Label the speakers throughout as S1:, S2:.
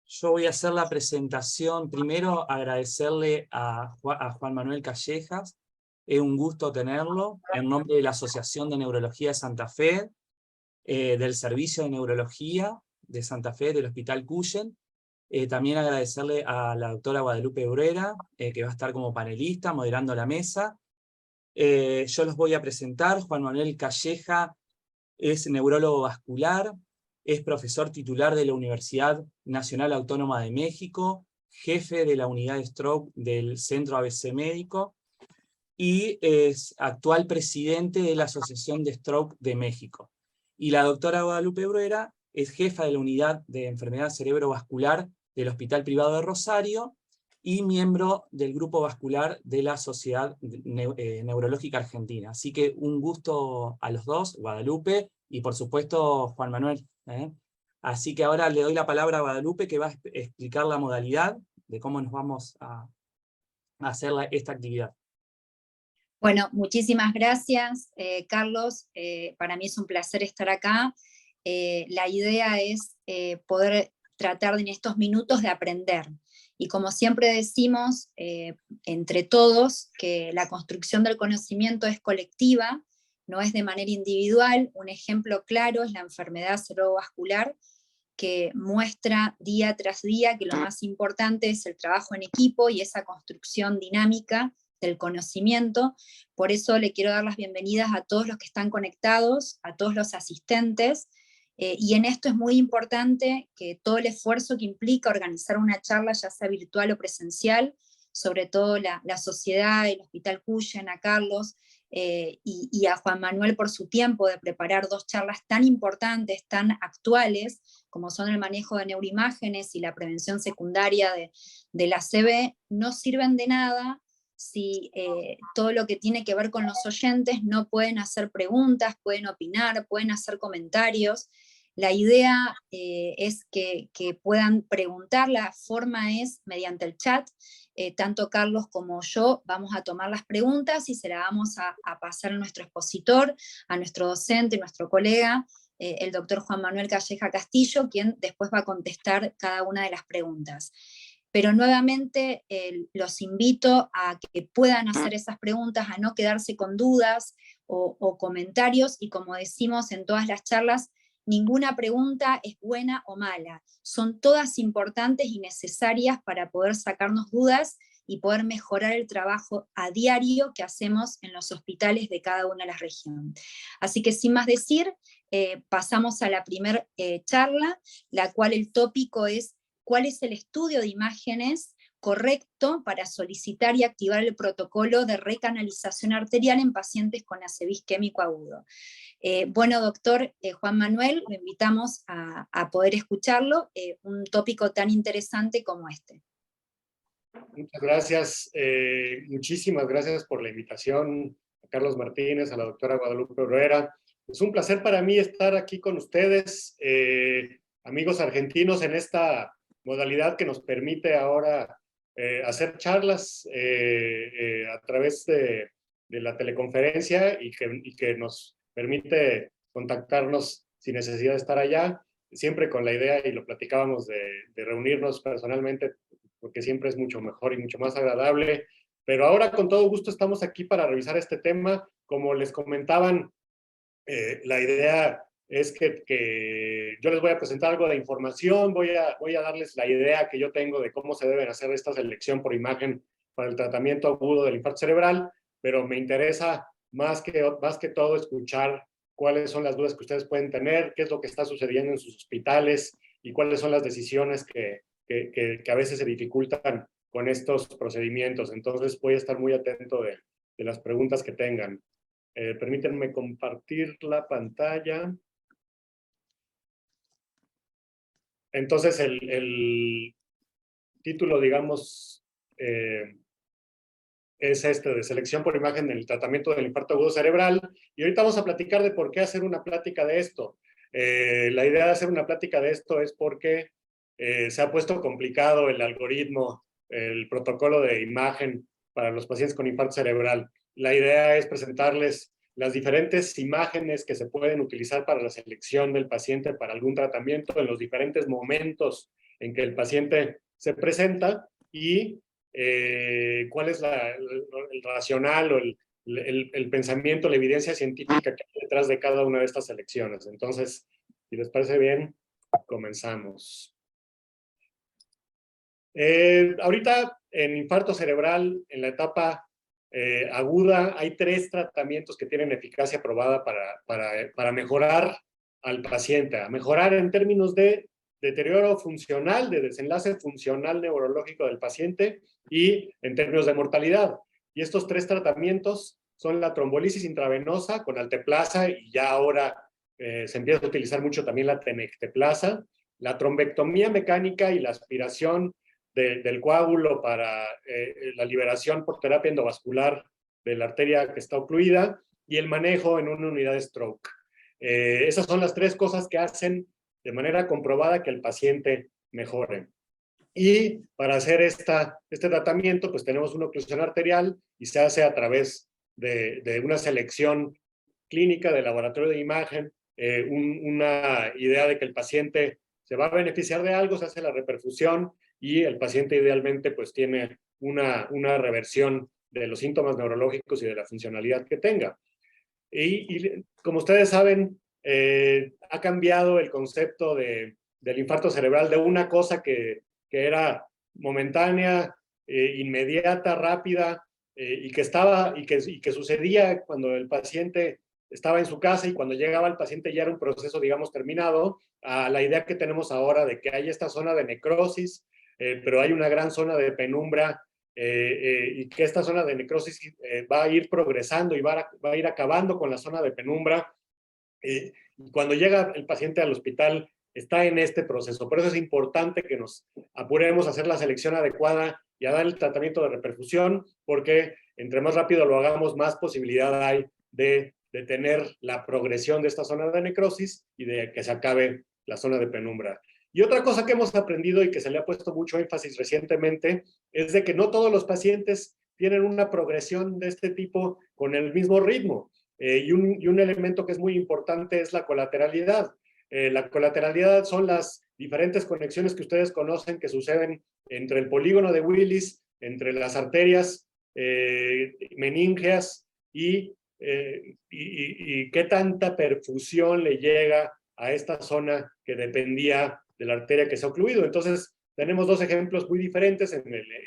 S1: Yo voy a hacer la presentación. Primero, agradecerle a Juan Manuel Callejas. Es un gusto tenerlo, en nombre de la Asociación de Neurología de Santa Fe, del Servicio de Neurología de Santa Fe, del Hospital Cuyen. También agradecerle a la doctora Guadalupe Bruera, que va a estar como panelista, moderando la mesa. Yo los voy a presentar. Juan Manuel Calleja es neurólogo vascular, es profesor titular de la Universidad Nacional Autónoma de México, jefe de la unidad de stroke del Centro ABC Médico, y es actual presidente de la Asociación de Stroke de México. Y la doctora Guadalupe Bruera es jefa de la unidad de enfermedad cerebrovascular del Hospital Privado de Rosario y miembro del grupo vascular de la Sociedad Neurológica Argentina. Así que un gusto a los dos, Guadalupe, y por supuesto Juan Manuel. Así que ahora le doy la palabra a Guadalupe, que va a explicar la modalidad de cómo nos vamos a hacer esta actividad.
S2: Bueno, muchísimas gracias, Carlos. Para mí es un placer estar acá. La idea es poder tratar en estos minutos de aprender. Y como siempre decimos, entre todos, que la construcción del conocimiento es colectiva, no es de manera individual. Un ejemplo claro es la enfermedad cerebrovascular, que muestra día tras día que lo más importante es el trabajo en equipo y esa construcción dinámica del conocimiento. Por eso le quiero dar las bienvenidas a todos los que están conectados, a todos los asistentes, y en esto es muy importante que todo el esfuerzo que implica organizar una charla, ya sea virtual o presencial, sobre todo la sociedad, el Hospital Cuyen, a Carlos, y a Juan Manuel por su tiempo de preparar dos charlas tan importantes, tan actuales, como son el manejo de neuroimágenes y la prevención secundaria de la CB, no sirven de nada si todo lo que tiene que ver con los oyentes no pueden hacer preguntas, pueden opinar, pueden hacer comentarios. La idea es que puedan preguntar. La forma es mediante el chat. Tanto Carlos como yo vamos a tomar las preguntas y se las vamos a pasar a nuestro expositor, a nuestro docente, nuestro colega, el doctor Juan Manuel Calleja Castillo, quien después va a contestar cada una de las preguntas. Pero nuevamente los invito a que puedan hacer esas preguntas, a no quedarse con dudas o comentarios, y como decimos en todas las charlas, ninguna pregunta es buena o mala, son todas importantes y necesarias para poder sacarnos dudas y poder mejorar el trabajo a diario que hacemos en los hospitales de cada una de las regiones. Así que sin más decir, pasamos a la primera charla, la cual el tópico es ¿cuál es el estudio de imágenes correcto para solicitar y activar el protocolo de recanalización arterial en pacientes con ACV isquémico agudo? Bueno, doctor Juan Manuel, lo invitamos a poder escucharlo, un tópico tan interesante como este.
S3: Muchas gracias, muchísimas gracias por la invitación a Carlos Martínez, a la doctora Guadalupe Bruera. Es un placer para mí estar aquí con ustedes, amigos argentinos, en esta modalidad que nos permite ahora hacer charlas a través de la teleconferencia y que nos permite contactarnos sin necesidad de estar allá, siempre con la idea, y lo platicábamos, de reunirnos personalmente, porque siempre es mucho mejor y mucho más agradable. Pero ahora con todo gusto estamos aquí para revisar este tema. Como les comentaban, la idea es que yo les voy a presentar algo de información, voy a darles la idea que yo tengo de cómo se deben hacer esta selección por imagen para el tratamiento agudo del infarto cerebral, pero me interesa más que todo escuchar cuáles son las dudas que ustedes pueden tener, qué es lo que está sucediendo en sus hospitales y cuáles son las decisiones que a veces se dificultan con estos procedimientos. Entonces voy a estar muy atento de las preguntas que tengan. Permítanme compartir la pantalla. Entonces el título, digamos, es este, de selección por imagen en el tratamiento del infarto agudo cerebral, y ahorita vamos a platicar de por qué hacer una plática de esto. La idea de hacer una plática de esto es porque se ha puesto complicado el algoritmo, el protocolo de imagen para los pacientes con infarto cerebral. La idea es presentarles las diferentes imágenes que se pueden utilizar para la selección del paciente para algún tratamiento en los diferentes momentos en que el paciente se presenta y cuál es el racional o el pensamiento, la evidencia científica que hay detrás de cada una de estas elecciones. Entonces, si les parece bien, comenzamos. Ahorita en infarto cerebral, en la etapa aguda, hay 3 tratamientos que tienen eficacia probada para mejorar al paciente, a mejorar en términos de deterioro funcional, de desenlace funcional neurológico del paciente y en términos de mortalidad. Y estos 3 tratamientos son la trombolisis intravenosa con alteplasa, y ya ahora se empieza a utilizar mucho también la tenecteplasa, la trombectomía mecánica y la aspiración del coágulo para la liberación por terapia endovascular de la arteria que está ocluida, y el manejo en una unidad de stroke. Esas son las 3 cosas que hacen de manera comprobada que el paciente mejore. Y para hacer este tratamiento, pues tenemos una oclusión arterial y se hace a través de una selección clínica de laboratorio de imagen, una idea de que el paciente se va a beneficiar de algo, se hace la reperfusión y el paciente idealmente pues tiene una reversión de los síntomas neurológicos y de la funcionalidad que tenga. Y como ustedes saben, ha cambiado el concepto del infarto cerebral de una cosa que era momentánea, inmediata, rápida, y que sucedía cuando el paciente estaba en su casa, y cuando llegaba el paciente ya era un proceso, digamos, terminado, a la idea que tenemos ahora de que hay esta zona de necrosis, pero hay una gran zona de penumbra, y que esta zona de necrosis va a ir progresando y va a ir acabando con la zona de penumbra. Y cuando llega el paciente al hospital, está en este proceso. Por eso es importante que nos apuremos a hacer la selección adecuada y a dar el tratamiento de reperfusión, porque entre más rápido lo hagamos, más posibilidad hay de detener la progresión de esta zona de necrosis y de que se acabe la zona de penumbra. Y otra cosa que hemos aprendido y que se le ha puesto mucho énfasis recientemente es de que no todos los pacientes tienen una progresión de este tipo con el mismo ritmo. Y un elemento que es muy importante es la colateralidad. La colateralidad son las diferentes conexiones que ustedes conocen que suceden entre el polígono de Willis, entre las arterias meníngeas y qué tanta perfusión le llega a esta zona que dependía de la arteria que se ha ocluido. Entonces, tenemos 2 ejemplos muy diferentes. En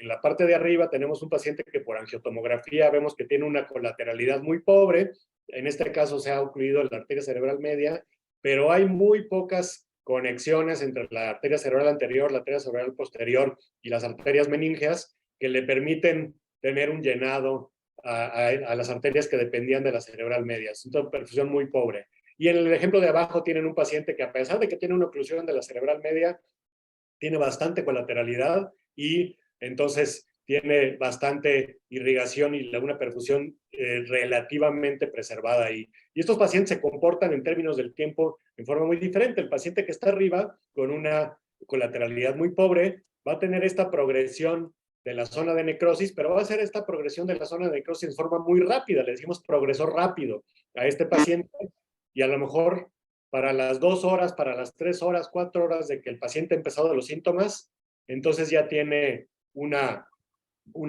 S3: la parte de arriba tenemos un paciente que por angiotomografía vemos que tiene una colateralidad muy pobre. En este caso se ha ocluido la arteria cerebral media, pero hay muy pocas conexiones entre la arteria cerebral anterior, la arteria cerebral posterior y las arterias meníngeas que le permiten tener un llenado a las arterias que dependían de la cerebral media. Es una perfusión muy pobre. Y en el ejemplo de abajo tienen un paciente que, a pesar de que tiene una oclusión de la cerebral media, tiene bastante colateralidad y entonces tiene bastante irrigación y una perfusión relativamente preservada ahí. Y estos pacientes se comportan en términos del tiempo en forma muy diferente. El paciente que está arriba, con una colateralidad muy pobre, va a tener esta progresión de la zona de necrosis, pero va a ser esta progresión de la zona de necrosis en forma muy rápida. Le decimos progresor rápido a este paciente, y a lo mejor para las 2 horas, para las 3 horas, 4 horas de que el paciente ha empezado los síntomas, entonces ya tiene una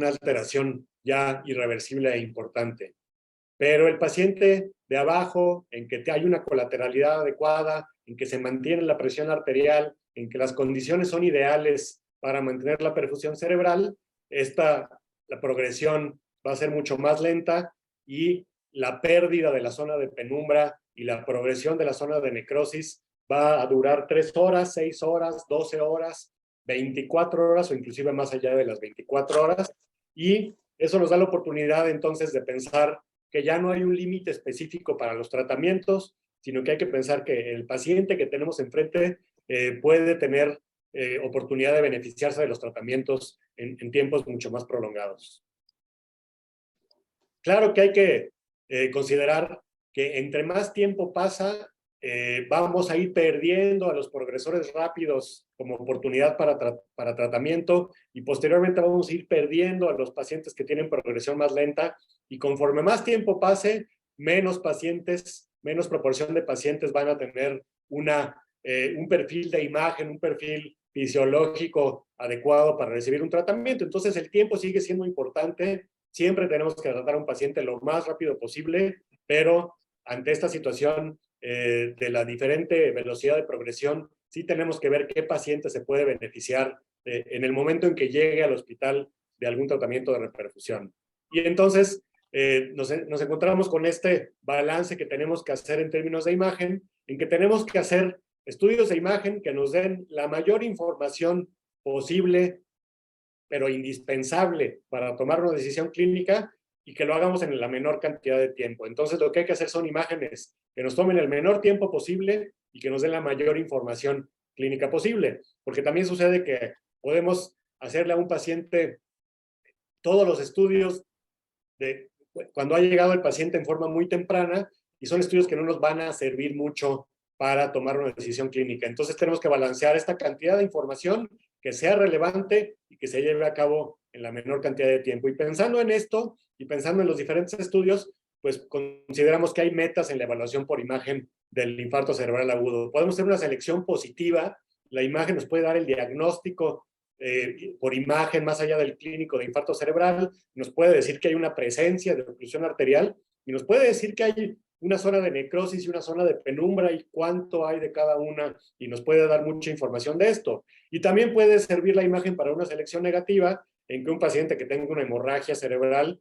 S3: alteración ya irreversible e importante. Pero el paciente de abajo, en que hay una colateralidad adecuada, en que se mantiene la presión arterial, en que las condiciones son ideales para mantener la perfusión cerebral, la progresión va a ser mucho más lenta y la pérdida de la zona de penumbra y la progresión de la zona de necrosis va a durar 3 horas, 6 horas, 12 horas, 24 horas o inclusive más allá de las 24 horas. Y eso nos da la oportunidad entonces de pensar que ya no hay un límite específico para los tratamientos, sino que hay que pensar que el paciente que tenemos enfrente puede tener oportunidad de beneficiarse de los tratamientos en tiempos mucho más prolongados. Claro que hay que considerar que entre más tiempo pasa, vamos a ir perdiendo a los progresores rápidos como oportunidad para tratamiento, y posteriormente vamos a ir perdiendo a los pacientes que tienen progresión más lenta, y conforme más tiempo pase, menos proporción de pacientes van a tener un perfil de imagen, un perfil fisiológico adecuado para recibir un tratamiento. Entonces el tiempo sigue siendo importante, siempre tenemos que tratar a un paciente lo más rápido posible, pero ante esta situación de la diferente velocidad de progresión, sí tenemos que ver qué paciente se puede beneficiar en el momento en que llegue al hospital de algún tratamiento de reperfusión. Y entonces nos encontramos con este balance que tenemos que hacer en términos de imagen, en que tenemos que hacer estudios de imagen que nos den la mayor información posible, pero indispensable para tomar una decisión clínica y que lo hagamos en la menor cantidad de tiempo. Entonces lo que hay que hacer son imágenes que nos tomen el menor tiempo posible y que nos den la mayor información clínica posible, porque también sucede que podemos hacerle a un paciente todos los estudios cuando ha llegado el paciente en forma muy temprana y son estudios que no nos van a servir mucho para tomar una decisión clínica. Entonces tenemos que balancear esta cantidad de información que sea relevante y que se lleve a cabo en la menor cantidad de tiempo. Y pensando en esto y pensando en los diferentes estudios, pues consideramos que hay metas en la evaluación por imagen del infarto cerebral agudo. Podemos hacer una selección positiva, la imagen nos puede dar el diagnóstico por imagen más allá del clínico de infarto cerebral, nos puede decir que hay una presencia de oclusión arterial y nos puede decir que hay una zona de necrosis y una zona de penumbra y cuánto hay de cada una y nos puede dar mucha información de esto. Y también puede servir la imagen para una selección negativa en que un paciente que tenga una hemorragia cerebral,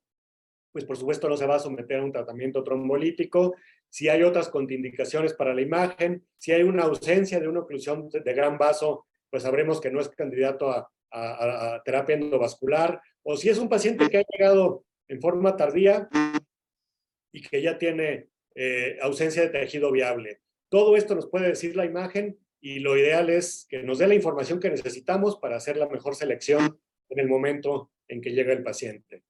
S3: pues por supuesto no se va a someter a un tratamiento trombolítico. Si hay otras contraindicaciones para la imagen, si hay una ausencia de una oclusión de gran vaso, pues sabremos que no es candidato a terapia endovascular, o si es un paciente que ha llegado en forma tardía y que ya tiene ausencia de tejido viable. Todo esto nos puede decir la imagen y lo ideal es que nos dé la información que necesitamos para hacer la mejor selección en el momento en que llega el paciente.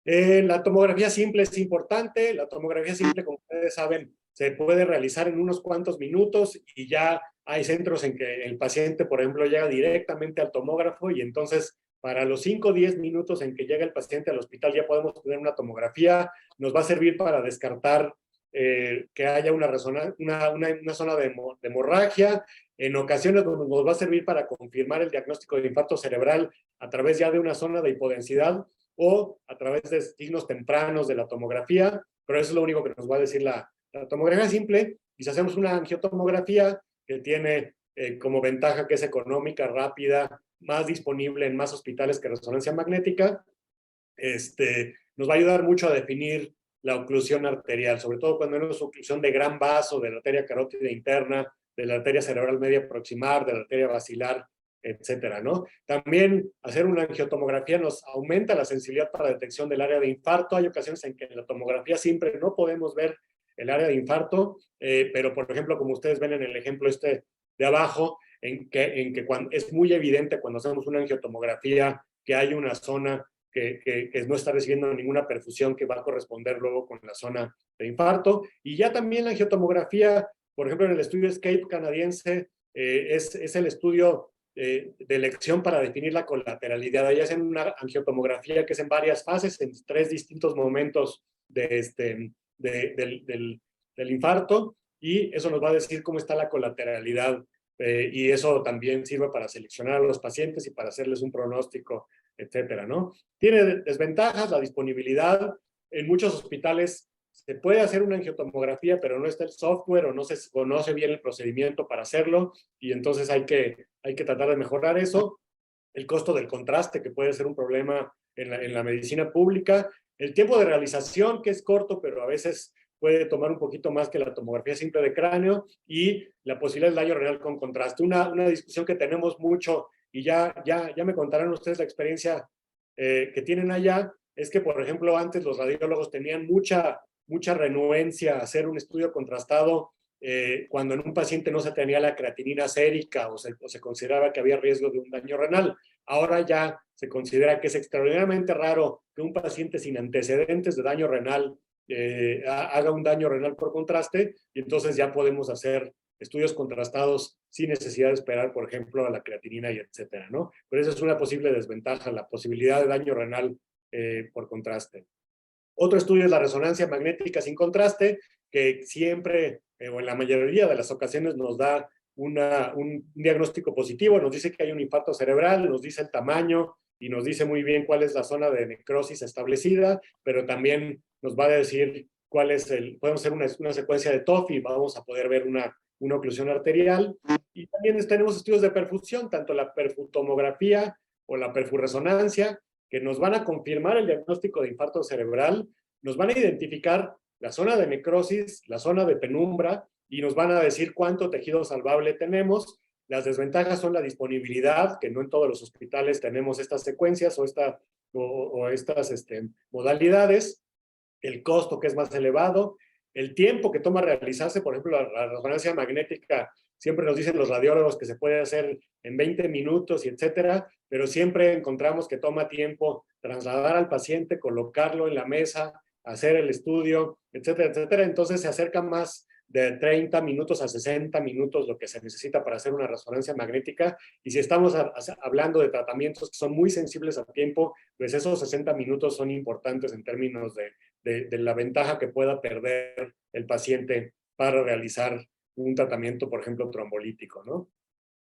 S3: La tomografía simple es importante. La tomografía simple, como ustedes saben, se puede realizar en unos cuantos minutos y ya hay centros en que el paciente, por ejemplo, llega directamente al tomógrafo y entonces para los 5 o 10 minutos en que llega el paciente al hospital ya podemos tener una tomografía. Nos va a servir para descartar que haya una zona de hemorragia. En ocasiones nos va a servir para confirmar el diagnóstico de infarto cerebral a través ya de una zona de hipodensidad o a través de signos tempranos de la tomografía, pero eso es lo único que nos va a decir la tomografía simple. Y si hacemos una angiotomografía que tiene como ventaja que es económica, rápida, más disponible en más hospitales que resonancia magnética, nos va a ayudar mucho a definir la oclusión arterial, sobre todo cuando hay una oclusión de gran vaso, de la arteria carótida interna, de la arteria cerebral media proximal, de la arteria basilar, etcétera, ¿no? También hacer una angiotomografía nos aumenta la sensibilidad para la detección del área de infarto. Hay ocasiones en que en la tomografía simple no podemos ver el área de infarto, pero por ejemplo, como ustedes ven en el ejemplo de abajo, en que es muy evidente cuando hacemos una angiotomografía que hay una zona que no está recibiendo ninguna perfusión que va a corresponder luego con la zona de infarto. Y ya también la angiotomografía, por ejemplo, en el estudio ESCAPE canadiense, es el estudio de elección para definir la colateralidad. Ahí hacen una angiotomografía que es en varias fases, en 3 distintos momentos del infarto, y eso nos va a decir cómo está la colateralidad, y eso también sirve para seleccionar a los pacientes y para hacerles un pronóstico, etcétera, ¿no? Tiene desventajas, la disponibilidad. En muchos hospitales se puede hacer una angiotomografía, pero no está el software o no se conoce bien el procedimiento para hacerlo, y entonces hay que tratar de mejorar eso. El costo del contraste, que puede ser un problema en la medicina pública. El tiempo de realización, que es corto, pero a veces puede tomar un poquito más que la tomografía simple de cráneo, y la posibilidad del daño renal con contraste. Una discusión que tenemos mucho, y ya me contarán ustedes la experiencia que tienen allá, es que, por ejemplo, antes los radiólogos tenían mucha renuencia a hacer un estudio contrastado cuando en un paciente no se tenía la creatinina sérica o se consideraba que había riesgo de un daño renal. Ahora ya se considera que es extraordinariamente raro que un paciente sin antecedentes de daño renal haga un daño renal por contraste, y entonces ya podemos hacer estudios contrastados sin necesidad de esperar, por ejemplo, a la creatinina y etcétera, ¿no? Pero esa es una posible desventaja, la posibilidad de daño renal por contraste. Otro estudio es la resonancia magnética sin contraste, que siempre, o en la mayoría de las ocasiones, nos da un diagnóstico positivo, nos dice que hay un infarto cerebral, nos dice el tamaño y nos dice muy bien cuál es la zona de necrosis establecida, pero también nos va a decir cuál es podemos hacer una secuencia de TOF y vamos a poder ver una oclusión arterial. Y también tenemos estudios de perfusión, tanto la perfutomografía o la perfurresonancia, que nos van a confirmar el diagnóstico de infarto cerebral, nos van a identificar la zona de necrosis, la zona de penumbra, y nos van a decir cuánto tejido salvable tenemos. Las desventajas son la disponibilidad, que no en todos los hospitales tenemos estas secuencias o estas modalidades, el costo que es más elevado, el tiempo que toma realizarse, por ejemplo, la resonancia magnética, siempre nos dicen los radiólogos que se puede hacer en 20 minutos y etcétera, pero siempre encontramos que toma tiempo trasladar al paciente, colocarlo en la mesa, hacer el estudio, etcétera, etcétera. Entonces se acerca más de 30 minutos a 60 minutos lo que se necesita para hacer una resonancia magnética, y si estamos hablando de tratamientos que son muy sensibles al tiempo, pues esos 60 minutos son importantes en términos de la ventaja que pueda perder el paciente para realizar un tratamiento, por ejemplo, trombolítico, ¿no?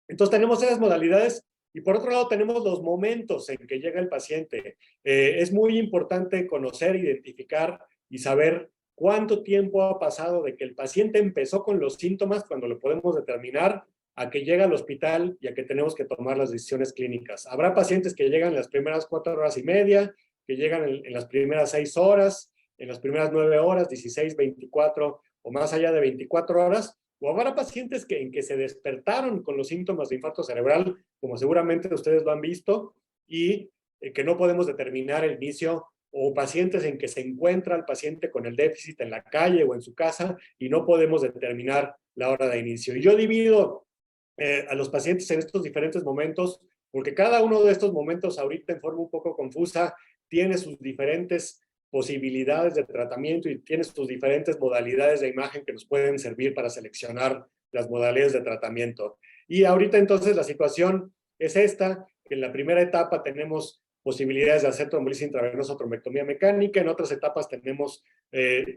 S3: Entonces tenemos esas modalidades, y por otro lado tenemos los momentos en que llega el paciente. Es muy importante conocer, identificar y saber cuánto tiempo ha pasado de que el paciente empezó con los síntomas, cuando lo podemos determinar, a que llega al hospital y a que tenemos que tomar las decisiones clínicas. Habrá pacientes que llegan en las primeras 4 horas y media, que llegan en las primeras 6 horas, en las primeras 9 horas, 16, 24 o más allá de 24 horas, o habrá pacientes en que se despertaron con los síntomas de infarto cerebral, como seguramente ustedes lo han visto, y que no podemos determinar el inicio, o pacientes en que se encuentra el paciente con el déficit en la calle o en su casa y no podemos determinar la hora de inicio. Y yo divido a los pacientes en estos diferentes momentos, porque cada uno de estos momentos ahorita en forma un poco confusa tiene sus diferentes posibilidades de tratamiento y tiene sus diferentes modalidades de imagen que nos pueden servir para seleccionar las modalidades de tratamiento. Y ahorita entonces la situación es esta, que en la primera etapa tenemos posibilidades de hacer trombolisis intravenosa o trombectomía mecánica. En otras etapas tenemos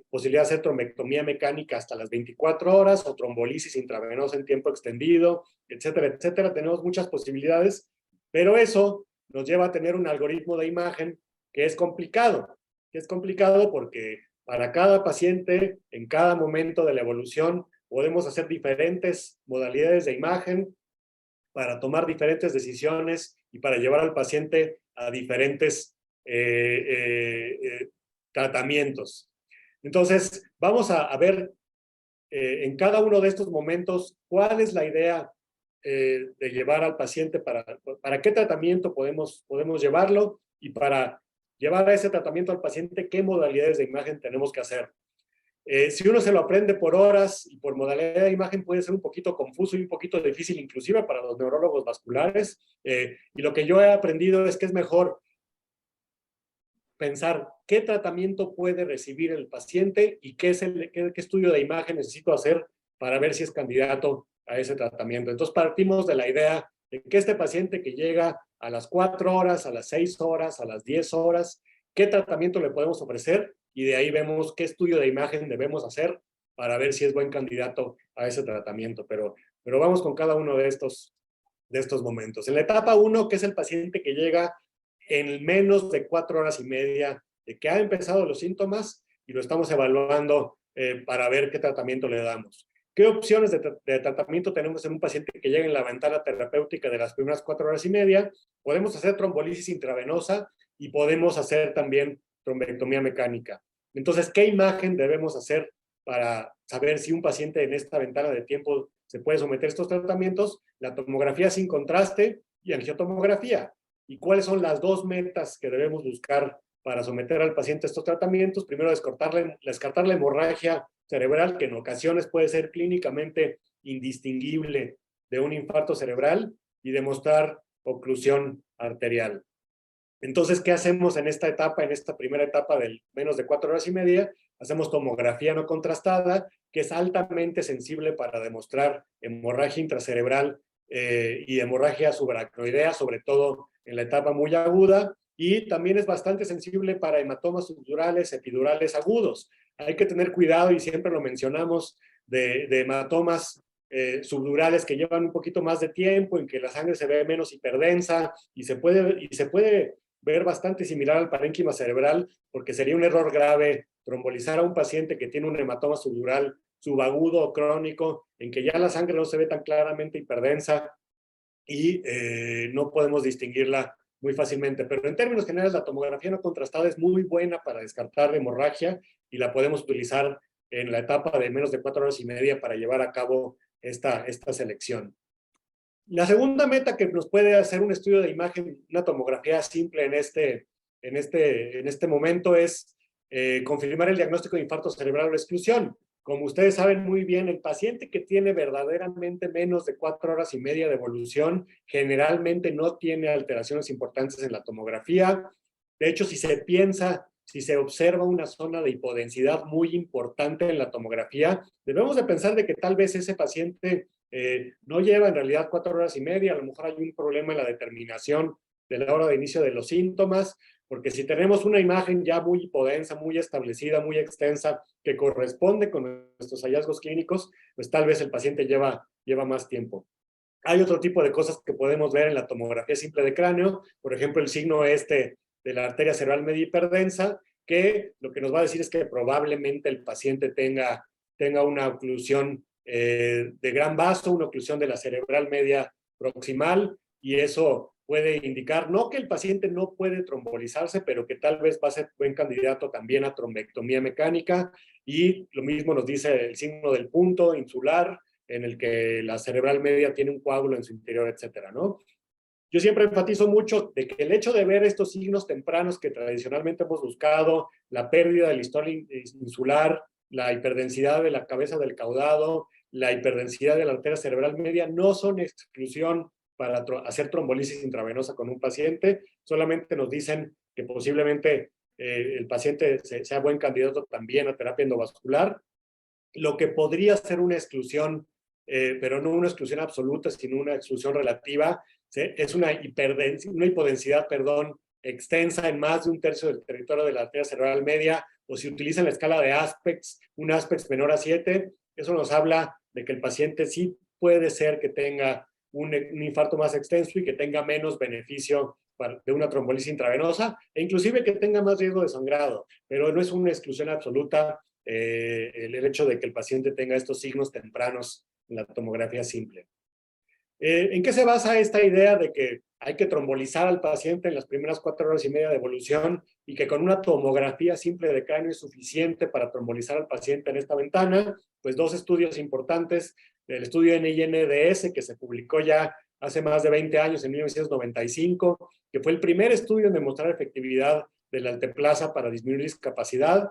S3: posibilidad de hacer trombectomía mecánica hasta las 24 horas o trombolisis intravenosa en tiempo extendido, etcétera, etcétera. Tenemos muchas posibilidades, pero eso nos lleva a tener un algoritmo de imagen que es complicado porque para cada paciente, en cada momento de la evolución, podemos hacer diferentes modalidades de imagen para tomar diferentes decisiones y para llevar al paciente a diferentes tratamientos. Entonces, vamos a ver en cada uno de estos momentos cuál es la idea de llevar al paciente, para qué tratamiento podemos llevarlo, y para llevar a ese tratamiento al paciente, qué modalidades de imagen tenemos que hacer. Si uno se lo aprende por horas y por modalidad de imagen, puede ser un poquito confuso y un poquito difícil inclusive para los neurólogos vasculares. Y lo que yo he aprendido es que es mejor pensar qué tratamiento puede recibir el paciente y qué estudio de imagen necesito hacer para ver si es candidato a ese tratamiento. Entonces partimos de la idea de que este paciente que llega a las 4 horas, a las 6 horas, a las 10 horas, ¿qué tratamiento le podemos ofrecer? Y de ahí vemos qué estudio de imagen debemos hacer para ver si es buen candidato a ese tratamiento. Pero vamos con cada uno de estos momentos. En la etapa 1, que es el paciente que llega en menos de 4 horas y media de que ha empezado los síntomas, y lo estamos evaluando para ver qué tratamiento le damos. ¿Qué opciones de tratamiento tenemos en un paciente que llega en la ventana terapéutica de las primeras 4 horas y media? Podemos hacer trombolisis intravenosa y podemos hacer también trombectomía mecánica. Entonces, ¿qué imagen debemos hacer para saber si un paciente en esta ventana de tiempo se puede someter a estos tratamientos? La tomografía sin contraste y angiotomografía. ¿Y cuáles son las 2 metas que debemos buscar para someter al paciente a estos tratamientos? Primero, descartar la hemorragia cerebral, que en ocasiones puede ser clínicamente indistinguible de un infarto cerebral, y demostrar oclusión arterial. Entonces, ¿qué hacemos en esta etapa, en esta primera etapa del menos de 4 horas y media? Hacemos tomografía no contrastada, que es altamente sensible para demostrar hemorragia intracerebral y hemorragia subaracnoidea, sobre todo en la etapa muy aguda, y también es bastante sensible para hematomas subdurales, epidurales agudos. Hay que tener cuidado, y siempre lo mencionamos, de hematomas subdurales que llevan un poquito más de tiempo, en que la sangre se ve menos hiperdensa y se puede ver bastante similar al parénquima cerebral, porque sería un error grave trombolizar a un paciente que tiene un hematoma subdural subagudo o crónico, en que ya la sangre no se ve tan claramente hiperdensa y no podemos distinguirla muy fácilmente. Pero en términos generales, la tomografía no contrastada es muy buena para descartar hemorragia y la podemos utilizar en la etapa de menos de 4 horas y media para llevar a cabo esta selección. La segunda meta que nos puede hacer un estudio de imagen, una tomografía simple en este momento es confirmar el diagnóstico de infarto cerebral o exclusión. Como ustedes saben muy bien, el paciente que tiene verdaderamente menos de 4 horas y media de evolución generalmente no tiene alteraciones importantes en la tomografía. De hecho, si se observa una zona de hipodensidad muy importante en la tomografía, debemos de pensar de que tal vez ese paciente no lleva en realidad 4 horas y media, a lo mejor hay un problema en la determinación de la hora de inicio de los síntomas, porque si tenemos una imagen ya muy hipodensa, muy establecida, muy extensa, que corresponde con nuestros hallazgos clínicos, pues tal vez el paciente lleva más tiempo. Hay otro tipo de cosas que podemos ver en la tomografía simple de cráneo, por ejemplo, el signo de la arteria cerebral media hiperdensa, que lo que nos va a decir es que probablemente el paciente tenga una oclusión de gran vaso, una oclusión de la cerebral media proximal, y eso puede indicar, no que el paciente no puede trombolizarse, pero que tal vez va a ser buen candidato también a trombectomía mecánica, y lo mismo nos dice el signo del punto insular, en el que la cerebral media tiene un coágulo en su interior, etcétera, ¿no? Yo siempre enfatizo mucho de que el hecho de ver estos signos tempranos que tradicionalmente hemos buscado, la pérdida del listón insular, la hiperdensidad de la cabeza del caudado, la hiperdensidad de la arteria cerebral media, no son exclusión para hacer trombolisis intravenosa con un paciente, solamente nos dicen que posiblemente el paciente sea buen candidato también a terapia endovascular. Lo que podría ser una exclusión, pero no una exclusión absoluta, sino una exclusión relativa, ¿sí? Es una hipodensidad, extensa en más de un tercio del territorio de la arteria cerebral media, o si utilizan la escala de Aspects, un Aspects menor a 7, eso nos habla de que el paciente sí puede ser que tenga un infarto más extenso y que tenga menos beneficio de una trombolisis intravenosa, e inclusive que tenga más riesgo de sangrado, pero no es una exclusión absoluta el hecho de que el paciente tenga estos signos tempranos en la tomografía simple. ¿En qué se basa esta idea de que hay que trombolizar al paciente en las primeras 4 horas y media de evolución y que con una tomografía simple de cráneo es suficiente para trombolizar al paciente en esta ventana? Pues 2 estudios importantes, el estudio NINDS, que se publicó ya hace más de 20 años, en 1995, que fue el primer estudio en demostrar efectividad de la alteplasa para disminuir discapacidad,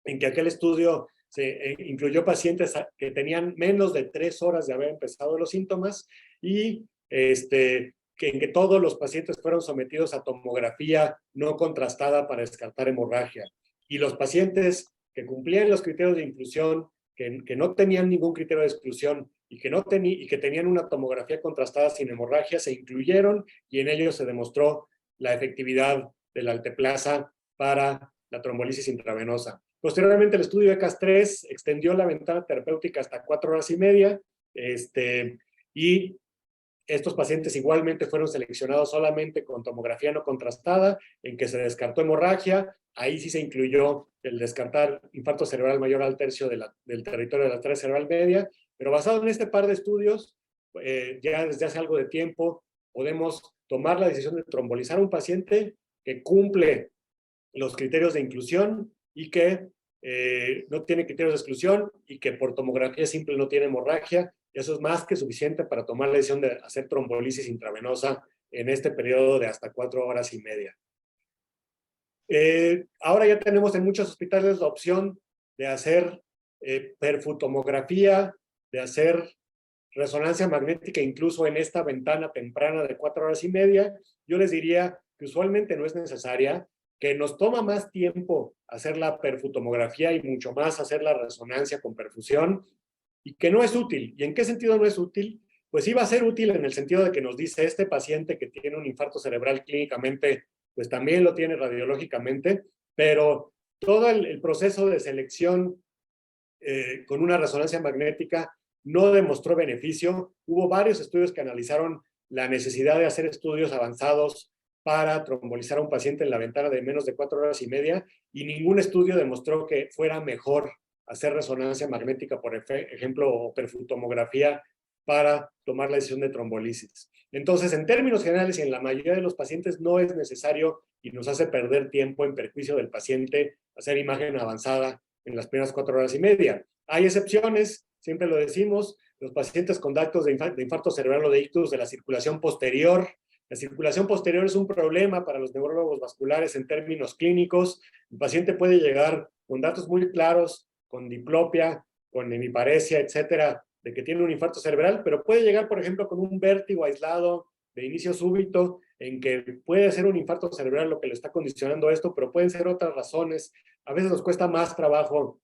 S3: en que aquel estudio se incluyó pacientes que tenían menos de 3 horas de haber empezado los síntomas y en que todos los pacientes fueron sometidos a tomografía no contrastada para descartar hemorragia. Y los pacientes que cumplían los criterios de inclusión, que no tenían ningún criterio de exclusión y que tenían una tomografía contrastada sin hemorragia, se incluyeron, y en ellos se demostró la efectividad de la alteplasa para la trombolisis intravenosa. Posteriormente, el estudio ECAS-3 extendió la ventana terapéutica hasta 4 horas y media, y estos pacientes igualmente fueron seleccionados solamente con tomografía no contrastada, en que se descartó hemorragia. Ahí sí se incluyó el descartar infarto cerebral mayor al tercio del territorio de la arteria cerebral media, pero basado en este par de estudios, ya desde hace algo de tiempo podemos tomar la decisión de trombolizar a un paciente que cumple los criterios de inclusión y que no tiene criterios de exclusión y que por tomografía simple no tiene hemorragia. Eso es más que suficiente para tomar la decisión de hacer trombolisis intravenosa en este periodo de hasta 4 horas y media. Ahora ya tenemos en muchos hospitales la opción de hacer perfutomografía, de hacer resonancia magnética incluso en esta ventana temprana de 4 horas y media. Yo les diría que usualmente no es necesaria, que nos toma más tiempo hacer la perfutomografía y mucho más hacer la resonancia con perfusión, y que no es útil. ¿Y en qué sentido no es útil? Pues sí va a ser útil en el sentido de que nos dice este paciente que tiene un infarto cerebral clínicamente, pues también lo tiene radiológicamente, pero todo el proceso de selección con una resonancia magnética no demostró beneficio. Hubo varios estudios que analizaron la necesidad de hacer estudios avanzados para trombolizar a un paciente en la ventana de menos de 4 horas y media, y ningún estudio demostró que fuera mejor hacer resonancia magnética, por ejemplo, o perfutomografía para tomar la decisión de trombolisis. Entonces, en términos generales y en la mayoría de los pacientes no es necesario y nos hace perder tiempo en perjuicio del paciente hacer imagen avanzada en las primeras 4 horas y media. Hay excepciones, siempre lo decimos, los pacientes con datos de infarto cerebral o de ictus de la circulación posterior. La circulación posterior es un problema para los neurólogos vasculares en términos clínicos. El paciente puede llegar con datos muy claros, con diplopia, con hemiparesia, etcétera, de que tiene un infarto cerebral, pero puede llegar, por ejemplo, con un vértigo aislado de inicio súbito, en que puede ser un infarto cerebral lo que le está condicionando esto, pero pueden ser otras razones. A veces nos cuesta más trabajo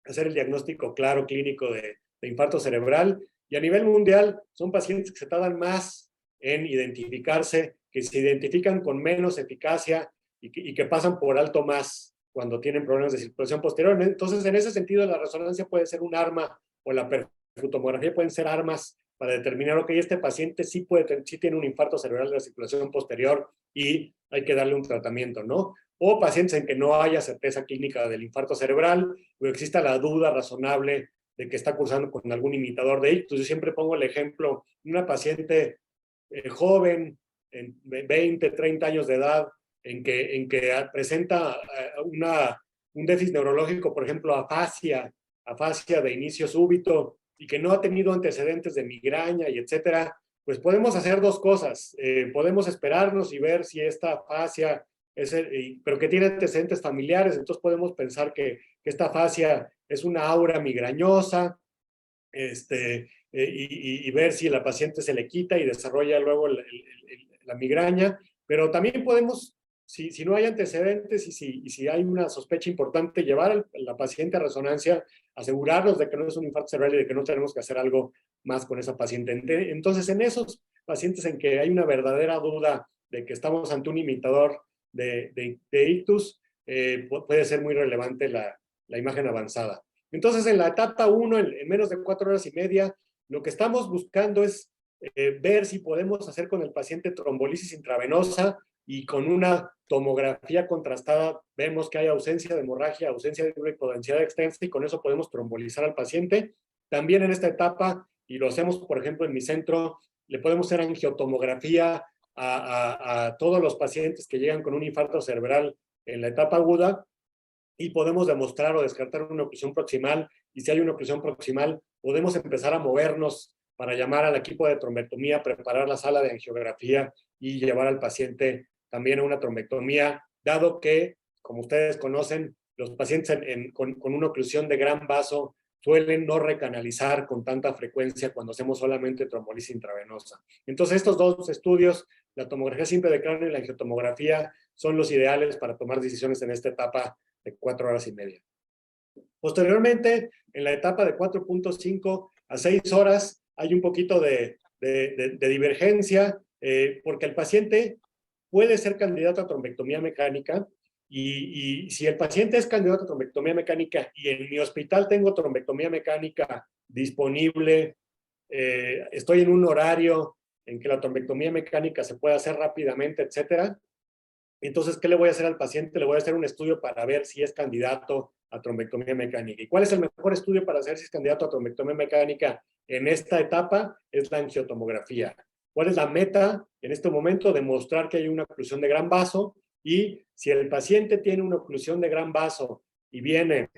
S3: hacer el diagnóstico claro clínico de infarto cerebral, y a nivel mundial son pacientes que se tardan más en identificarse, que se identifican con menos eficacia y que pasan por alto más cuando tienen problemas de circulación posterior. Entonces, en ese sentido, la resonancia puede ser un arma, o la perfutomografía pueden ser armas para determinar, ok, este paciente sí tiene un infarto cerebral de la circulación posterior y hay que darle un tratamiento, ¿no? O pacientes en que no haya certeza clínica del infarto cerebral, o exista la duda razonable de que está cursando con algún imitador de ictus. Yo siempre pongo el ejemplo de una paciente joven, en 20, 30 años de edad, en que presenta un déficit neurológico, por ejemplo, afasia de inicio súbito, y que no ha tenido antecedentes de migraña y etcétera. Pues podemos hacer dos cosas. Podemos esperarnos y ver si esta afasia pero que tiene antecedentes familiares, entonces podemos pensar que esta afasia es una aura migrañosa, y ver si la paciente se le quita y desarrolla luego la migraña, pero también podemos, si no hay antecedentes y si hay una sospecha importante, llevar a la paciente a resonancia, asegurarnos de que no es un infarto cerebral y de que no tenemos que hacer algo más con esa paciente. Entonces, en esos pacientes en que hay una verdadera duda de que estamos ante un imitador de ictus, puede ser muy relevante la imagen avanzada. Entonces, en la etapa 1, en menos de 4 horas y media, lo que estamos buscando es ver si podemos hacer con el paciente trombolisis intravenosa, y con una tomografía contrastada vemos que hay ausencia de hemorragia, ausencia de hipodensidad extensa, y con eso podemos trombolizar al paciente. También en esta etapa, y lo hacemos, por ejemplo, en mi centro, le podemos hacer angiotomografía a todos los pacientes que llegan con un infarto cerebral en la etapa aguda, y podemos demostrar o descartar una oclusión proximal, y si hay una oclusión proximal, podemos empezar a movernos para llamar al equipo de trombectomía, preparar la sala de angiografía y llevar al paciente también a una trombectomía, dado que, como ustedes conocen, los pacientes con una oclusión de gran vaso suelen no recanalizar con tanta frecuencia cuando hacemos solamente trombolisis intravenosa. Entonces, estos dos estudios, la tomografía simple de cráneo y la angiotomografía, son los ideales para tomar decisiones en esta etapa de 4 horas y media. Posteriormente, en la etapa de 4.5 a 6 horas, hay un poquito de divergencia, porque el paciente puede ser candidato a trombectomía mecánica, y si el paciente es candidato a trombectomía mecánica y en mi hospital tengo trombectomía mecánica disponible, estoy en un horario en que la trombectomía mecánica se puede hacer rápidamente, etcétera, entonces, ¿qué le voy a hacer al paciente? Le voy a hacer un estudio para ver si es candidato a trombectomía mecánica. ¿Y cuál es el mejor estudio para saber si es candidato a trombectomía mecánica en esta etapa? Es la angiotomografía. ¿Cuál es la meta en este momento? Demostrar que hay una oclusión de gran vaso, y si el paciente tiene una oclusión de gran vaso y viene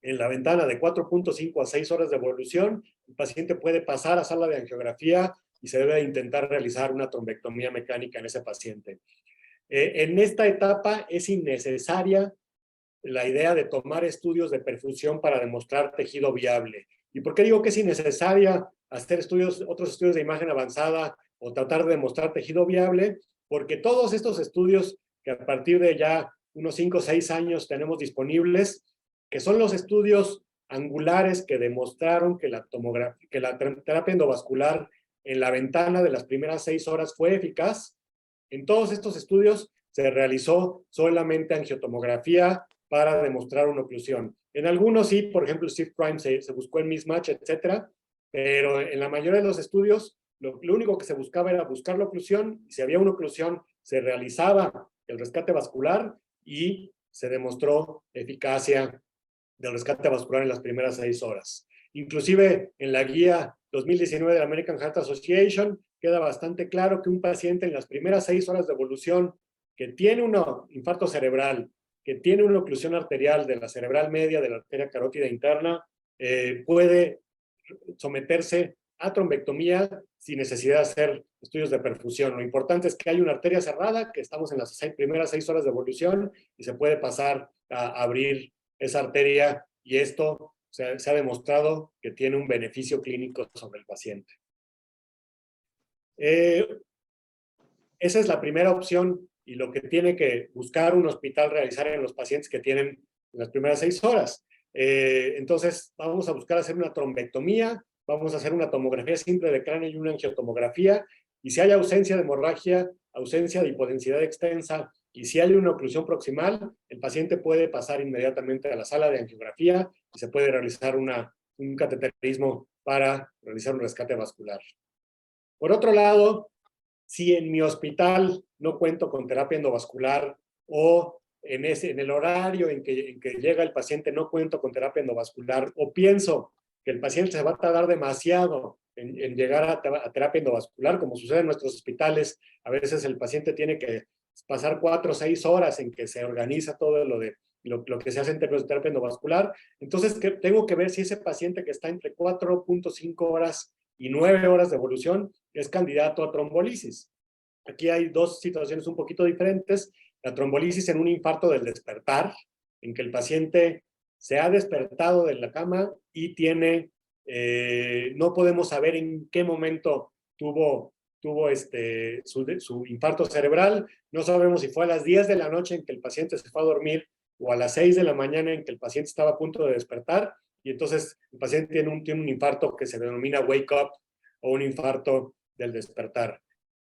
S3: en la ventana de 4.5 a 6 horas de evolución, el paciente puede pasar a sala de angiografía y se debe intentar realizar una trombectomía mecánica en ese paciente. En esta etapa es innecesaria la idea de tomar estudios de perfusión para demostrar tejido viable. ¿Y por qué digo que es innecesaria hacer otros estudios de imagen avanzada o tratar de demostrar tejido viable? Porque todos estos estudios que a partir de ya unos 5 o 6 años tenemos disponibles, que son los estudios angulares que demostraron que la terapia endovascular en la ventana de las primeras 6 horas fue eficaz. En todos estos estudios se realizó solamente angiotomografía para demostrar una oclusión. En algunos sí, por ejemplo, Steve Prime se buscó el mismatch, etcétera, pero en la mayoría de los estudios lo único que se buscaba era buscar la oclusión, y si había una oclusión se realizaba el rescate vascular y se demostró eficacia del rescate vascular en las primeras 6 horas. Inclusive en la guía 2019 de la American Heart Association queda bastante claro que un paciente en las primeras 6 horas de evolución que tiene un infarto cerebral, que tiene una oclusión arterial de la cerebral media, de la arteria carótida interna, puede someterse a trombectomía sin necesidad de hacer estudios de perfusión. Lo importante es que hay una arteria cerrada, que estamos en las primeras 6 horas de evolución y se puede pasar a abrir esa arteria, y esto se ha demostrado que tiene un beneficio clínico sobre el paciente. Esa es la primera opción y lo que tiene que buscar un hospital realizar en los pacientes que tienen las primeras 6 horas. Entonces, vamos a buscar hacer una trombectomía, vamos a hacer una tomografía simple de cráneo y una angiotomografía, y si hay ausencia de hemorragia, ausencia de hipodensidad extensa, y si hay una oclusión proximal, el paciente puede pasar inmediatamente a la sala de angiografía y se puede realizar un cateterismo para realizar un rescate vascular. Por otro lado, si en mi hospital no cuento con terapia endovascular o en el horario en que llega el paciente no cuento con terapia endovascular, o pienso que el paciente se va a tardar demasiado en llegar a terapia endovascular, como sucede en nuestros hospitales, a veces el paciente tiene que pasar 4 o 6 horas en que se organiza todo lo que se hace en términos de terapia endovascular. Entonces, tengo que ver si ese paciente que está entre 4.5 horas y 9 horas de evolución es candidato a trombolisis. Aquí hay 2 situaciones un poquito diferentes. La trombolisis en un infarto del despertar, en que el paciente se ha despertado de la cama y no podemos saber en qué momento tuvo su infarto cerebral. No sabemos si fue a las 10 de la noche en que el paciente se fue a dormir o a las 6 de la mañana en que el paciente estaba a punto de despertar, y entonces el paciente tiene un infarto que se denomina wake up o un infarto del despertar.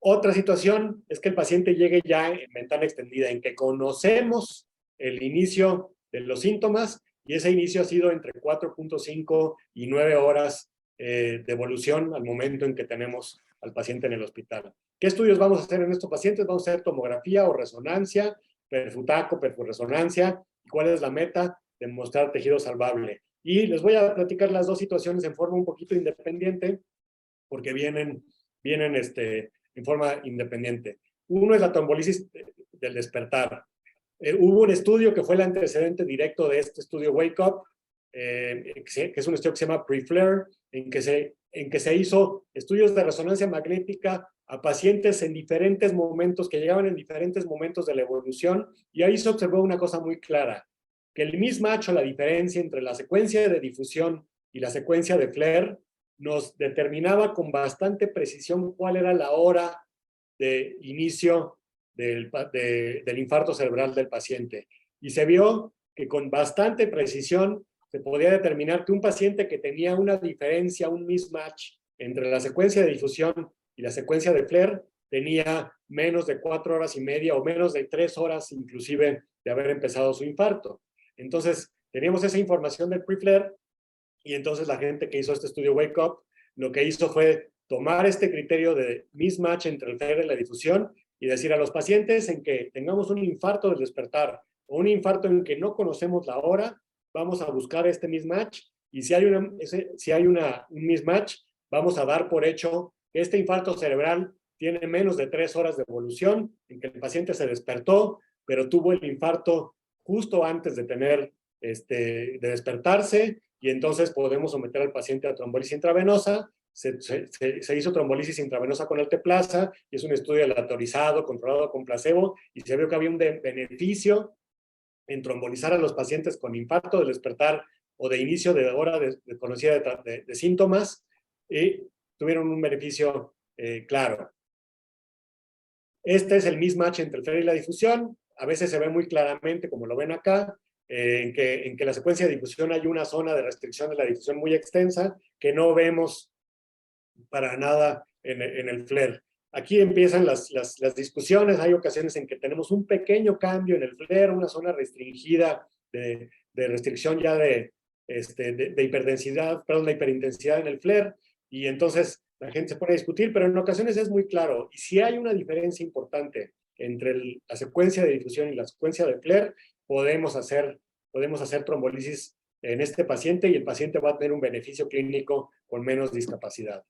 S3: Otra situación es que el paciente llegue ya en ventana extendida, en que conocemos el inicio de los síntomas y ese inicio ha sido entre 4.5 y 9 horas de evolución al momento en que tenemos al paciente en el hospital. ¿Qué estudios vamos a hacer en estos pacientes? Vamos a hacer tomografía o resonancia, perfutaco, perfurresonancia. ¿Cuál es la meta? Demostrar tejido salvable. Y les voy a platicar las 2 situaciones en forma un poquito independiente, porque vienen en forma independiente. Uno es la trombolisis del despertar. Hubo un estudio que fue el antecedente directo de este estudio Wake Up, que es un estudio que se llama Pre-FLARE, en que se hizo estudios de resonancia magnética a pacientes en diferentes momentos, que llegaban en diferentes momentos de la evolución, y ahí se observó una cosa muy clara, que el mismatch o la diferencia entre la secuencia de difusión y la secuencia de FLARE nos determinaba con bastante precisión cuál era la hora de inicio del infarto cerebral del paciente. Y se vio que con bastante precisión se podía determinar que un paciente que tenía una diferencia, un mismatch entre la secuencia de difusión y la secuencia de FLARE, tenía menos de 4 horas y media o menos de 3 horas inclusive de haber empezado su infarto. Entonces, teníamos esa información del pre-FLARE, y entonces la gente que hizo este estudio Wake Up lo que hizo fue tomar este criterio de mismatch entre el FLARE y la difusión y decir a los pacientes en que tengamos un infarto del despertar o un infarto en que no conocemos la hora, vamos a buscar este mismatch, y si hay un mismatch, vamos a dar por hecho que este infarto cerebral tiene menos de 3 horas de evolución, en que el paciente se despertó, pero tuvo el infarto justo antes de despertarse, y entonces podemos someter al paciente a trombolisis intravenosa. Se hizo trombolisis intravenosa con alteplasa, y es un estudio aleatorizado, controlado con placebo, y se vio que había un beneficio en trombolizar a los pacientes con infarto del despertar o de inicio de hora desconocida de síntomas, y tuvieron un beneficio claro. Este es el mismatch entre el FLARE y la difusión. A veces se ve muy claramente, como lo ven acá, en que la secuencia de difusión hay una zona de restricción de la difusión muy extensa que no vemos para nada en el FLARE. Aquí empiezan las discusiones. Hay ocasiones en que tenemos un pequeño cambio en el FLARE, una zona restringida de restricción ya de hiperdensidad, perdón, la hiperintensidad en el FLARE, y entonces la gente se pone a discutir, pero en ocasiones es muy claro. Y si hay una diferencia importante entre la secuencia de difusión y la secuencia de Flair, podemos hacer trombolisis en este paciente y el paciente va a tener un beneficio clínico con menos discapacidad.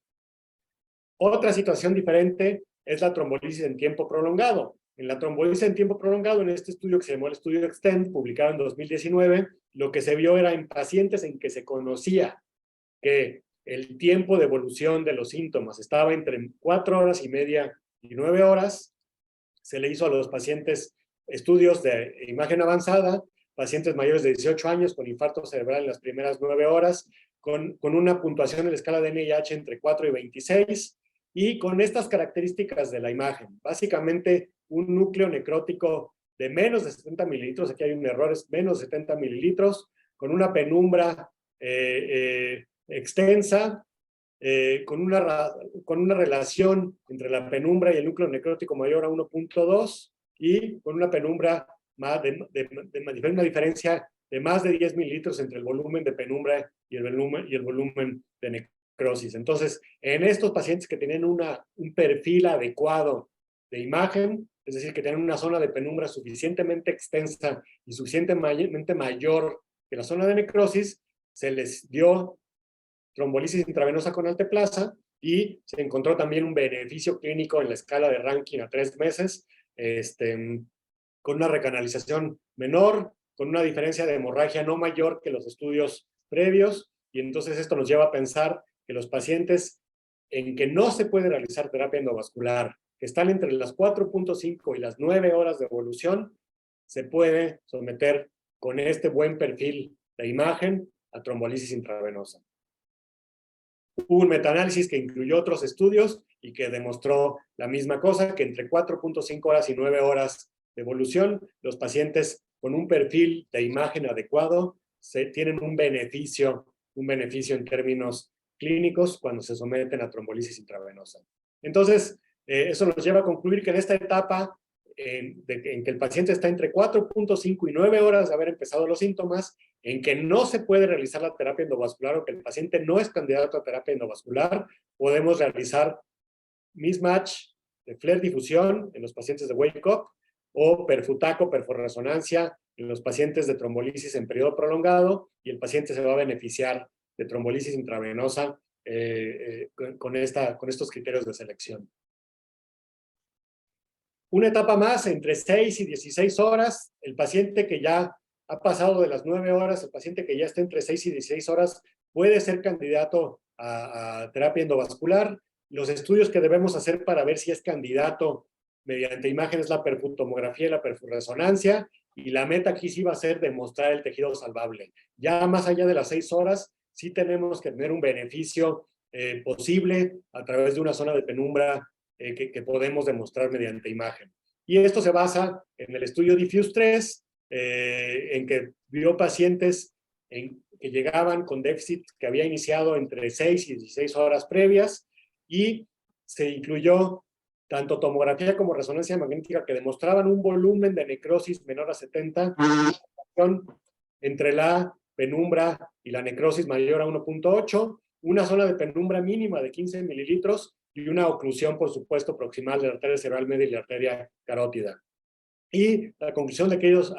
S3: Otra situación diferente es la trombolisis en tiempo prolongado. En la trombolisis en tiempo prolongado, en este estudio que se llamó el estudio EXTEND, publicado en 2019, lo que se vio era en pacientes en que se conocía que el tiempo de evolución de los síntomas estaba entre 4 horas y media y 9 horas. Se le hizo a los pacientes estudios de imagen avanzada, pacientes mayores de 18 años con infarto cerebral en las primeras 9 horas, con una puntuación en la escala de NIH entre 4 y 26, y con estas características de la imagen. Básicamente, un núcleo necrótico de menos de 70 mililitros, aquí hay un error, es menos de 70 mililitros, con una penumbra extensa, con una relación entre la penumbra y el núcleo necrótico mayor a 1.2 y con una penumbra una diferencia de más de 10 mililitros entre el volumen de penumbra y el volumen de necrosis. Entonces, en estos pacientes que tienen un perfil adecuado de imagen, es decir, que tienen una zona de penumbra suficientemente extensa y suficientemente mayor que la zona de necrosis, se les dio trombolisis intravenosa con alteplasa y se encontró también un beneficio clínico en la escala de Rankin a 3 meses, con una recanalización menor, con una diferencia de hemorragia no mayor que los estudios previos, y entonces esto nos lleva a pensar que los pacientes en que no se puede realizar terapia endovascular, que están entre las 4.5 y las 9 horas de evolución, se puede someter con este buen perfil de imagen a trombolisis intravenosa. Hubo un metaanálisis que incluyó otros estudios y que demostró la misma cosa, que entre 4.5 horas y 9 horas de evolución, los pacientes con un perfil de imagen adecuado tienen un beneficio en términos clínicos cuando se someten a trombolisis intravenosa. Entonces, eso nos lleva a concluir que en esta etapa en que el paciente está entre 4.5 y 9 horas de haber empezado los síntomas, en que no se puede realizar la terapia endovascular o que el paciente no es candidato a terapia endovascular, podemos realizar mismatch de Flair difusión en los pacientes de Wake Up o perfutaco, perforresonancia en los pacientes de trombolisis en periodo prolongado, y el paciente se va a beneficiar de trombolisis intravenosa con estos criterios de selección. Una etapa más, entre 6 y 16 horas, el paciente que ya ha pasado de las 9 horas, el paciente que ya está entre 6 y 16 horas, puede ser candidato a terapia endovascular. Los estudios que debemos hacer para ver si es candidato mediante imagen es la perfutomografía y la perfurresonancia, y la meta aquí sí va a ser demostrar el tejido salvable. Ya más allá de las 6 horas, sí tenemos que tener un beneficio posible a través de una zona de penumbra que podemos demostrar mediante imagen. Y esto se basa en el estudio Diffuse 3, en que vio pacientes que llegaban con déficit que había iniciado entre 6 y 16 horas previas, y se incluyó tanto tomografía como resonancia magnética que demostraban un volumen de necrosis menor a 70 entre la penumbra y la necrosis mayor a 1.8, una zona de penumbra mínima de 15 mililitros y una oclusión, por supuesto, proximal de la arteria cerebral media y la arteria carótida. Y la conclusión de aquellos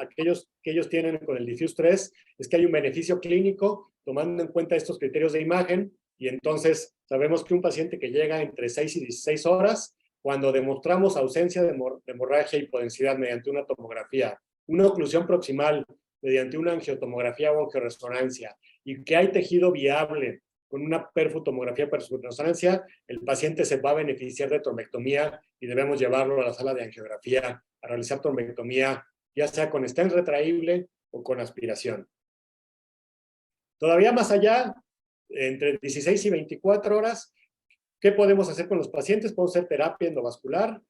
S3: que ellos tienen con el Diffuse 3 es que hay un beneficio clínico tomando en cuenta estos criterios de imagen, y entonces sabemos que un paciente que llega entre 6 y 16 horas, cuando demostramos ausencia de hemorragia y hipodensidad mediante una tomografía, una oclusión proximal mediante una angiotomografía o angioresonancia, y que hay tejido viable con una perfutomografía perfurresonancia, el paciente se va a beneficiar de trombectomía y debemos llevarlo a la sala de angiografía a realizar trombectomía, ya sea con stent retraíble o con aspiración. Todavía más allá, entre 16 y 24 horas, ¿qué podemos hacer con los pacientes? Podemos hacer terapia endovascular.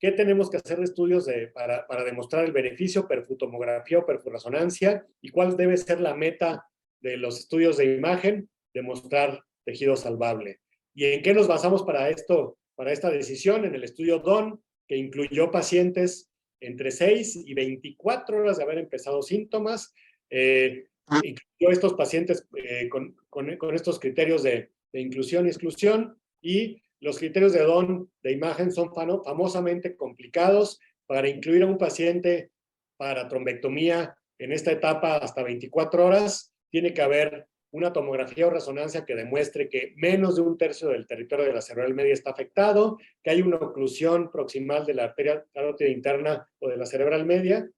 S3: ¿Qué tenemos que hacer de estudios para demostrar el beneficio, perfutomografía o perfurresonancia? ¿Y cuál debe ser la meta de los estudios de imagen? Demostrar tejido salvable. ¿Y en qué nos basamos para esto, para esta decisión? En el estudio DON, que incluyó pacientes entre 6 y 24 horas de haber empezado síntomas, incluyó estos pacientes con estos criterios de de inclusión y exclusión, y los criterios de DON de imagen son famosamente complicados. Para incluir a un paciente para trombectomía en esta etapa hasta 24 horas, tiene que haber una tomografía o resonancia que demuestre que menos de un tercio del territorio de la cerebral media está afectado, que hay una oclusión proximal de la arteria carótida interna o de la cerebral media,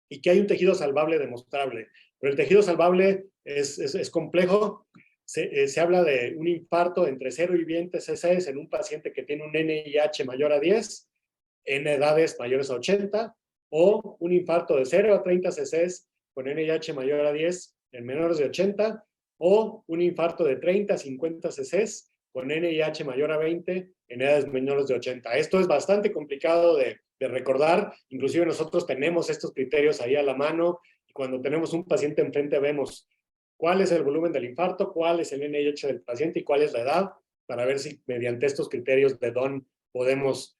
S3: y que hay un tejido salvable demostrable. Pero el tejido salvable es complejo. Se habla de un infarto entre 0 y 20 cc en un paciente que tiene un NIH mayor a 10, en edades mayores a 80, o un infarto de 0 a 30 cc con NIH mayor a 10 en menores de 80, o un infarto de 30 a 50 cc con NIH mayor a 20 en edades menores de 80. Esto es bastante complicado de recordar, inclusive nosotros tenemos estos criterios ahí a la mano, y cuando tenemos un paciente enfrente vemos cuál es el volumen del infarto, cuál es el NIH del paciente y cuál es la edad, para ver si mediante estos criterios de DON podemos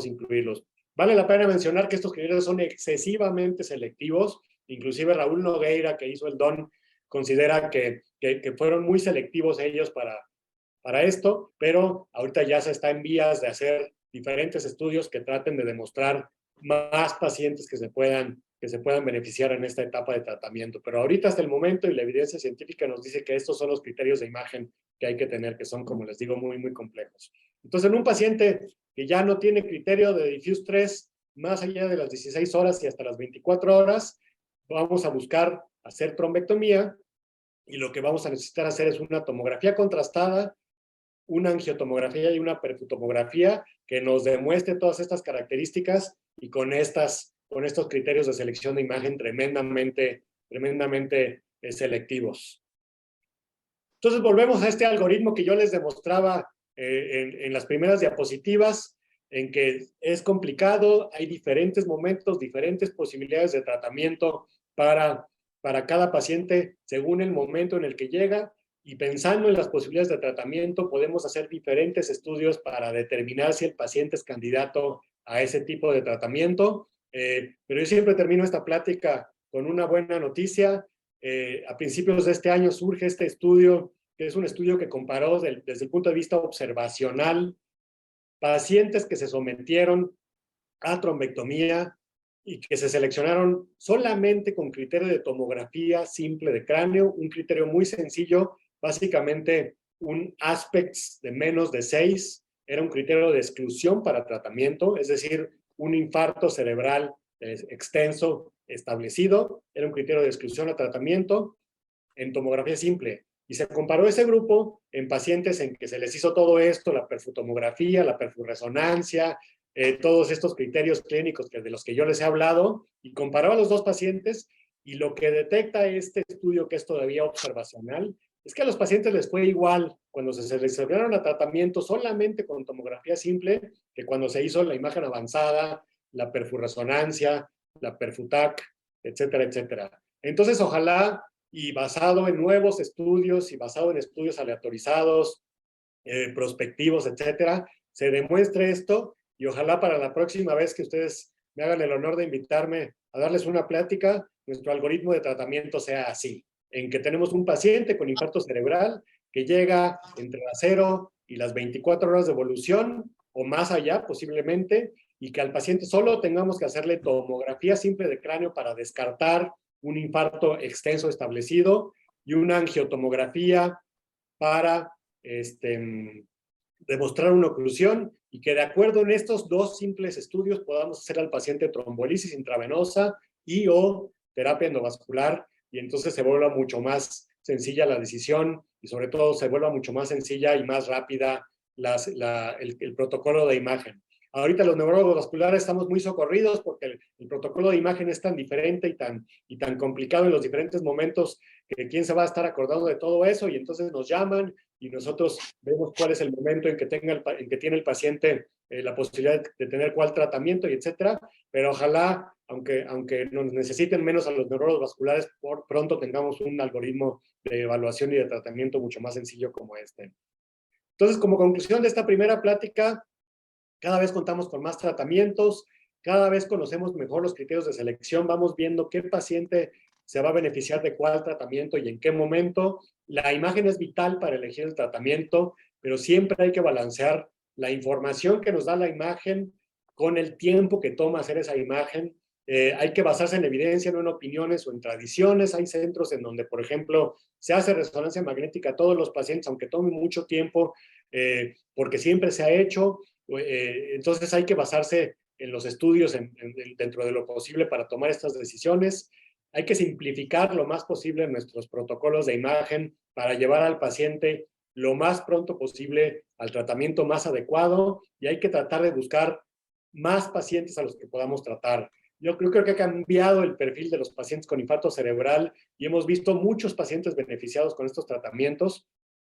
S3: incluirlos. Vale la pena mencionar que estos criterios son excesivamente selectivos. Inclusive Raúl Nogueira, que hizo el DON, considera que fueron muy selectivos ellos para esto, pero ahorita ya se está en vías de hacer diferentes estudios que traten de demostrar más pacientes que se puedan beneficiar en esta etapa de tratamiento. Pero ahorita hasta el momento, y la evidencia científica nos dice que estos son los criterios de imagen que hay que tener, que son, como les digo, muy, muy complejos. Entonces, en un paciente que ya no tiene criterio de Diffuse 3, más allá de las 16 horas y hasta las 24 horas, vamos a buscar hacer trombectomía, y lo que vamos a necesitar hacer es una tomografía contrastada, una angiotomografía y una perfutomografía que nos demuestre todas estas características, y con estos criterios de selección de imagen tremendamente selectivos. Entonces volvemos a este algoritmo que yo les demostraba en las primeras diapositivas, en que es complicado, hay diferentes momentos, diferentes posibilidades de tratamiento para cada paciente según el momento en el que llega, y pensando en las posibilidades de tratamiento podemos hacer diferentes estudios para determinar si el paciente es candidato a ese tipo de tratamiento. Pero yo siempre termino esta plática con una buena noticia. A principios de este año surge este estudio, que es un estudio que comparó desde el punto de vista observacional pacientes que se sometieron a trombectomía y que se seleccionaron solamente con criterio de tomografía simple de cráneo, un criterio muy sencillo, básicamente un aspects de menos de 6, era un criterio de exclusión para tratamiento, es decir, un infarto cerebral extenso establecido, era un criterio de exclusión a tratamiento en tomografía simple. Y se comparó ese grupo en pacientes en que se les hizo todo esto, la perfutomografía, la perfurresonancia, todos estos criterios clínicos de los que yo les he hablado, y comparó a los dos pacientes, y lo que detecta este estudio, que es todavía observacional, es que a los pacientes les fue igual cuando se seleccionaron a tratamiento solamente con tomografía simple que cuando se hizo la imagen avanzada, la perfurresonancia, la perfutac, etcétera, etcétera. Entonces, ojalá, y basado en nuevos estudios y basado en estudios aleatorizados, prospectivos, etcétera, se demuestre esto, y ojalá para la próxima vez que ustedes me hagan el honor de invitarme a darles una plática, nuestro algoritmo de tratamiento sea así, en que tenemos un paciente con infarto cerebral que llega entre las 0 y las 24 horas de evolución, o más allá posiblemente, y que al paciente solo tengamos que hacerle tomografía simple de cráneo para descartar un infarto extenso establecido, y una angiotomografía para demostrar una oclusión, y que de acuerdo en estos dos simples estudios podamos hacer al paciente trombolisis intravenosa y o terapia endovascular, y entonces se vuelva mucho más sencilla la decisión, y sobre todo se vuelva mucho más sencilla y más rápida el protocolo de imagen. Ahorita los neurólogos vasculares estamos muy socorridos porque el protocolo de imagen es tan diferente y tan complicado en los diferentes momentos, que quién se va a estar acordando de todo eso, y entonces nos llaman y nosotros vemos cuál es el momento en que tiene el paciente la posibilidad de tener cuál tratamiento, y etcétera. Pero ojalá, aunque nos necesiten menos a los neurólogos vasculares, pronto tengamos un algoritmo de evaluación y de tratamiento mucho más sencillo como este. Entonces, como conclusión de esta primera plática, cada vez contamos con más tratamientos, cada vez conocemos mejor los criterios de selección, vamos viendo qué paciente se va a beneficiar de cuál tratamiento y en qué momento. La imagen es vital para elegir el tratamiento, pero siempre hay que balancear la información que nos da la imagen con el tiempo que toma hacer esa imagen. Hay que basarse en evidencia, no en opiniones o en tradiciones. Hay centros en donde, por ejemplo, se hace resonancia magnética a todos los pacientes, aunque tome mucho tiempo, porque siempre se ha hecho. Entonces hay que basarse en los estudios dentro de lo posible para tomar estas decisiones. Hay que simplificar lo más posible nuestros protocolos de imagen para llevar al paciente lo más pronto posible al tratamiento más adecuado, y hay que tratar de buscar más pacientes a los que podamos tratar. Yo creo que ha cambiado el perfil de los pacientes con infarto cerebral y hemos visto muchos pacientes beneficiados con estos tratamientos.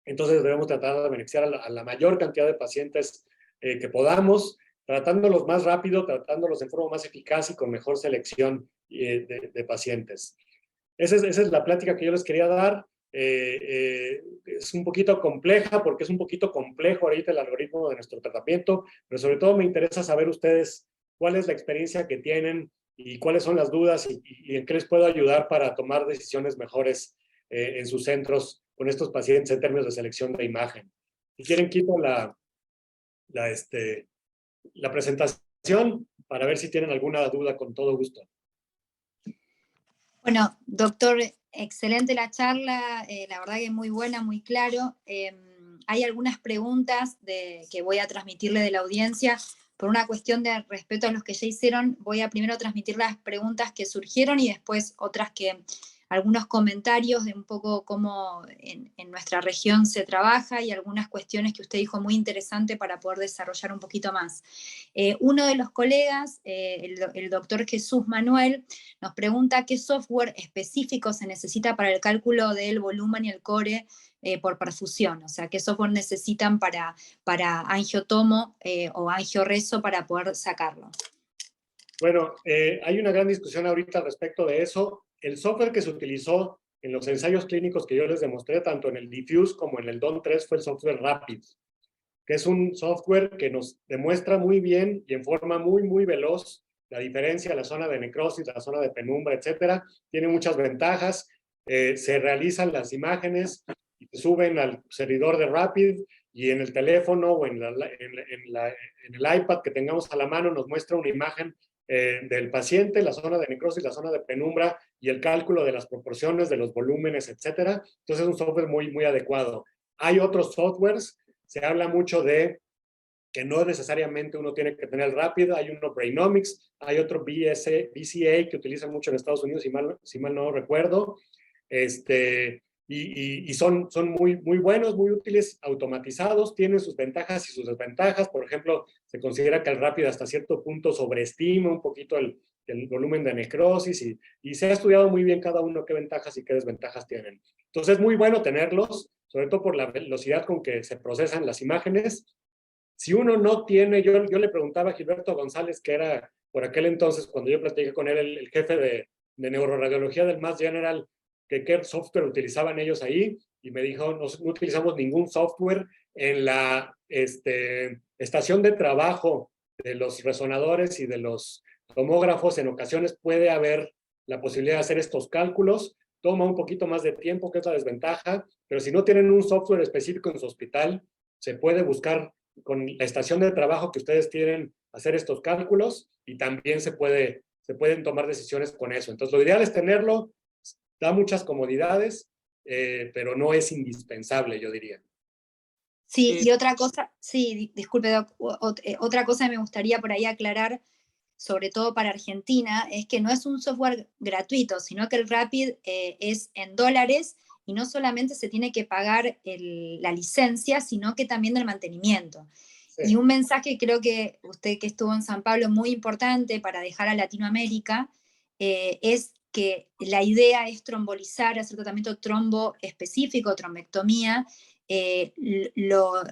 S3: Entonces debemos tratar de beneficiar a la mayor cantidad de pacientes que podamos, tratándolos más rápido, tratándolos en forma más eficaz y con mejor selección de pacientes. Esa es la plática que yo les quería dar. Es un poquito compleja porque es un poquito complejo ahorita el algoritmo de nuestro tratamiento, pero sobre todo me interesa saber ustedes cuál es la experiencia que tienen y cuáles son las dudas y en qué les puedo ayudar para tomar decisiones mejores en sus centros con estos pacientes en términos de selección de imagen. Si quieren, quito la presentación para ver si tienen alguna duda, con todo gusto.
S2: Bueno, doctor, excelente la charla, la verdad que muy buena, muy claro. Hay algunas preguntas que voy a transmitirle de la audiencia. Por una cuestión de respeto a los que ya hicieron, voy a primero transmitir las preguntas que surgieron y después otras algunos comentarios de un poco cómo en nuestra región se trabaja y algunas cuestiones que usted dijo muy interesante para poder desarrollar un poquito más. Uno de los colegas, el doctor Jesús Manuel, nos pregunta qué software específico se necesita para el cálculo del volumen y el core por perfusión, o sea, qué software necesitan para angiotomo o angiorezo para poder sacarlo.
S3: Bueno, hay una gran discusión ahorita respecto de eso. El software que se utilizó en los ensayos clínicos que yo les demostré, tanto en el Diffuse como en el DON3, fue el software Rapid, que es un software que nos demuestra muy bien y en forma muy, muy veloz la diferencia, la zona de necrosis, la zona de penumbra, etcétera. Tiene muchas ventajas. Se realizan las imágenes y se suben al servidor de Rapid, y en el teléfono o en el iPad que tengamos a la mano nos muestra una imagen del paciente, la zona de necrosis, la zona de penumbra y el cálculo de las proporciones, de los volúmenes, etcétera. Entonces es un software muy, muy adecuado. Hay otros softwares. Se habla mucho de que no necesariamente uno tiene que tener Rapid. Hay uno Brainomics, hay otro BCA que utilizan mucho en Estados Unidos, si mal no recuerdo. Y son muy, muy buenos, muy útiles, automatizados, tienen sus ventajas y sus desventajas. Por ejemplo, se considera que el Rapid hasta cierto punto sobreestima un poquito el volumen de necrosis y se ha estudiado muy bien cada uno qué ventajas y qué desventajas tienen. Entonces es muy bueno tenerlos, sobre todo por la velocidad con que se procesan las imágenes. Si uno no tiene, yo le preguntaba a Gilberto González, que era por aquel entonces, cuando yo platiqué con él, el jefe de neuroradiología del Mass General, que qué software utilizaban ellos ahí, y me dijo, no utilizamos ningún software. En la estación de trabajo de los resonadores y de los tomógrafos, en ocasiones puede haber la posibilidad de hacer estos cálculos. Toma un poquito más de tiempo, que es la desventaja, pero si no tienen un software específico en su hospital, se puede buscar con la estación de trabajo que ustedes tienen hacer estos cálculos, y también se pueden tomar decisiones con eso. Entonces lo ideal es tenerlo. Da muchas comodidades, pero no es indispensable, yo diría.
S2: Sí, y otra cosa, sí, disculpe, Doc, otra cosa que me gustaría por ahí aclarar, sobre todo para Argentina, es que no es un software gratuito, sino que el Rapid es en dólares y no solamente se tiene que pagar la licencia, sino que también del mantenimiento. Sí. Y un mensaje, creo que usted que estuvo en San Pablo, muy importante para dejar a Latinoamérica, es que la idea es trombolizar, hacer tratamiento trombo específico, trombectomía,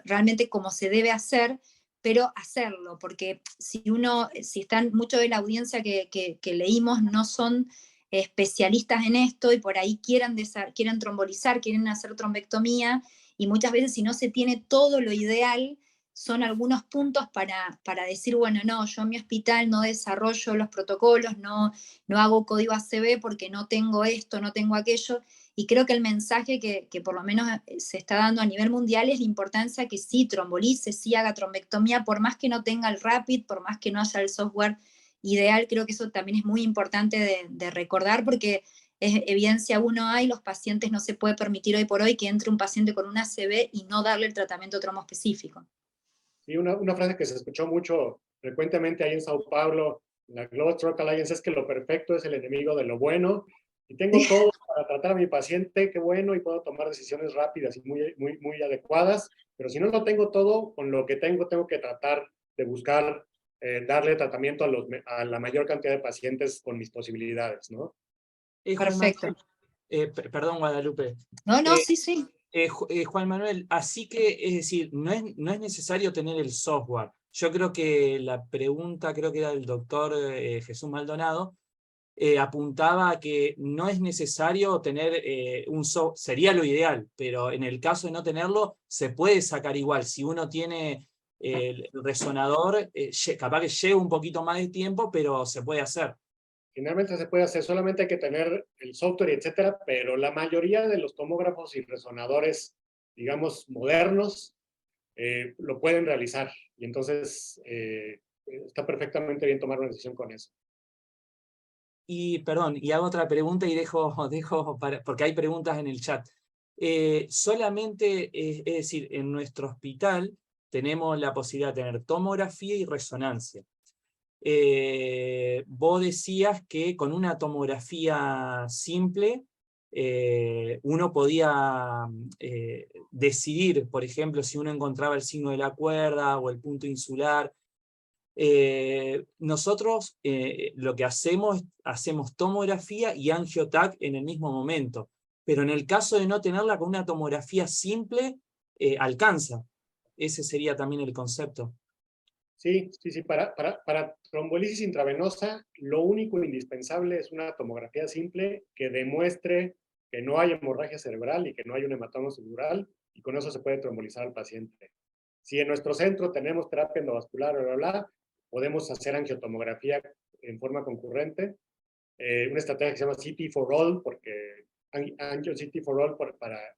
S2: realmente como se debe hacer, pero hacerlo, porque si están mucho de la audiencia que leímos no son especialistas en esto y por ahí quieren trombolizar, quieren hacer trombectomía, y muchas veces si no se tiene todo lo ideal, son algunos puntos para decir, bueno, no, yo en mi hospital no desarrollo los protocolos, no hago código ACV porque no tengo esto, no tengo aquello. Y creo que el mensaje que por lo menos se está dando a nivel mundial es la importancia que sí trombolice, sí haga trombectomía, por más que no tenga el Rapid, por más que no haya el software ideal. Creo que eso también es muy importante de recordar, porque es evidencia uno hay, los pacientes no se puede permitir hoy por hoy que entre un paciente con un ACV y no darle el tratamiento tromboespecífico.
S3: Sí, una frase que se escuchó mucho frecuentemente ahí en Sao Paulo, en la Global Stroke Alliance, es que lo perfecto es el enemigo de lo bueno. Y tengo todo para tratar a mi paciente, qué bueno, y puedo tomar decisiones rápidas y muy adecuadas, pero si no lo tengo todo, con lo que tengo que tratar de buscar darle tratamiento a la mayor cantidad de pacientes con mis posibilidades, ¿no?
S1: Juan
S2: Perfecto.
S1: Manuel, perdón, Guadalupe.
S2: No, sí.
S1: Juan Manuel, así que, es decir, no es necesario tener el software. Yo creo que la pregunta, creo que era del doctor Jesús Maldonado, apuntaba a que no es necesario tener un software, sería lo ideal, pero en el caso de no tenerlo, se puede sacar igual. Si uno tiene el resonador, capaz que lleva un poquito más de tiempo, pero se puede hacer.
S3: Finalmente se puede hacer, solamente hay que tener el software, etcétera, pero la mayoría de los tomógrafos y resonadores, digamos, modernos, lo pueden realizar. Y entonces está perfectamente bien tomar una decisión con eso.
S1: Y perdón, y hago otra pregunta y dejo porque hay preguntas en el chat. Solamente, es decir, en nuestro hospital tenemos la posibilidad de tener tomografía y resonancia. Vos decías que con una tomografía simple uno podía decidir, por ejemplo, si uno encontraba el signo de la cuerda o el punto insular. Nosotros lo que hacemos tomografía y angiotac en el mismo momento, pero en el caso de no tenerla con una tomografía simple, alcanza. Ese sería también el concepto.
S3: Sí. Para trombolisis intravenosa, lo único indispensable es una tomografía simple que demuestre que no hay hemorragia cerebral y que no hay un hematoma subdural, y con eso se puede trombolizar al paciente. Si en nuestro centro tenemos terapia endovascular, podemos hacer angiotomografía en forma concurrente. Una estrategia que se llama CT for All, porque Angio CT for All para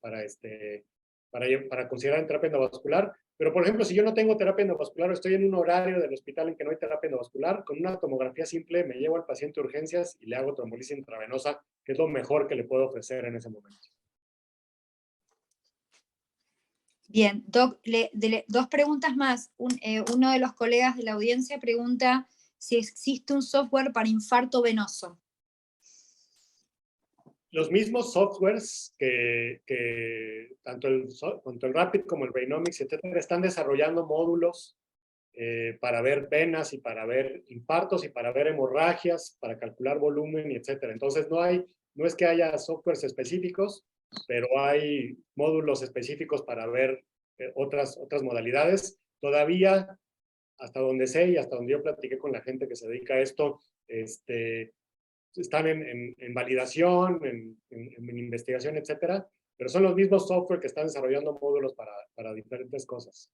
S3: considerar en terapia endovascular. Pero, por ejemplo, si yo no tengo terapia endovascular o estoy en un horario del hospital en que no hay terapia endovascular, con una tomografía simple me llevo al paciente a urgencias y le hago trombolisis intravenosa, que es lo mejor que le puedo ofrecer en ese momento.
S2: Bien, Doc, dos preguntas más. Uno de los colegas de la audiencia pregunta si existe un software para infarto venoso.
S3: Los mismos softwares que tanto el Rapid como el Raynomics, etcétera, están desarrollando módulos para ver venas y para ver infartos y para ver hemorragias, para calcular volumen, etcétera. Entonces no es que haya softwares específicos, pero hay módulos específicos para ver otras modalidades. Todavía, hasta donde sé y hasta donde yo platiqué con la gente que se dedica a esto, están en validación, en investigación, etcétera, pero son los mismos software que están desarrollando módulos para diferentes cosas.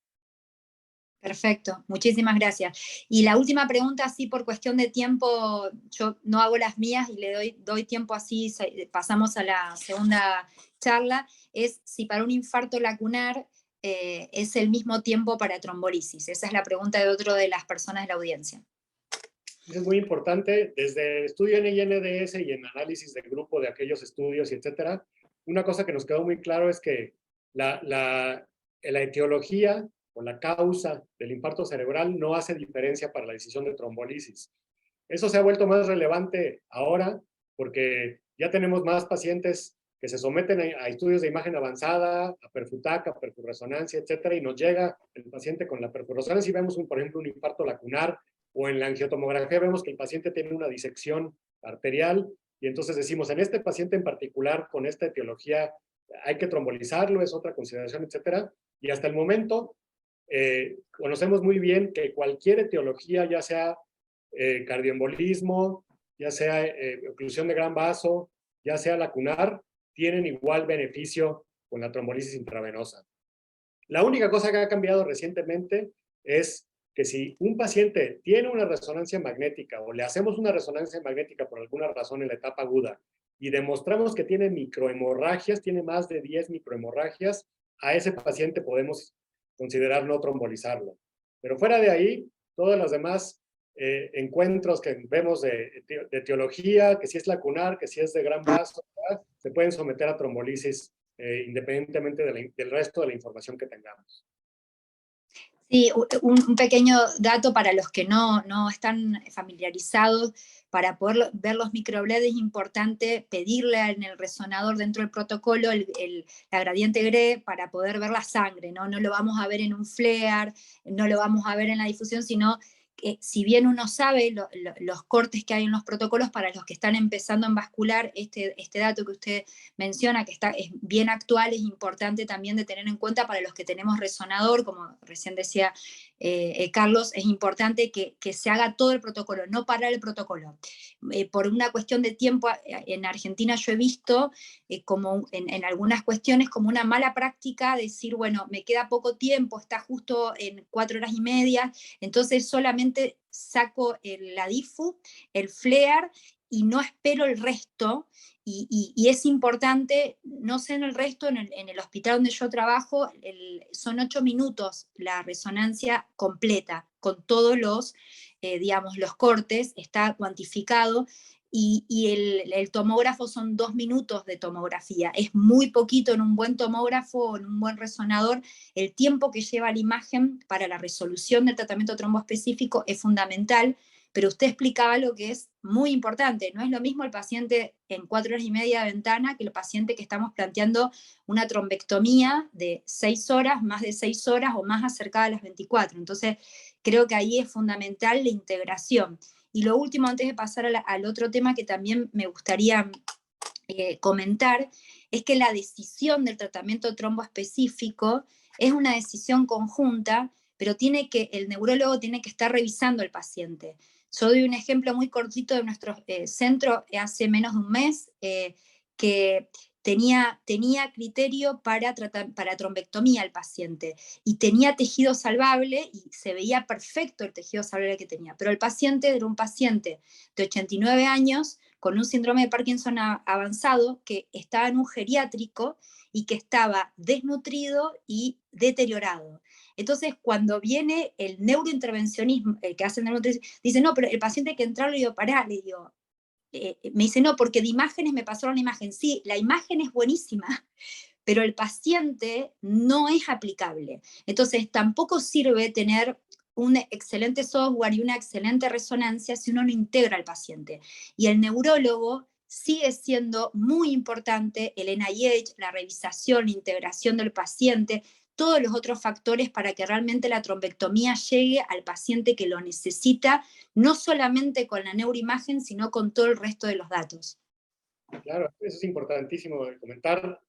S2: Perfecto, muchísimas gracias. Y la última pregunta, así por cuestión de tiempo, yo no hago las mías y le doy tiempo así, pasamos a la segunda charla, es si para un infarto lacunar es el mismo tiempo para trombolisis. Esa es la pregunta de otro de las personas de la audiencia.
S3: Es muy importante, desde el estudio en INDS y en análisis de grupo de aquellos estudios, y etcétera, una cosa que nos quedó muy claro es que la etiología o la causa del infarto cerebral no hace diferencia para la decisión de trombolisis. Eso se ha vuelto más relevante ahora porque ya tenemos más pacientes que se someten a estudios de imagen avanzada, a perfutac, a perfurresonancia, etcétera, y nos llega el paciente con la perfurresonancia y vemos, por ejemplo, un infarto lacunar, o en la angiotomografía vemos que el paciente tiene una disección arterial, y entonces decimos, en este paciente en particular, con esta etiología, hay que trombolizarlo, es otra consideración, etcétera. Y hasta el momento, conocemos muy bien que cualquier etiología, ya sea cardioembolismo, ya sea oclusión de gran vaso, ya sea lacunar, tienen igual beneficio con la trombolisis intravenosa. La única cosa que ha cambiado recientemente es que si un paciente tiene una resonancia magnética o le hacemos una resonancia magnética por alguna razón en la etapa aguda y demostramos que tiene microhemorragias, tiene más de 10 microhemorragias, a ese paciente podemos considerar no trombolizarlo. Pero fuera de ahí, todas las demás encuentros que vemos de etiología, que si es lacunar, que si es de gran vaso, ¿verdad?, se pueden someter a trombolisis independientemente del resto de la información que tengamos.
S2: Sí, un pequeño dato para los que no están familiarizados. Para poder ver los microbled es importante pedirle en el resonador dentro del protocolo la gradiente GRE para poder ver la sangre, ¿no? No lo vamos a ver en un flare, no lo vamos a ver en la difusión, sino que si bien uno sabe los cortes que hay en los protocolos, para los que están empezando en vascular, este dato que usted menciona, que es bien actual, es importante también de tener en cuenta para los que tenemos resonador, como recién decía Carlos, es importante que se haga todo el protocolo, no parar el protocolo. Por una cuestión de tiempo, en Argentina yo he visto como en algunas cuestiones como una mala práctica decir, bueno, me queda poco tiempo, está justo en 4 horas y media, entonces solamente saco la difu, el flare, y no espero el resto. Y es importante, no sé en el resto, en el hospital donde yo trabajo, son 8 minutos la resonancia completa, con todos los, digamos, los cortes, está cuantificado, y el tomógrafo son 2 minutos de tomografía. Es muy poquito en un buen tomógrafo, en un buen resonador. El tiempo que lleva la imagen para la resolución del tratamiento tromboespecífico es fundamental, pero usted explicaba algo que es muy importante. No es lo mismo el paciente en 4 horas y media de ventana que el paciente que estamos planteando una trombectomía de 6 horas, más de 6 horas o más acercada a las 24. Entonces, creo que ahí es fundamental la integración. Y lo último, antes de pasar al otro tema que también me gustaría comentar, es que la decisión del tratamiento tromboespecífico es una decisión conjunta, pero el neurólogo tiene que estar revisando al paciente. Yo doy un ejemplo muy cortito de nuestro centro hace menos de un mes, que tenía criterio para trombectomía al paciente, y tenía tejido salvable, y se veía perfecto el tejido salvable que tenía, pero el paciente era un paciente de 89 años, con un síndrome de Parkinson avanzado, que estaba en un geriátrico y que estaba desnutrido y deteriorado. Entonces, cuando viene el neurointervencionismo, el que hace el neurointervencionismo, dice, no, pero el paciente hay que entrarlo, y digo, pará, le digo, me dice, no, porque de imágenes me pasaron la imagen. Sí, la imagen es buenísima, pero el paciente no es aplicable. Entonces, tampoco sirve tener un excelente software y una excelente resonancia si uno no integra al paciente. Y el neurólogo sigue siendo muy importante, el NIH, la revisación, la integración del paciente, todos los otros factores para que realmente la trombectomía llegue al paciente que lo necesita, no solamente con la neuroimagen, sino con todo el resto de los datos.
S3: Claro, eso es importantísimo de comentar.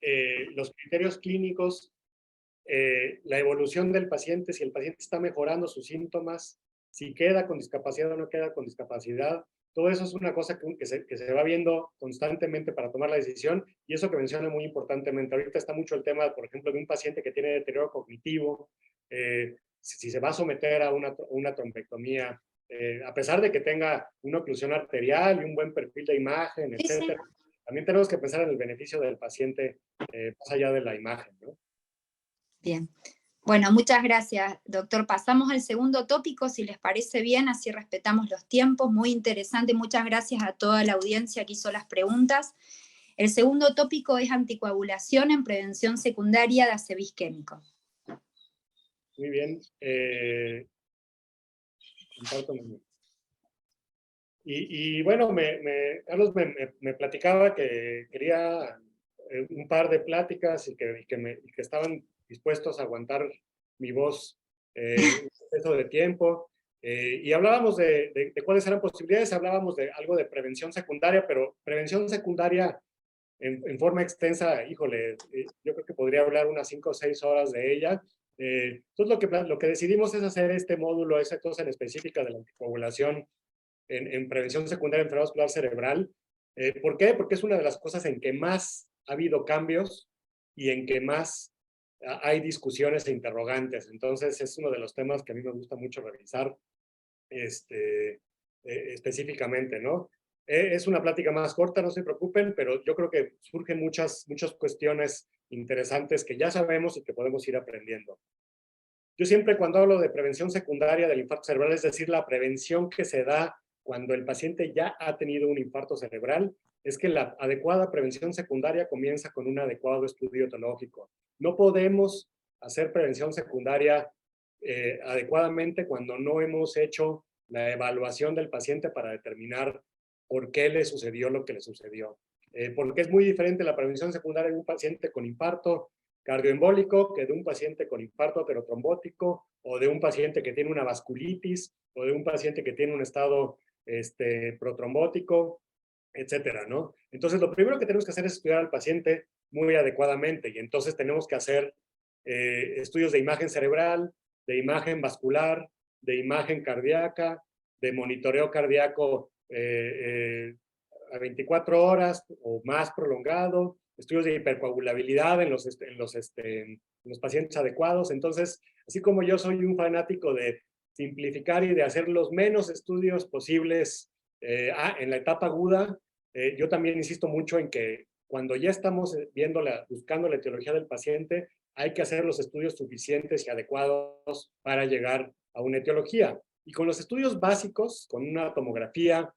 S3: Los criterios clínicos, la evolución del paciente, si el paciente está mejorando sus síntomas, si queda con discapacidad o no queda con discapacidad, todo eso es una cosa que se va viendo constantemente para tomar la decisión, y eso que menciona muy importantemente. Ahorita está mucho el tema, por ejemplo, de un paciente que tiene deterioro cognitivo, si se va a someter a una trombectomía, a pesar de que tenga una oclusión arterial y un buen perfil de imagen, etcétera. Sí. También tenemos que pensar en el beneficio del paciente más allá de la imagen, ¿no?
S2: Bien. Bueno, muchas gracias, doctor. Pasamos al segundo tópico, si les parece bien, así respetamos los tiempos. Muy interesante, muchas gracias a toda la audiencia que hizo las preguntas. El segundo tópico es anticoagulación en prevención secundaria de ACV isquémico.
S3: Muy bien. Y bueno, Carlos me platicaba que quería un par de pláticas y que estaban dispuestos a aguantar mi voz un proceso de tiempo. Y hablábamos de cuáles eran posibilidades, hablábamos de algo de prevención secundaria, pero prevención secundaria en forma extensa, híjole, yo creo que podría hablar unas 5 o 6 horas de ella. Entonces lo que decidimos es hacer este módulo, esa cosa en específica de la anticoagulación en prevención secundaria de enfermedad vascular cerebral. ¿Por qué? Porque es una de las cosas en que más ha habido cambios y en que más hay discusiones e interrogantes. Entonces es uno de los temas que a mí me gusta mucho revisar específicamente, ¿no? Es una plática más corta, no se preocupen, pero yo creo que surgen muchas cuestiones interesantes que ya sabemos y que podemos ir aprendiendo. Yo siempre cuando hablo de prevención secundaria del infarto cerebral, es decir, la prevención que se da cuando el paciente ya ha tenido un infarto cerebral, es que la adecuada prevención secundaria comienza con un adecuado estudio etiológico. No podemos hacer prevención secundaria adecuadamente cuando no hemos hecho la evaluación del paciente para determinar por qué le sucedió lo que le sucedió. Porque es muy diferente la prevención secundaria de un paciente con infarto cardioembólico que de un paciente con infarto aterotrombótico o de un paciente que tiene una vasculitis o de un paciente que tiene un estado protrombótico, etcétera, ¿no? Entonces, lo primero que tenemos que hacer es estudiar al paciente muy adecuadamente y entonces tenemos que hacer estudios de imagen cerebral, de imagen vascular, de imagen cardíaca, de monitoreo cardíaco a 24 horas o más prolongado, estudios de hipercoagulabilidad en los pacientes adecuados. Entonces, así como yo soy un fanático de simplificar y de hacer los menos estudios posibles en la etapa aguda, yo también insisto mucho en que cuando ya estamos buscando la etiología del paciente, hay que hacer los estudios suficientes y adecuados para llegar a una etiología. Y con los estudios básicos, con una tomografía,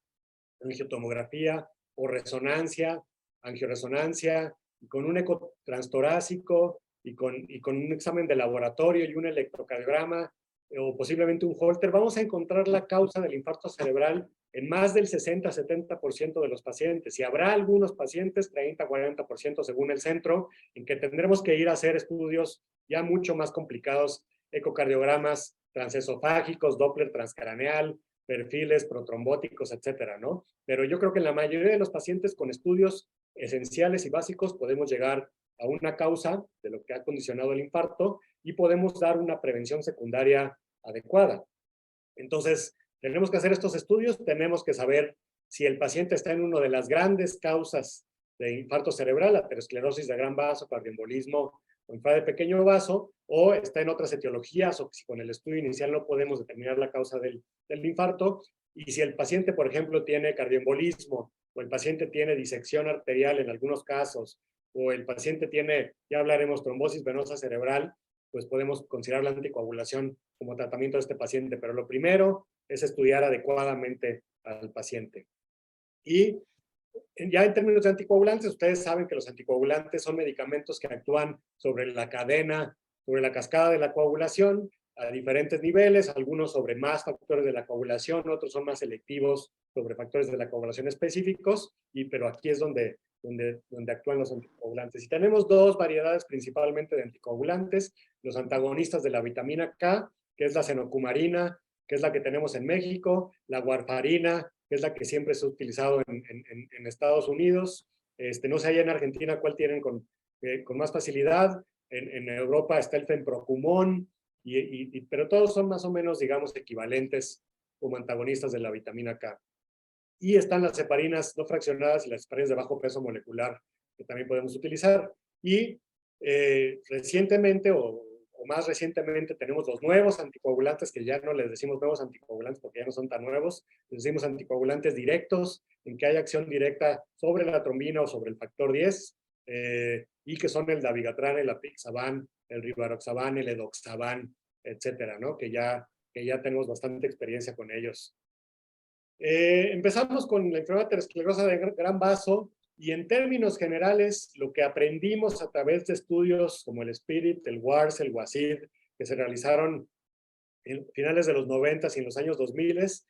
S3: angiotomografía o resonancia, angioresonancia, y con un eco transtorácico y con un examen de laboratorio y un electrocardiograma o posiblemente un Holter, vamos a encontrar la causa del infarto cerebral en más del 60-70% de los pacientes. Y habrá algunos pacientes, 30-40% según el centro, en que tendremos que ir a hacer estudios ya mucho más complicados, ecocardiogramas transesofágicos, Doppler transcraneal, perfiles protrombóticos, etcétera, ¿no? Pero yo creo que en la mayoría de los pacientes con estudios esenciales y básicos podemos llegar a una causa de lo que ha condicionado el infarto y podemos dar una prevención secundaria adecuada. Entonces, tenemos que hacer estos estudios, tenemos que saber si el paciente está en una de las grandes causas de infarto cerebral, aterosclerosis de gran vaso, cardioembolismo o infarto de pequeño vaso, o está en otras etiologías, o si con el estudio inicial no podemos determinar la causa del infarto, y si el paciente, por ejemplo, tiene cardioembolismo, o el paciente tiene disección arterial en algunos casos, o el paciente tiene, ya hablaremos, trombosis venosa cerebral, pues podemos considerar la anticoagulación como tratamiento de este paciente. Pero lo primero es estudiar adecuadamente al paciente. Y ya en términos de anticoagulantes, ustedes saben que los anticoagulantes son medicamentos que actúan sobre la cadena, sobre la cascada de la coagulación a diferentes niveles, algunos sobre más factores de la coagulación, otros son más selectivos sobre factores de la coagulación específicos, pero aquí es donde actúan los anticoagulantes. Y tenemos dos variedades principalmente de anticoagulantes, los antagonistas de la vitamina K, que es la cenocumarina, que es la que tenemos en México, la warfarina, que es la que siempre se ha utilizado en Estados Unidos. No sé allá en Argentina cuál tienen con más facilidad. En Europa está el fenprocumón, pero todos son más o menos, digamos, equivalentes como antagonistas de la vitamina K. Y están las heparinas no fraccionadas y las heparinas de bajo peso molecular, que también podemos utilizar. Y recientemente, o más recientemente, tenemos los nuevos anticoagulantes, que ya no les decimos nuevos anticoagulantes porque ya no son tan nuevos, les decimos anticoagulantes directos, en que hay acción directa sobre la trombina o sobre el factor 10, y que son el dabigatran, el apixaban, el rivaroxaban, el edoxaban, etcétera, ¿no? Que ya tenemos bastante experiencia con ellos. Empezamos con la enfermedad aterosclerosa de gran vaso, y en términos generales, lo que aprendimos a través de estudios como el SPIRIT, el WARS, el WASID, que se realizaron en finales de los 90 y en los años 2000, es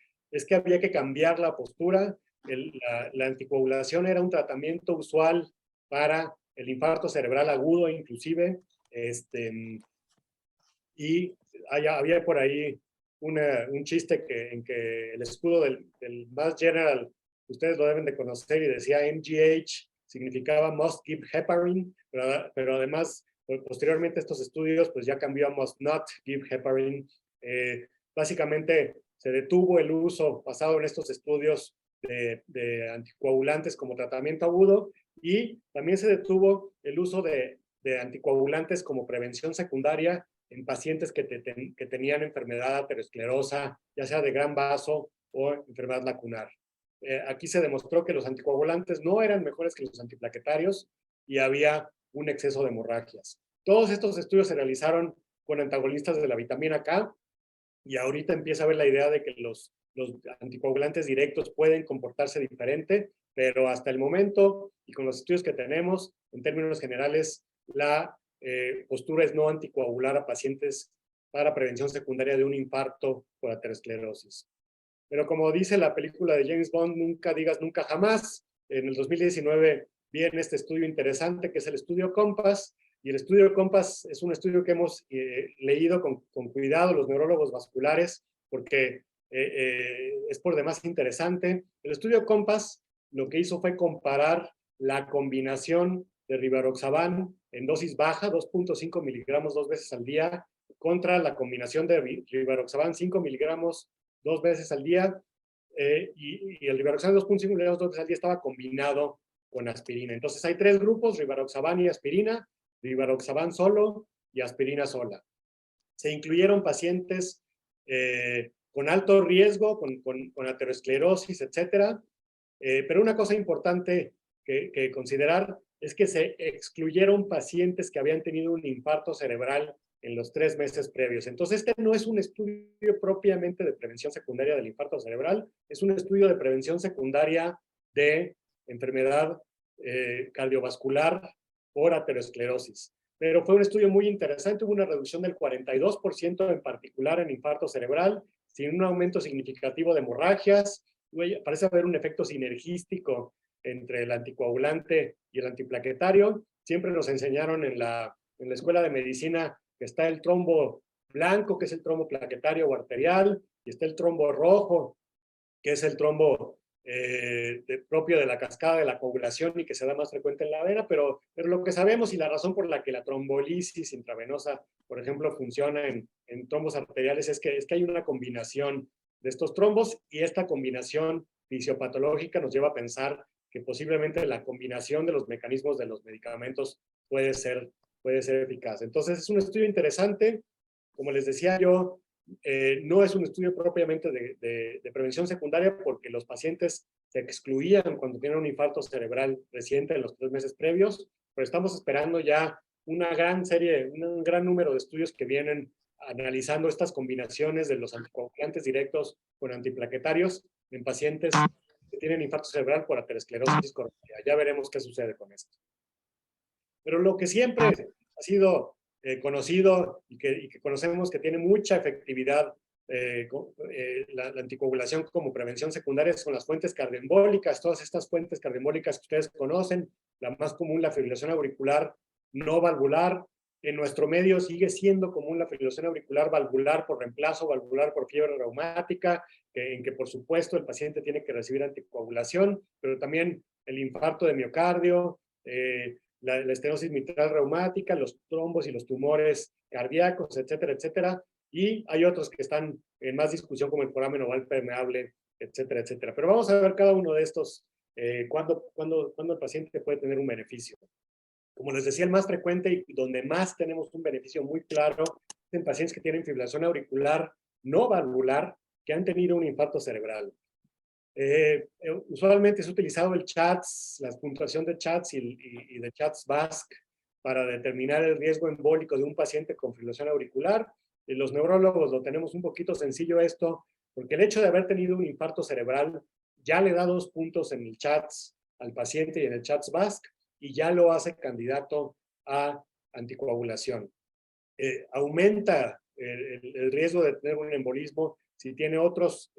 S3: que había que cambiar la postura. La anticoagulación era un tratamiento usual para el infarto cerebral agudo inclusive, y había por ahí un chiste en que el escudo del Mass General, ustedes lo deben de conocer, y decía MGH, significaba Must Give Heparin, pero además, posteriormente estos estudios, pues ya cambió a Must Not Give Heparin. Básicamente, se detuvo el uso basado en estos estudios de anticoagulantes como tratamiento agudo, y también se detuvo el uso de de anticoagulantes como prevención secundaria en pacientes que tenían enfermedad aterosclerosa, ya sea de gran vaso o enfermedad lacunar. Aquí se demostró que los anticoagulantes no eran mejores que los antiplaquetarios y había un exceso de hemorragias. Todos estos estudios se realizaron con antagonistas de la vitamina K y ahorita empieza a haber la idea de que los anticoagulantes directos pueden comportarse diferente, pero hasta el momento y con los estudios que tenemos, en términos generales, la postura es no anticoagular a pacientes para prevención secundaria de un infarto por aterosclerosis. Pero como dice la película de James Bond, nunca digas nunca jamás. En el 2019 viene este estudio interesante que es el estudio COMPASS, y el estudio COMPASS es un estudio que hemos leído con cuidado los neurólogos vasculares porque es por demás interesante. El estudio COMPASS lo que hizo fue comparar la combinación de rivaroxaban en dosis baja, 2.5 miligramos 2 veces al día, contra la combinación de rivaroxaban 5 miligramos 2 veces al día, y el rivaroxaban 2.5 miligramos 2 veces al día estaba combinado con aspirina. Entonces hay 3 grupos, rivaroxaban y aspirina, rivaroxaban solo y aspirina sola. Se incluyeron pacientes con alto riesgo, con aterosclerosis, etcétera. Pero una cosa importante que considerar es que se excluyeron pacientes que habían tenido un infarto cerebral en los 3 meses previos. Entonces, este no es un estudio propiamente de prevención secundaria del infarto cerebral, es un estudio de prevención secundaria de enfermedad cardiovascular por aterosclerosis. Pero fue un estudio muy interesante, hubo una reducción del 42% en particular en infarto cerebral, sin un aumento significativo de hemorragias. Parece haber un efecto sinergístico entre el anticoagulante y el antiplaquetario. Siempre nos enseñaron en la escuela de medicina que está el trombo blanco, que es el trombo plaquetario o arterial, y está el trombo rojo, que es el trombo propio de la cascada de la coagulación y que se da más frecuente en la vena, pero lo que sabemos y la razón por la que la trombolisis intravenosa, por ejemplo, funciona en trombos arteriales es que hay una combinación de estos trombos, y esta combinación fisiopatológica nos lleva a pensar que posiblemente la combinación de los mecanismos de los medicamentos puede ser eficaz. Entonces es un estudio interesante. Como les decía yo, no es un estudio propiamente de prevención secundaria porque los pacientes se excluían cuando tienen un infarto cerebral reciente en los 3 meses previos, pero estamos esperando ya una gran serie, un gran número de estudios que vienen analizando estas combinaciones de los anticoagulantes directos con antiplaquetarios en pacientes que tienen infarto cerebral por aterosclerosis coronaria. Ya veremos qué sucede con esto. Pero lo que siempre ha sido conocido y que conocemos que tiene mucha efectividad la anticoagulación como prevención secundaria son las fuentes cardioembólicas, todas estas fuentes cardioembólicas que ustedes conocen, la más común, la fibrilación auricular no valvular. En nuestro medio sigue siendo común la fibrilación auricular valvular por reemplazo, valvular por fiebre reumática, en que por supuesto el paciente tiene que recibir anticoagulación, pero también el infarto de miocardio, la estenosis mitral reumática, los trombos y los tumores cardíacos, etcétera, etcétera. Y hay otros que están en más discusión como el foramen oval permeable, etcétera, etcétera. Pero vamos a ver cada uno de estos, cuándo el paciente puede tener un beneficio. Como les decía, el más frecuente y donde más tenemos un beneficio muy claro es en pacientes que tienen fibrilación auricular no valvular, que han tenido un infarto cerebral. Usualmente es utilizado el CHATS, la puntuación de CHATS y de CHATS-VASc para determinar el riesgo embólico de un paciente con fibrilación auricular. Los neurólogos lo tenemos un poquito sencillo esto, porque el hecho de haber tenido un infarto cerebral ya le da 2 puntos en el CHATS al paciente y en el CHATS-VASc, y ya lo hace candidato a anticoagulación. Aumenta el riesgo de tener un embolismo si tiene otros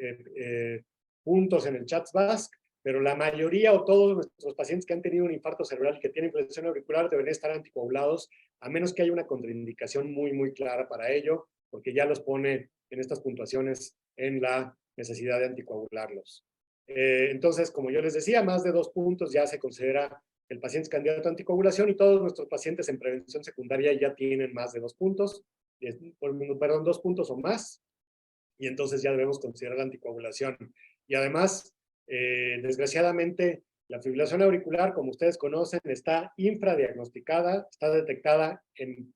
S3: puntos en el CHATS-VASc, pero la mayoría o todos nuestros pacientes que han tenido un infarto cerebral y que tienen fibrilación auricular deberían estar anticoagulados, a menos que haya una contraindicación muy, muy clara para ello, porque ya los pone en estas puntuaciones en la necesidad de anticoagularlos. Entonces, como yo les decía, más de 2 puntos ya se considera el paciente es candidato a anticoagulación, y todos nuestros pacientes en prevención secundaria ya tienen más de 2 puntos, perdón, 2 puntos o más, y entonces ya debemos considerar la anticoagulación. Y además, desgraciadamente, La fibrilación auricular, como ustedes conocen, está infradiagnosticada, está detectada en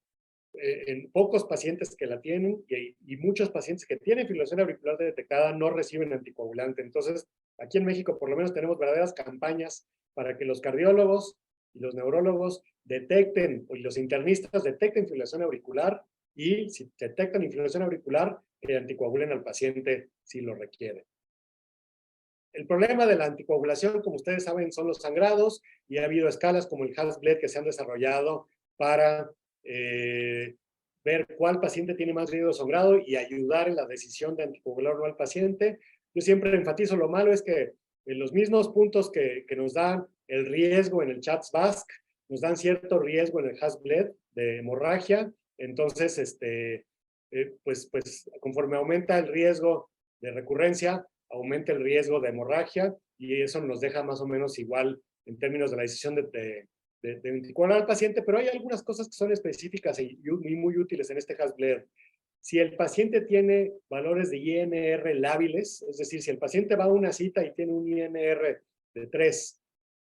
S3: pocos pacientes que la tienen y muchos pacientes que tienen fibrilación auricular detectada no reciben anticoagulante. Entonces, aquí en México por lo menos tenemos verdaderas campañas para que los cardiólogos y los neurólogos detecten, y los internistas detecten fibrilación auricular y si detectan fibrilación auricular, que anticoagulen al paciente si lo requiere. El problema de la anticoagulación, como ustedes saben, son los sangrados y ha habido escalas como el Hasbled que se han desarrollado para ver cuál paciente tiene más riesgo de sangrado y ayudar en la decisión de anticoagular o no al paciente. Yo siempre enfatizo lo malo es que en los mismos puntos que nos dan el riesgo en el CHA2-VASc, nos dan cierto riesgo en el Hasbled de hemorragia. Entonces, pues conforme aumenta el riesgo de recurrencia, aumenta el riesgo de hemorragia y eso nos deja más o menos igual en términos de la decisión de anticoagular al paciente, pero hay algunas cosas que son específicas y muy útiles en este Hasbled. Si el paciente tiene valores de INR lábiles, es decir, si el paciente va a una cita y tiene un INR de 3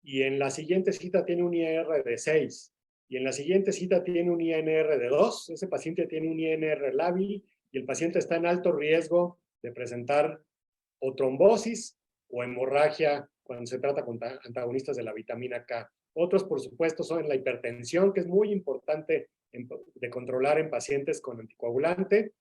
S3: y en la siguiente cita tiene un INR de 6 y en la siguiente cita tiene un INR de 2, ese paciente tiene un INR lábil y el paciente está en alto riesgo de presentar o trombosis o hemorragia cuando se trata con antagonistas de la vitamina K. Otros, por supuesto, son la hipertensión, que es muy importante de controlar en pacientes con anticoagulante,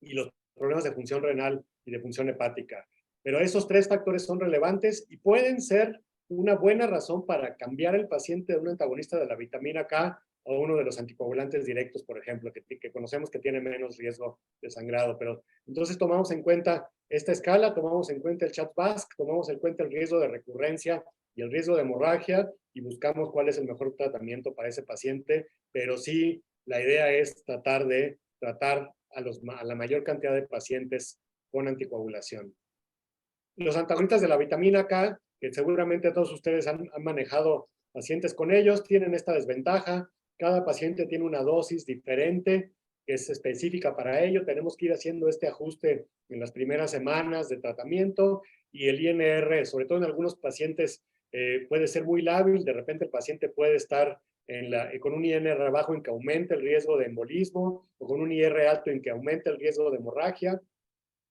S3: y los problemas de función renal y de función hepática. Pero esos tres factores son relevantes y pueden ser una buena razón para cambiar el paciente de un antagonista de la vitamina K a uno de los anticoagulantes directos, por ejemplo, que conocemos que tiene menos riesgo de sangrado. Pero entonces tomamos en cuenta esta escala, tomamos en cuenta el CHA2-VASc, tomamos en cuenta el riesgo de recurrencia y el riesgo de hemorragia y buscamos cuál es el mejor tratamiento para ese paciente, pero sí, la idea es tratar a la mayor cantidad de pacientes con anticoagulación. Los antagonistas de la vitamina K, que seguramente todos ustedes han manejado pacientes con ellos, tienen esta desventaja. Cada paciente tiene una dosis diferente que es específica para ello. Tenemos que ir haciendo este ajuste en las primeras semanas de tratamiento y el INR, sobre todo en algunos pacientes, puede ser muy lábil. De repente el paciente puede estar con un INR bajo en que aumente el riesgo de embolismo o con un IR alto en que aumente el riesgo de hemorragia.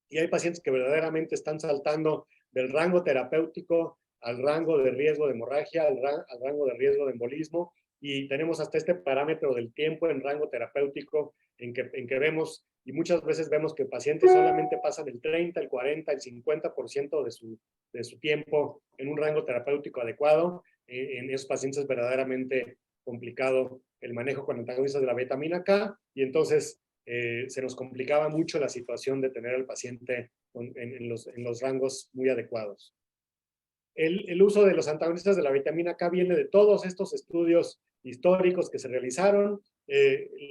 S3: Y hay pacientes que verdaderamente están saltando del rango terapéutico al rango de riesgo de hemorragia, al rango de riesgo de embolismo, y tenemos hasta este parámetro del tiempo en rango terapéutico en que vemos, y muchas veces vemos que pacientes solamente pasan el 30, el 40, el 50% de su tiempo en un rango terapéutico adecuado. En esos pacientes es verdaderamente complicado el manejo con antagonistas de la vitamina K, y entonces se nos complicaba mucho la situación de tener al paciente en los rangos muy adecuados. El uso de los antagonistas de la vitamina K viene de todos estos estudios históricos que se realizaron.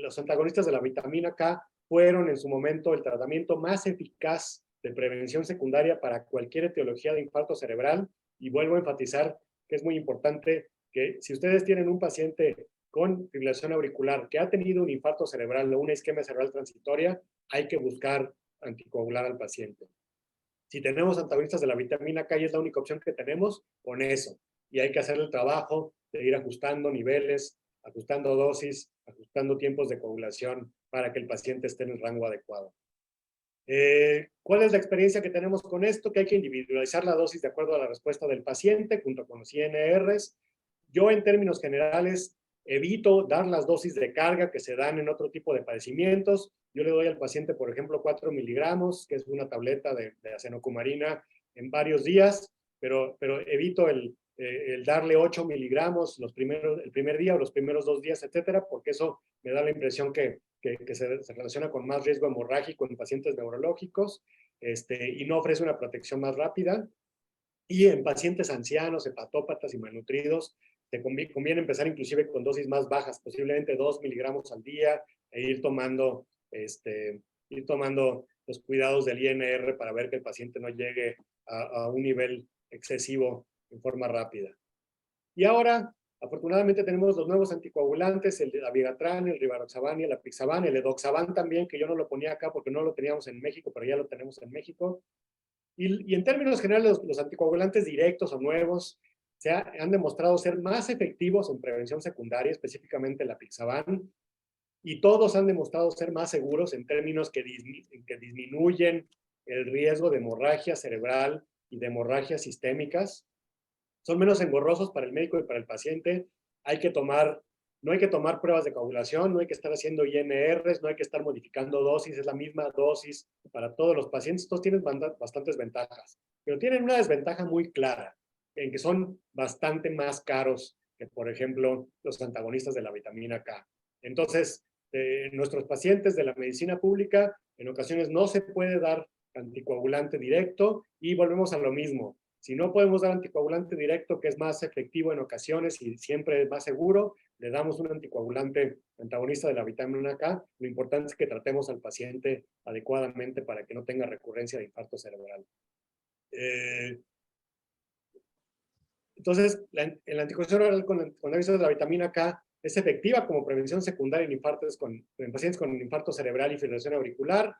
S3: Los antagonistas de la vitamina K fueron en su momento el tratamiento más eficaz de prevención secundaria para cualquier etiología de infarto cerebral, y vuelvo a enfatizar que es muy importante que si ustedes tienen un paciente con fibrilación auricular que ha tenido un infarto cerebral o una isquemia cerebral transitoria, hay que buscar anticoagular al paciente. Si tenemos antagonistas de la vitamina K y es la única opción que tenemos, con eso. Y hay que hacer el trabajo de ir ajustando niveles, ajustando dosis, ajustando tiempos de coagulación para que el paciente esté en el rango adecuado. ¿Cuál es la experiencia que tenemos con esto? Que hay que individualizar la dosis de acuerdo a la respuesta del paciente junto con los INRs. Yo, en términos generales, evito dar las dosis de carga que se dan en otro tipo de padecimientos. Yo le doy al paciente, por ejemplo, 4 miligramos, que es una tableta de acenocumarina en varios días, pero evito el darle 8 miligramos el primer día o los primeros 2 días, etcétera, porque eso me da la impresión que se relaciona con más riesgo hemorrágico en pacientes neurológicos, y no ofrece una protección más rápida. Y en pacientes ancianos, hepatópatas y malnutridos, te conviene empezar inclusive con dosis más bajas, posiblemente 2 miligramos al día, e ir tomando los cuidados del INR para ver que el paciente no llegue a un nivel excesivo en forma rápida. Y ahora, afortunadamente, tenemos los nuevos anticoagulantes, el Abigatran, el Rivaroxaban y el Apixaban, el Edoxaban también, que yo no lo ponía acá porque no lo teníamos en México, pero ya lo tenemos en México. Y en términos generales, los anticoagulantes directos o nuevos han demostrado ser más efectivos en prevención secundaria, específicamente la apixaban, y todos han demostrado ser más seguros en términos que disminuyen el riesgo de hemorragia cerebral y de hemorragias sistémicas. Son menos engorrosos para el médico y para el paciente. No hay que tomar pruebas de coagulación, no hay que estar haciendo INRs, no hay que estar modificando dosis, es la misma dosis para todos los pacientes. Todos tienen bastantes ventajas, pero tienen una desventaja muy clara, en que son bastante más caros que, por ejemplo, los antagonistas de la vitamina K. Entonces, nuestros pacientes de la medicina pública, en ocasiones no se puede dar anticoagulante directo y volvemos a lo mismo. Si no podemos dar anticoagulante directo, que es más efectivo en ocasiones y siempre es más seguro, le damos un anticoagulante antagonista de la vitamina K. Lo importante es que tratemos al paciente adecuadamente para que no tenga recurrencia de infarto cerebral. Entonces, el anticoagulación oral con aviso de la vitamina K es efectiva como prevención secundaria en pacientes con infarto cerebral y fibrilación auricular.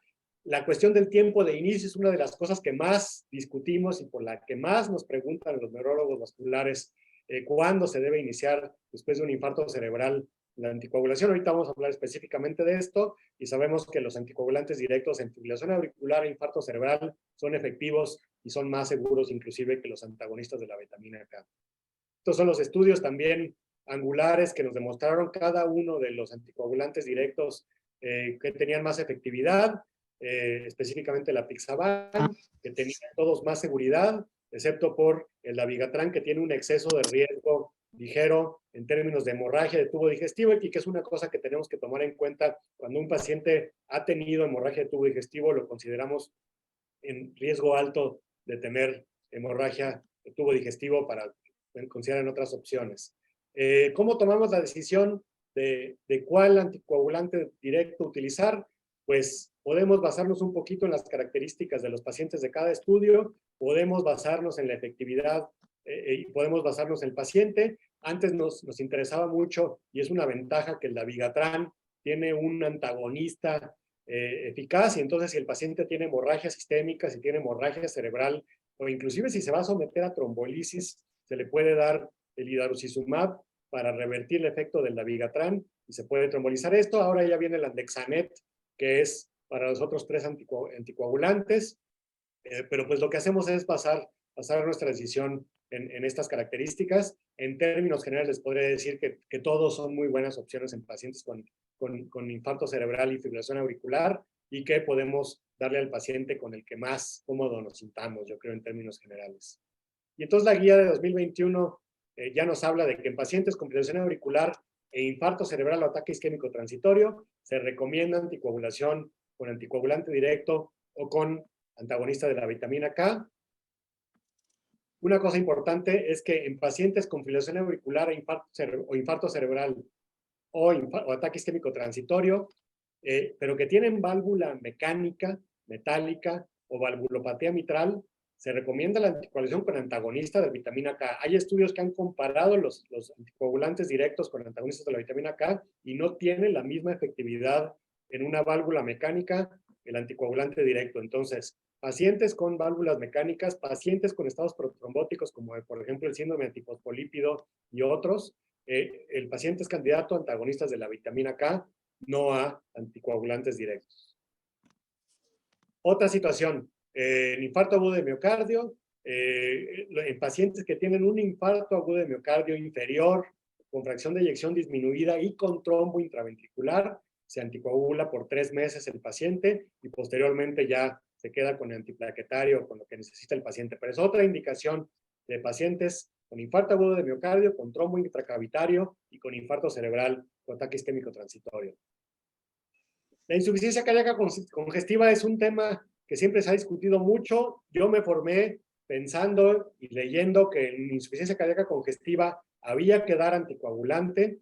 S3: La cuestión del tiempo de inicio es una de las cosas que más discutimos y por la que más nos preguntan los neurólogos vasculares cuándo se debe iniciar después de un infarto cerebral la anticoagulación. Ahorita vamos a hablar específicamente de esto y sabemos que los anticoagulantes directos en fibrilación auricular e infarto cerebral son efectivos y son más seguros inclusive que los antagonistas de la vitamina K. Estos son los estudios también angulares que nos demostraron cada uno de los anticoagulantes directos que tenían más efectividad, específicamente la apixaban, que tenían todos más seguridad, excepto por el dabigatran, que tiene un exceso de riesgo ligero en términos de hemorragia de tubo digestivo, y que es una cosa que tenemos que tomar en cuenta cuando un paciente ha tenido hemorragia de tubo digestivo, lo consideramos en riesgo alto de tener hemorragia de tubo digestivo para considerar en otras opciones. ¿Cómo tomamos la decisión de cuál anticoagulante directo utilizar? Pues podemos basarnos un poquito en las características de los pacientes de cada estudio, podemos basarnos en la efectividad y podemos basarnos en el paciente. Antes nos interesaba mucho, y es una ventaja, que el dabigatran tiene un antagonista eficaz, y entonces si el paciente tiene hemorragia sistémica, si tiene hemorragia cerebral, o inclusive si se va a someter a trombolisis, se le puede dar el idarucizumab para revertir el efecto del dabigatran y se puede trombolizar esto. Ahora ya viene el andexanet, que es para los otros 3 anticoagulantes, pero pues lo que hacemos es basar nuestra decisión en estas características. En términos generales les podría decir que todos son muy buenas opciones en pacientes con infarto cerebral y fibrilación auricular, y que podemos darle al paciente con el que más cómodo nos sintamos, yo creo, en términos generales. Y entonces la guía de 2021 ya nos habla de que en pacientes con fibrilación auricular e infarto cerebral o ataque isquémico transitorio se recomienda anticoagulación con anticoagulante directo o con antagonista de la vitamina K. Una cosa importante es que en pacientes con fibrilación auricular o infarto cerebral o ataque isquémico transitorio, pero que tienen válvula mecánica, metálica o valvulopatía mitral, se recomienda la anticoagulación con antagonista de vitamina K. Hay estudios que han comparado los anticoagulantes directos con antagonistas de la vitamina K y no tienen la misma efectividad en una válvula mecánica el anticoagulante directo. Entonces, pacientes con válvulas mecánicas, pacientes con estados protrombóticos, como por ejemplo el síndrome antifosfolípido y otros, el paciente es candidato a antagonistas de la vitamina K, no a anticoagulantes directos. Otra situación, el infarto agudo de miocardio, en pacientes que tienen un infarto agudo de miocardio inferior, con fracción de eyección disminuida y con trombo intraventricular, se anticoagula por 3 meses el paciente y posteriormente ya se queda con el antiplaquetario, con lo que necesita el paciente. Pero es otra indicación de pacientes con infarto agudo de miocardio, con trombo intracavitario y con infarto cerebral o ataque isquémico transitorio. La insuficiencia cardíaca congestiva es un tema que siempre se ha discutido mucho. Yo me formé pensando y leyendo que en insuficiencia cardíaca congestiva había que dar anticoagulante.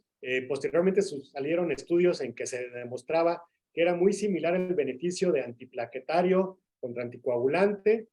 S3: Posteriormente salieron estudios en que se demostraba que era muy similar el beneficio de antiplaquetario contra anticoagulante.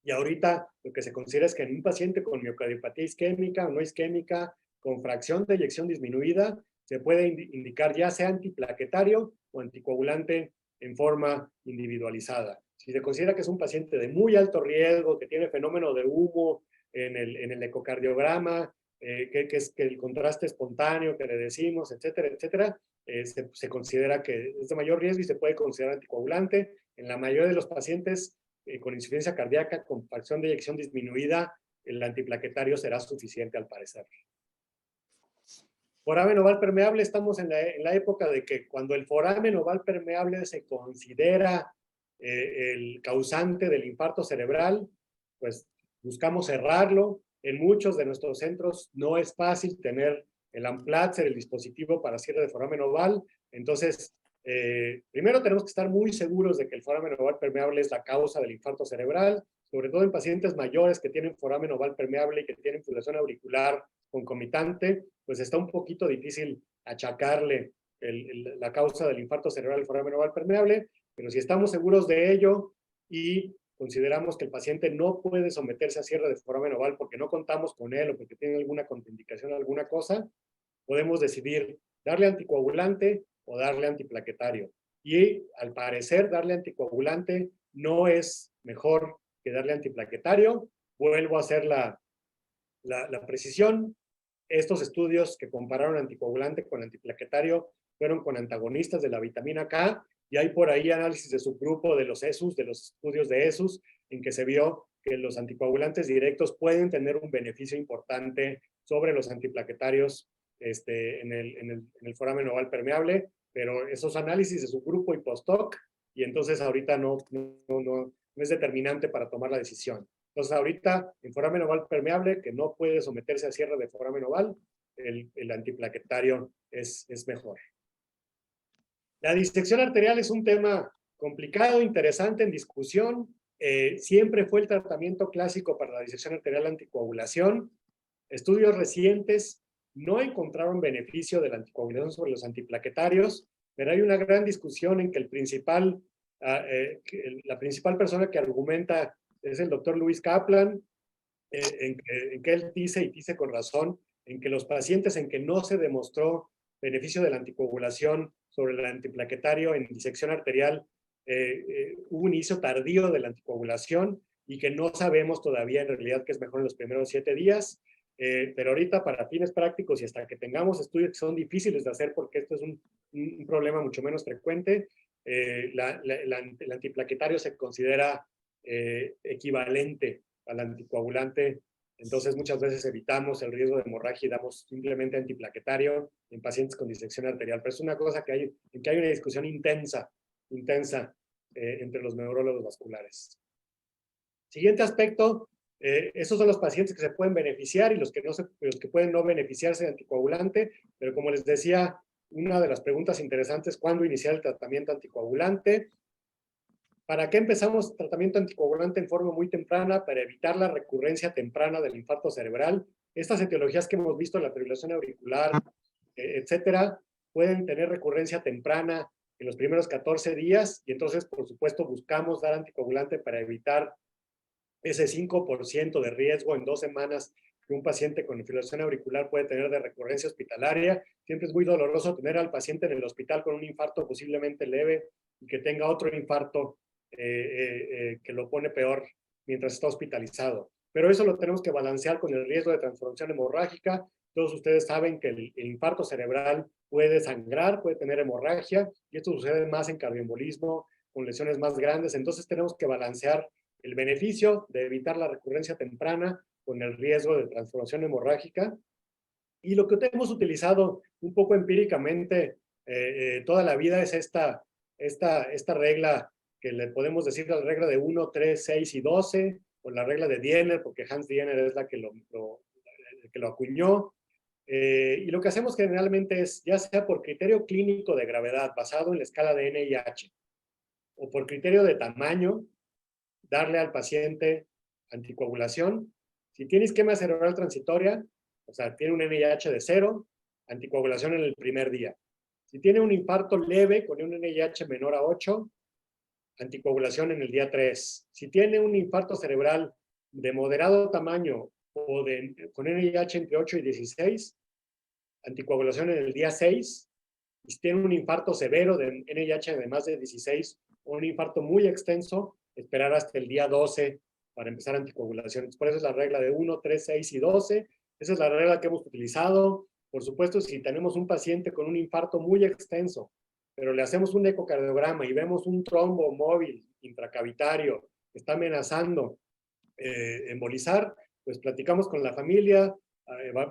S3: Y ahorita lo que se considera es que en un paciente con miocardiopatía isquémica o no isquémica, con fracción de eyección disminuida, se puede indicar ya sea antiplaquetario o anticoagulante en forma individualizada. Si se considera que es un paciente de muy alto riesgo, que tiene fenómeno de humo en el ecocardiograma, que es que el contraste espontáneo que le decimos, etcétera, etcétera, se considera que es de mayor riesgo y se puede considerar anticoagulante. En la mayoría de los pacientes con insuficiencia cardíaca, con fracción de eyección disminuida, el antiplaquetario será suficiente al parecer. Foramen oval permeable, estamos en la época de que cuando el foramen oval permeable se considera el causante del infarto cerebral, pues buscamos cerrarlo. En muchos de nuestros centros no es fácil tener el Amplatzer, el dispositivo para cierre de foramen oval. Entonces, primero tenemos que estar muy seguros de que el foramen oval permeable es la causa del infarto cerebral, sobre todo en pacientes mayores que tienen foramen oval permeable y que tienen fibrilación auricular concomitante, pues está un poquito difícil achacarle la causa del infarto cerebral al foramen oval permeable, pero si estamos seguros de ello y consideramos que el paciente no puede someterse a cierre de foramen oval porque no contamos con él o porque tiene alguna contraindicación, alguna cosa, podemos decidir darle anticoagulante o darle antiplaquetario. Y al parecer darle anticoagulante no es mejor que darle antiplaquetario. Vuelvo a hacer la precisión. Estos estudios que compararon anticoagulante con antiplaquetario fueron con antagonistas de la vitamina K, y hay por ahí análisis de subgrupo de los ESUS, de los estudios de ESUS, en que se vio que los anticoagulantes directos pueden tener un beneficio importante sobre los antiplaquetarios en el foramen oval permeable, pero esos análisis de subgrupo y post-hoc, y entonces ahorita no es determinante para tomar la decisión. Entonces ahorita en foramen oval permeable, que no puede someterse a cierre de foramen oval, el antiplaquetario es mejor. La disección arterial es un tema complicado, interesante, en discusión. Siempre fue el tratamiento clásico para la disección arterial anticoagulación. Estudios recientes no encontraron beneficio de la anticoagulación sobre los antiplaquetarios, pero hay una gran discusión en que la principal persona que argumenta es el doctor Luis Kaplan, en que él dice, y dice con razón, en que los pacientes en que no se demostró beneficio de la anticoagulación sobre el antiplaquetario en disección arterial, hubo un inicio tardío de la anticoagulación y que no sabemos todavía en realidad qué es mejor en los primeros 7 días, pero ahorita para fines prácticos y hasta que tengamos estudios que son difíciles de hacer porque esto es un problema mucho menos frecuente, el antiplaquetario se considera equivalente al anticoagulante. Entonces muchas veces evitamos el riesgo de hemorragia y damos simplemente antiplaquetario en pacientes con disección arterial. Pero es una cosa en que hay una discusión intensa entre los neurólogos vasculares. Siguiente aspecto, esos son los pacientes que se pueden beneficiar y los que pueden no beneficiarse de anticoagulante, pero como les decía, una de las preguntas interesantes, ¿cuándo iniciar el tratamiento anticoagulante? ¿Para qué empezamos tratamiento anticoagulante en forma muy temprana? Para evitar la recurrencia temprana del infarto cerebral. Estas etiologías que hemos visto, la fibrilación auricular, etcétera, pueden tener recurrencia temprana en los primeros 14 días y entonces, por supuesto, buscamos dar anticoagulante para evitar ese 5% de riesgo en 2 semanas que un paciente con fibrilación auricular puede tener de recurrencia hospitalaria. Siempre es muy doloroso tener al paciente en el hospital con un infarto posiblemente leve y que tenga otro infarto que lo pone peor mientras está hospitalizado. Pero eso lo tenemos que balancear con el riesgo de transformación hemorrágica. Todos ustedes saben que el infarto cerebral puede sangrar, puede tener hemorragia, y esto sucede más en cardioembolismo, con lesiones más grandes. Entonces tenemos que balancear el beneficio de evitar la recurrencia temprana con el riesgo de transformación hemorrágica. Y lo que hemos utilizado un poco empíricamente toda la vida es esta regla que le podemos decir la regla de 1, 3, 6 y 12, o la regla de Diener, porque Hans Diener es la que lo acuñó. Y lo que hacemos generalmente es, ya sea por criterio clínico de gravedad basado en la escala de NIH, o por criterio de tamaño, darle al paciente anticoagulación. Si tiene isquemia cerebral transitoria, o sea, tiene un NIH de 0, anticoagulación en el primer día. Si tiene un infarto leve con un NIH menor a 8, anticoagulación en el día 3. Si tiene un infarto cerebral de moderado tamaño o con NIH entre 8 y 16, anticoagulación en el día 6. Y si tiene un infarto severo de NIH de más de 16 o un infarto muy extenso, esperar hasta el día 12 para empezar anticoagulaciones. Por eso es la regla de 1, 3, 6 y 12. Esa es la regla que hemos utilizado. Por supuesto, si tenemos un paciente con un infarto muy extenso, pero le hacemos un ecocardiograma y vemos un trombo móvil intracavitario que está amenazando embolizar, pues platicamos con la familia,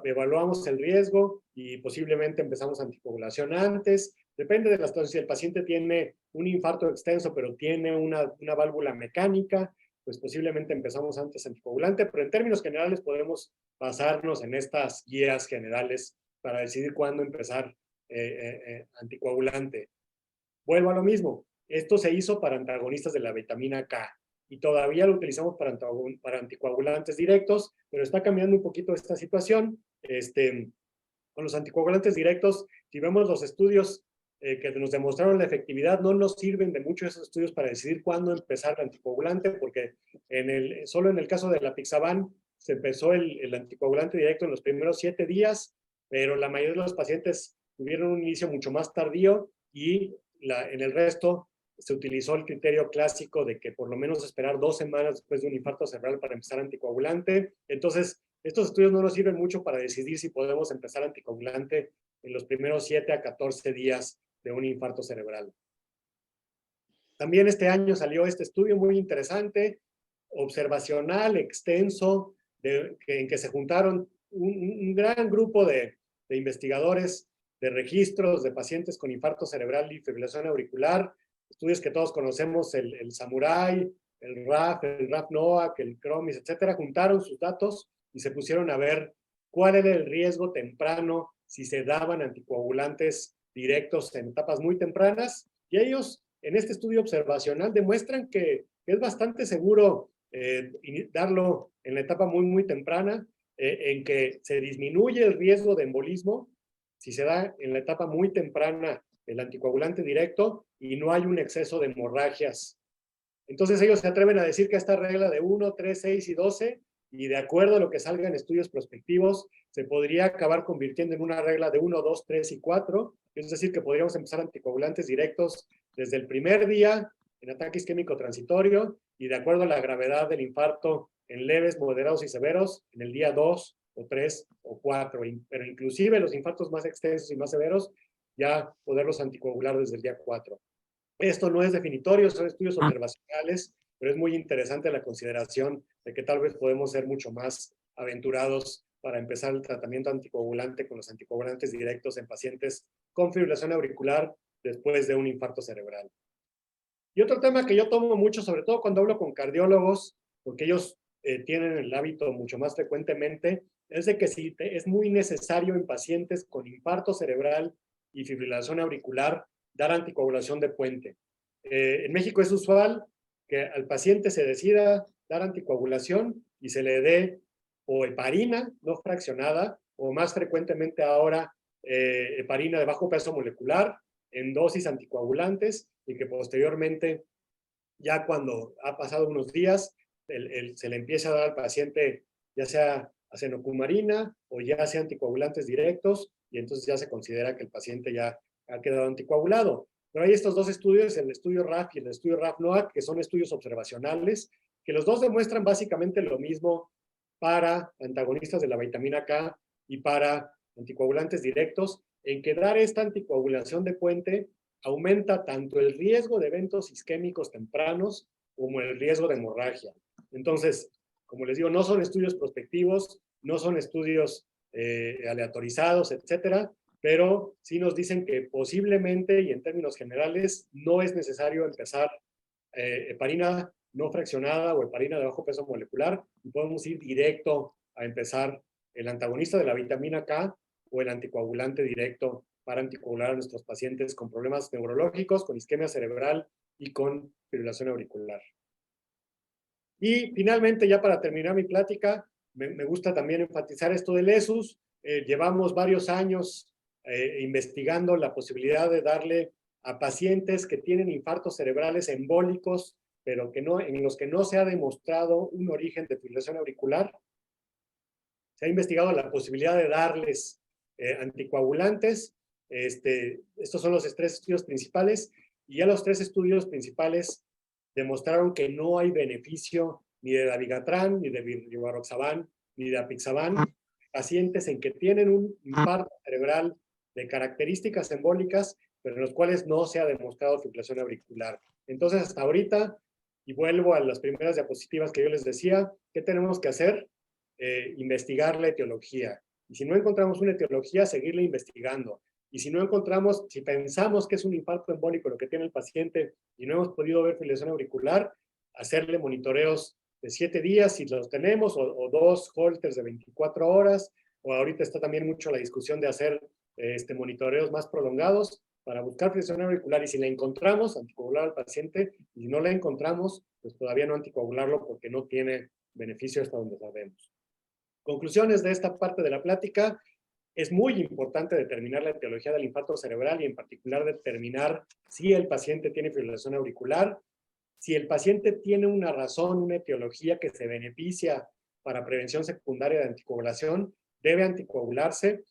S3: evaluamos el riesgo y posiblemente empezamos anticoagulación antes. Depende de la situación. Si el paciente tiene un infarto extenso, pero tiene una válvula mecánica, pues posiblemente empezamos antes anticoagulante, pero en términos generales podemos basarnos en estas guías generales para decidir cuándo empezar anticoagulante. Vuelvo a lo mismo. Esto se hizo para antagonistas de la vitamina K y todavía lo utilizamos para anticoagulantes directos, pero está cambiando un poquito esta situación. Con los anticoagulantes directos, si vemos los estudios que nos demostraron la efectividad, no nos sirven de mucho esos estudios para decidir cuándo empezar el anticoagulante, porque solo en el caso de la Apixaban se empezó el anticoagulante directo en los primeros 7 días, pero la mayoría de los pacientes tuvieron un inicio mucho más tardío y en el resto se utilizó el criterio clásico de que por lo menos esperar 2 semanas después de un infarto cerebral para empezar anticoagulante. Entonces, estos estudios no nos sirven mucho para decidir si podemos empezar anticoagulante en los primeros 7 a 14 días de un infarto cerebral. También este año salió este estudio muy interesante, observacional, extenso, en que se juntaron un gran grupo de investigadores de registros de pacientes con infarto cerebral y fibrilación auricular, estudios que todos conocemos, el Samurai, el RAF-NOAC, el CROMIS, etcétera, juntaron sus datos y se pusieron a ver cuál era el riesgo temprano si se daban anticoagulantes directos en etapas muy tempranas, y ellos en este estudio observacional demuestran que es bastante seguro darlo en la etapa muy temprana, en que se disminuye el riesgo de embolismo si se da en la etapa muy temprana el anticoagulante directo y no hay un exceso de hemorragias. Entonces ellos se atreven a decir que esta regla de 1, 3, 6 y 12, y de acuerdo a lo que salga en estudios prospectivos, se podría acabar convirtiendo en una regla de 1, 2, 3 y 4, es decir, que podríamos empezar anticoagulantes directos desde el primer día en ataque isquémico transitorio y de acuerdo a la gravedad del infarto en leves, moderados y severos en el día 2 o 3 o 4, pero inclusive los infartos más extensos y más severos ya poderlos anticoagular desde el día 4. Esto no es definitorio, son estudios observacionales, pero es muy interesante la consideración de que tal vez podemos ser mucho más aventurados para empezar el tratamiento anticoagulante con los anticoagulantes directos en pacientes con fibrilación auricular después de un infarto cerebral. Y otro tema que yo tomo mucho, sobre todo cuando hablo con cardiólogos, porque ellos tienen el hábito mucho más frecuentemente, es de que sí, es muy necesario en pacientes con infarto cerebral y fibrilación auricular dar anticoagulación de puente. En México es usual que al paciente se decida dar anticoagulación y se le dé o heparina no fraccionada o más frecuentemente ahora heparina de bajo peso molecular en dosis anticoagulantes y que posteriormente, ya cuando ha pasado unos días, se le empieza a dar al paciente ya sea acenocumarina o ya sea anticoagulantes directos y entonces ya se considera que el paciente ya ha quedado anticoagulado. Pero hay estos dos estudios, el estudio RAF y el estudio RAF-NOAC, que son estudios observacionales, que los dos demuestran básicamente lo mismo para antagonistas de la vitamina K y para anticoagulantes directos, en que dar esta anticoagulación de puente aumenta tanto el riesgo de eventos isquémicos tempranos como el riesgo de hemorragia. Entonces, como les digo, no son estudios prospectivos, no son estudios aleatorizados, etcétera, pero sí nos dicen que posiblemente y en términos generales no es necesario empezar heparina no fraccionada o heparina de bajo peso molecular y podemos ir directo a empezar el antagonista de la vitamina K o el anticoagulante directo para anticoagular a nuestros pacientes con problemas neurológicos, con isquemia cerebral y con fibrilación auricular. Y finalmente, ya para terminar mi plática, me gusta también enfatizar esto del ESUS. Llevamos varios años investigando la posibilidad de darle a pacientes que tienen infartos cerebrales embólicos, pero que en los que no se ha demostrado un origen de fibrilación auricular. Se ha investigado la posibilidad de darles anticoagulantes. Estos son los 3 estudios principales, y ya los 3 estudios principales demostraron que no hay beneficio ni de dabigatran, ni de rivaroxaban, ni de apixaban, pacientes en que tienen un infarto cerebral de características embólicas, pero en los cuales no se ha demostrado fibrilación auricular. Entonces, hasta ahorita, y vuelvo a las primeras diapositivas que yo les decía, ¿qué tenemos que hacer? Investigar la etiología. Y si no encontramos una etiología, seguirla investigando. Y si no encontramos, si pensamos que es un infarto embólico lo que tiene el paciente y no hemos podido ver fibrilación auricular, hacerle monitoreos de 7 días si los tenemos, o 2 holters de 24 horas, o ahorita está también mucho la discusión de hacer monitoreos más prolongados para buscar fibrilación auricular, y si la encontramos, anticoagular al paciente, y si no la encontramos, pues todavía no anticoagularlo porque no tiene beneficio hasta donde sabemos. Conclusiones de esta parte de la plática: es muy importante determinar la etiología del infarto cerebral y en particular determinar si el paciente tiene fibrilación auricular. Si el paciente tiene una razón, una etiología que se beneficia para prevención secundaria de anticoagulación, debe anticoagularse.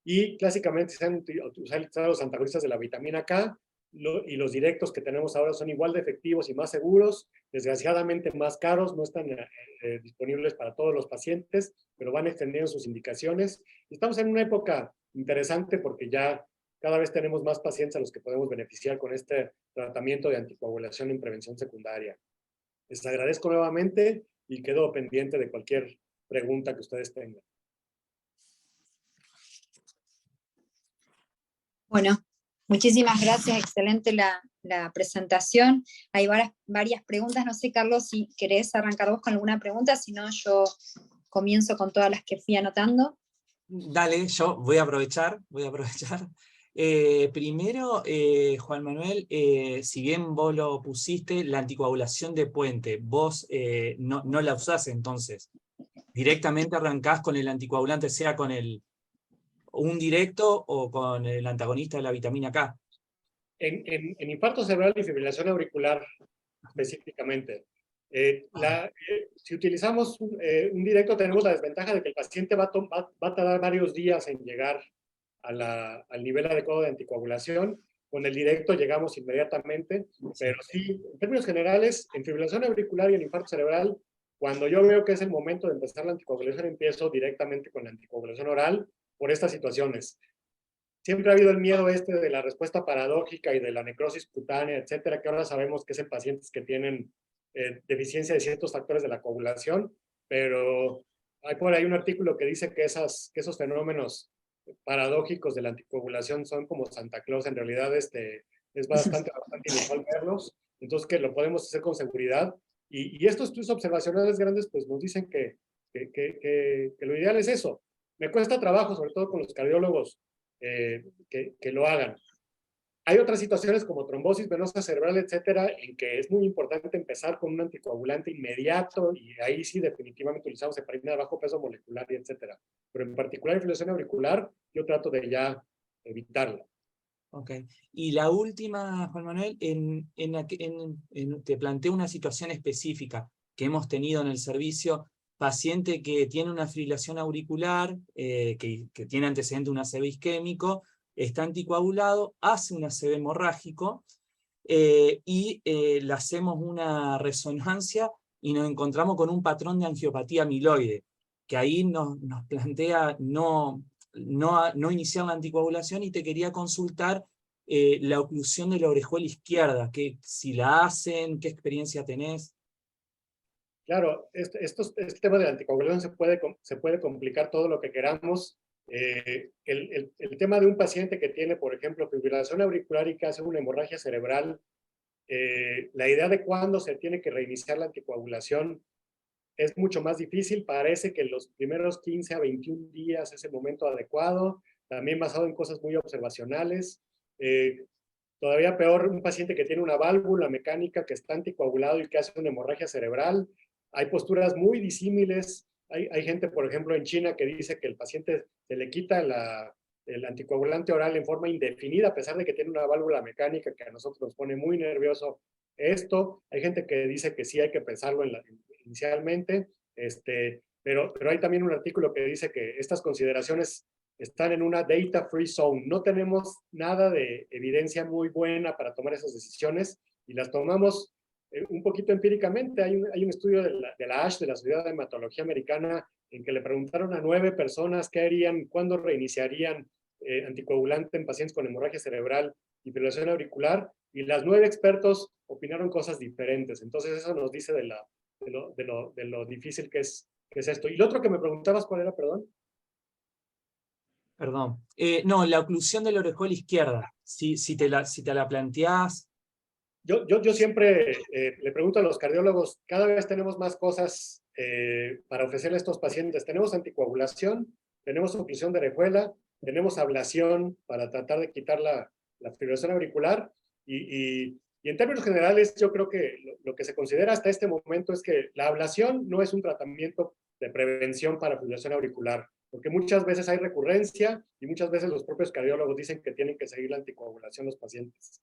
S3: Y clásicamente se han utilizado los antagonistas de la vitamina K, y los directos que tenemos ahora son igual de efectivos y más seguros, desgraciadamente más caros, no están disponibles para todos los pacientes, pero van extendiendo sus indicaciones. Estamos en una época interesante porque ya cada vez tenemos más pacientes a los que podemos beneficiar con este tratamiento de anticoagulación en prevención secundaria. Les agradezco nuevamente y quedo pendiente de cualquier pregunta que ustedes tengan.
S2: Bueno, muchísimas gracias, excelente la presentación. Hay varias preguntas, no sé, Carlos, si querés arrancar vos con alguna pregunta, si no yo comienzo con todas las que fui anotando.
S1: Dale, yo voy a aprovechar. Primero, Juan Manuel, si bien vos lo pusiste, la anticoagulación de puente, vos no la usás entonces. Directamente arrancás con el anticoagulante, sea con un directo o con el antagonista de la vitamina K.
S3: En infarto cerebral y fibrilación auricular específicamente, si utilizamos un directo, tenemos la desventaja de que el paciente va a tardar varios días en llegar al nivel adecuado de anticoagulación. Con el directo llegamos inmediatamente, pero sí, en términos generales, en fibrilación auricular y en infarto cerebral, cuando yo veo que es el momento de empezar la anticoagulación, empiezo directamente con la anticoagulación oral por estas situaciones. Siempre ha habido el miedo de la respuesta paradójica y de la necrosis cutánea, etcétera, que ahora sabemos que es en pacientes que tienen deficiencia de ciertos factores de la coagulación, pero hay por ahí un artículo que dice que esos fenómenos paradójicos de la anticoagulación son como Santa Claus. En realidad es bastante inusual verlos, entonces que lo podemos hacer con seguridad. Y estos estudios observacionales grandes pues nos dicen que lo ideal es eso. Me cuesta trabajo, sobre todo con los cardiólogos, que lo hagan. Hay otras situaciones como trombosis venosa cerebral, etcétera, en que es muy importante empezar con un anticoagulante inmediato, y ahí sí definitivamente utilizamos heparina de bajo peso molecular, y etcétera. Pero en particular en fibrilación auricular, yo trato de ya evitarla.
S1: Ok. Y la última, Juan Manuel, te planteo una situación específica que hemos tenido en el servicio: paciente que tiene una fibrilación auricular, que tiene antecedente de un ACV isquémico, está anticoagulado, hace un ACV hemorrágico, y le hacemos una resonancia y nos encontramos con un patrón de angiopatía amiloide, que ahí nos plantea no iniciar la anticoagulación, y te quería consultar la oclusión de la orejuela izquierda, que si la hacen, qué experiencia tenés.
S3: Claro, este tema de la anticoagulación se puede complicar todo lo que queramos. El tema de un paciente que tiene, por ejemplo, fibrilación auricular y que hace una hemorragia cerebral, la idea de cuándo se tiene que reiniciar la anticoagulación es mucho más difícil. Parece que los primeros 15 a 21 días es el momento adecuado, también basado en cosas muy observacionales. Todavía peor, un paciente que tiene una válvula mecánica que está anticoagulado y que hace una hemorragia cerebral. Hay posturas muy disímiles. Hay gente, por ejemplo, en China que dice que el paciente se le quita el anticoagulante oral en forma indefinida, a pesar de que tiene una válvula mecánica, que a nosotros nos pone muy nervioso esto. Hay gente que dice que sí hay que pensarlo inicialmente, pero hay también un artículo que dice que estas consideraciones están en una data free zone. No tenemos nada de evidencia muy buena para tomar esas decisiones, y las tomamos un poquito empíricamente. Hay un estudio de la ASH, de la Sociedad de Hematología Americana, en que le preguntaron a 9 personas qué harían, cuándo reiniciarían anticoagulante en pacientes con hemorragia cerebral y fibrilación auricular, y las 9 expertos opinaron cosas diferentes. Entonces eso nos dice de lo difícil que es esto. Y lo otro que me preguntabas, ¿cuál era, perdón?
S1: Perdón. No, la oclusión de la orejuela izquierda. Si te la planteás.
S3: Yo siempre le pregunto a los cardiólogos, cada vez tenemos más cosas para ofrecerle a estos pacientes. Tenemos anticoagulación, tenemos oclusión de orejuela, tenemos ablación para tratar de quitar la fibrilación auricular, y en términos generales yo creo que lo que se considera hasta este momento es que la ablación no es un tratamiento de prevención para fibrilación auricular, porque muchas veces hay recurrencia y muchas veces los propios cardiólogos dicen que tienen que seguir la anticoagulación los pacientes.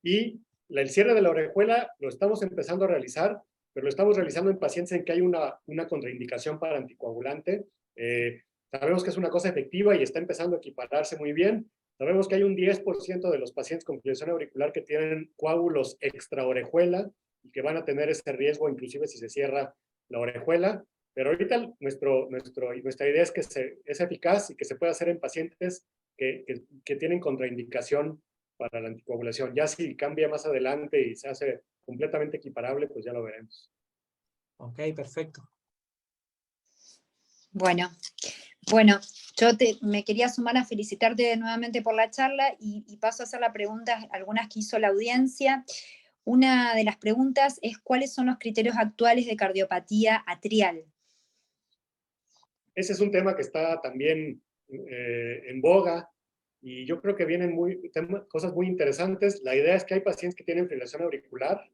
S3: Y el cierre de la orejuela lo estamos empezando a realizar, pero lo estamos realizando en pacientes en que hay una contraindicación para anticoagulante. Sabemos que es una cosa efectiva y está empezando a equipararse muy bien. Sabemos que hay un 10% de los pacientes con fibrilación auricular que tienen coágulos extraorejuela y que van a tener ese riesgo inclusive si se cierra la orejuela. Pero ahorita nuestra idea es que es eficaz y que se puede hacer en pacientes que tienen contraindicación para la anticoagulación. Ya si cambia más adelante y se hace completamente equiparable, pues ya lo veremos.
S1: Ok, perfecto.
S2: Bueno, yo me quería sumar a felicitarte nuevamente por la charla y paso a hacer la pregunta, algunas que hizo la audiencia. Una de las preguntas es: ¿cuáles son los criterios actuales de cardiopatía atrial?
S3: Ese es un tema que está también en boga, y yo creo que vienen cosas muy interesantes. La idea es que hay pacientes que tienen fibrilación auricular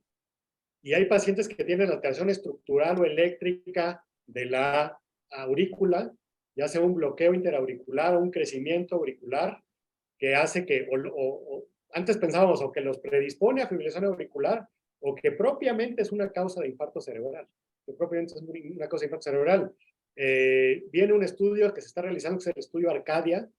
S3: y hay pacientes que tienen alteración estructural o eléctrica de la aurícula, ya sea un bloqueo interauricular o un crecimiento auricular que hace que, antes pensábamos o que los predispone a fibrilación auricular o que propiamente es una causa de infarto cerebral. Que propiamente es una causa de infarto cerebral. Viene un estudio que se está realizando, que es el estudio Arcadia,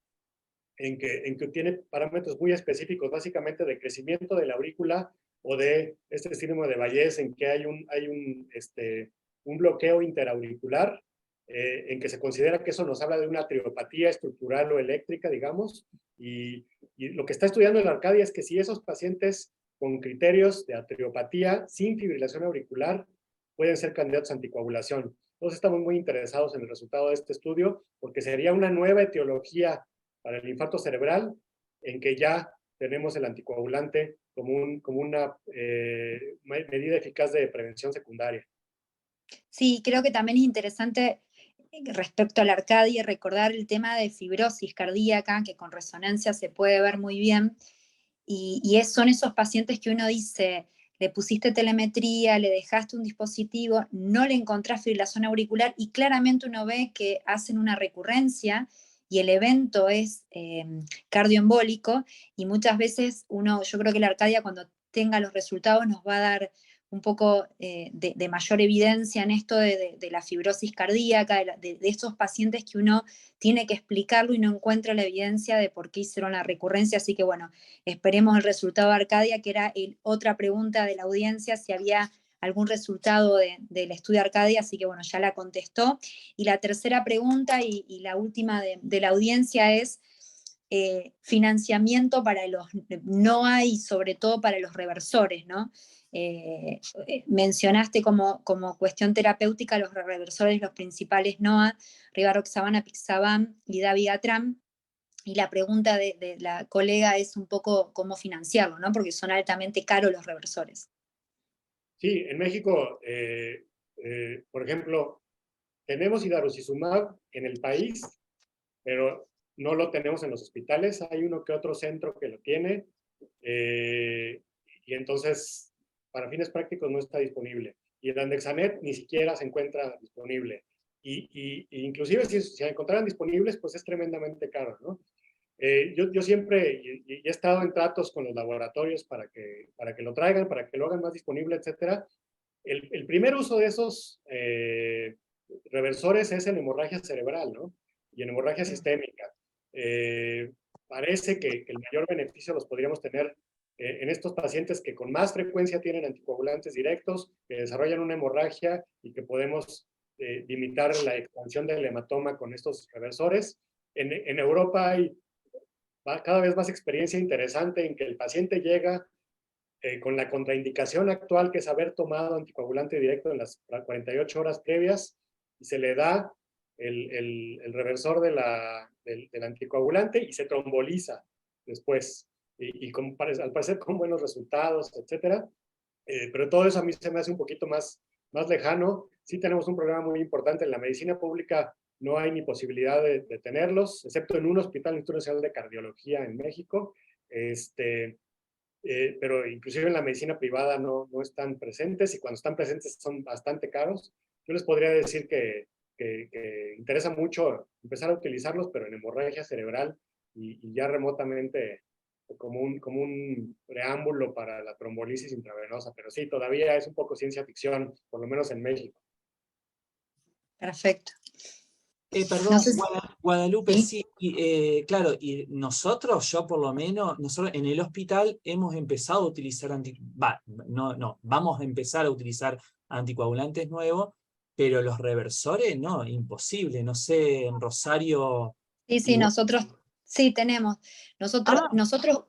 S3: en que tiene parámetros muy específicos, básicamente de crecimiento de la aurícula o de este síndrome de Bayes, en que hay un bloqueo interauricular, en que se considera que eso nos habla de una atriopatía estructural o eléctrica, digamos, y lo que está estudiando el Arcadia es que si esos pacientes con criterios de atriopatía sin fibrilación auricular pueden ser candidatos a anticoagulación. Entonces estamos muy interesados en el resultado de este estudio, porque sería una nueva etiología para el infarto cerebral, en que ya tenemos el anticoagulante como una medida eficaz de prevención secundaria.
S2: Sí, creo que también es interesante respecto a la Arcadia recordar el tema de fibrosis cardíaca, que con resonancia se puede ver muy bien, y son esos pacientes que uno dice, le pusiste telemetría, le dejaste un dispositivo, no le encontrás fibrilación auricular y claramente uno ve que hacen una recurrencia y el evento es cardioembólico, y muchas veces yo creo que la Arcadia cuando tenga los resultados nos va a dar un poco de mayor evidencia en esto de la fibrosis cardíaca, de esos pacientes que uno tiene que explicarlo y no encuentra la evidencia de por qué hicieron la recurrencia. Así que bueno, esperemos el resultado de Arcadia, que era otra pregunta de la audiencia, si había algún resultado del estudio Arcadia, así que bueno, ya la contestó. Y la tercera pregunta y la última de la audiencia es financiamiento para los NOA y sobre todo para los reversores, ¿no? Mencionaste como cuestión terapéutica los reversores, los principales NOA, rivaroxabana, apixaban y dabigatran. Y la pregunta de la colega es un poco cómo financiarlo, ¿no? Porque son altamente caros los reversores.
S3: Sí, en México, por ejemplo, tenemos idarucizumab en el país, pero no lo tenemos en los hospitales. Hay uno que otro centro que lo tiene, y entonces, para fines prácticos, no está disponible. Y el Andexanet ni siquiera se encuentra disponible. Y inclusive si se encontraran disponibles, pues es tremendamente caro, ¿no? Yo siempre he estado en tratos con los laboratorios para que lo traigan, para que lo hagan más disponible, etcétera. El primer uso de esos reversores es en hemorragia cerebral, ¿no? Y en hemorragia sistémica. Parece que el mayor beneficio los podríamos tener en estos pacientes que con más frecuencia tienen anticoagulantes directos, que desarrollan una hemorragia y que podemos limitar la expansión del hematoma con estos reversores. En Europa hay cada vez más experiencia interesante en que el paciente llega con la contraindicación actual, que es haber tomado anticoagulante directo en las 48 horas previas, y se le da el reversor del anticoagulante y se tromboliza después. Y al parecer con buenos resultados, etcétera. Pero todo eso a mí se me hace un poquito más lejano. Sí tenemos un programa muy importante en la medicina pública, no hay ni posibilidad de tenerlos, excepto en un hospital, Instituto Nacional de Cardiología en México, pero inclusive en la medicina privada no están presentes, y cuando están presentes son bastante caros. Yo les podría decir que interesa mucho empezar a utilizarlos, pero en hemorragia cerebral y ya remotamente como un preámbulo para la trombolisis intravenosa, pero sí, todavía es un poco ciencia ficción, por lo menos en México.
S2: Perfecto.
S1: Perdón,
S2: No sé si...
S1: Guadalupe,
S2: ¿Sí?
S1: sí, claro, y nosotros, yo por lo menos, nosotros en el hospital hemos empezado a utilizar vamos a empezar a utilizar anticoagulantes nuevos, pero los reversores, no, imposible, no sé, en Rosario...
S2: Sí, sí,
S1: igual.
S2: nosotros sí tenemos. Nosotros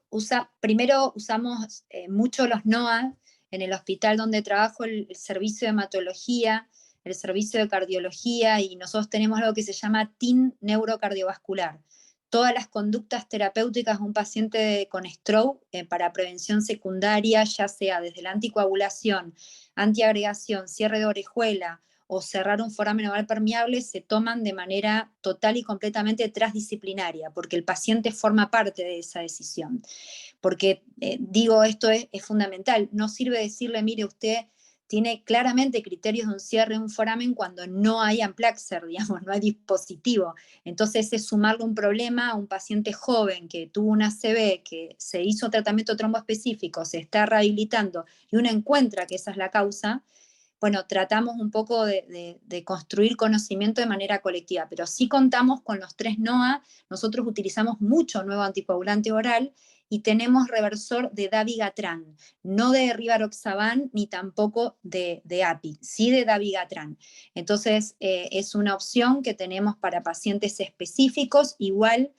S2: primero usamos mucho los NOA en el hospital donde trabajo, el servicio de hematología, el servicio de cardiología, y nosotros tenemos algo que se llama TIN neurocardiovascular. Todas las conductas terapéuticas de un paciente con stroke para prevención secundaria, ya sea desde la anticoagulación, antiagregación, cierre de orejuela, o cerrar un foramen oval permeable, se toman de manera total y completamente transdisciplinaria, porque el paciente forma parte de esa decisión. Porque, digo, esto es fundamental. No sirve decirle, mire, usted tiene claramente criterios de un cierre de un foramen cuando no hay amplaxer, digamos, no hay dispositivo. Entonces es sumarle un problema a un paciente joven que tuvo una ACV, que se hizo tratamiento tromboespecífico, se está rehabilitando y uno encuentra que esa es la causa. Bueno, tratamos un poco de construir conocimiento de manera colectiva, pero sí contamos con los 3 NOA. Nosotros utilizamos mucho nuevo anticoagulante oral y tenemos reversor de dabigatran, no de rivaroxaban ni tampoco de API, sí de dabigatran. Entonces, es una opción que tenemos para pacientes específicos. Igual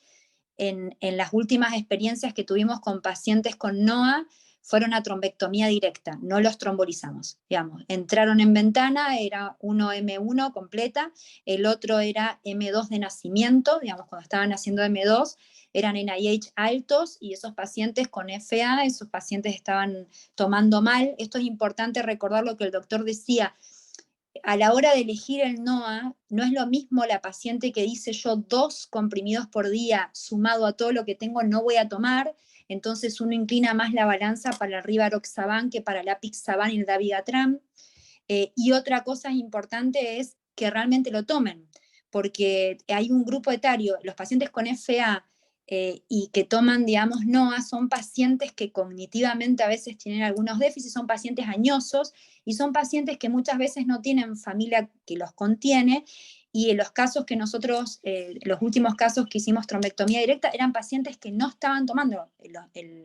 S2: en las últimas experiencias que tuvimos con pacientes con NOA, fueron a trombectomía directa, no los trombolizamos, digamos. Entraron en ventana, era uno M1 completa, el otro era M2 de nacimiento, digamos, cuando estaban haciendo M2, eran NIH altos, y esos pacientes con FA, esos pacientes estaban tomando mal. Esto es importante recordar lo que el doctor decía. A la hora de elegir el NOA, no es lo mismo la paciente que dice yo 2 comprimidos por día sumado a todo lo que tengo no voy a tomar, entonces uno inclina más la balanza para el rivaroxaban que para el apixaban y el dabigatran. Y otra cosa importante es que realmente lo tomen, porque hay un grupo etario, los pacientes con FA y que toman, digamos, NOA, son pacientes que cognitivamente a veces tienen algunos déficits, son pacientes añosos y son pacientes que muchas veces no tienen familia que los contiene. Y en los casos que nosotros, los últimos casos que hicimos trombectomía directa, eran pacientes que no estaban tomando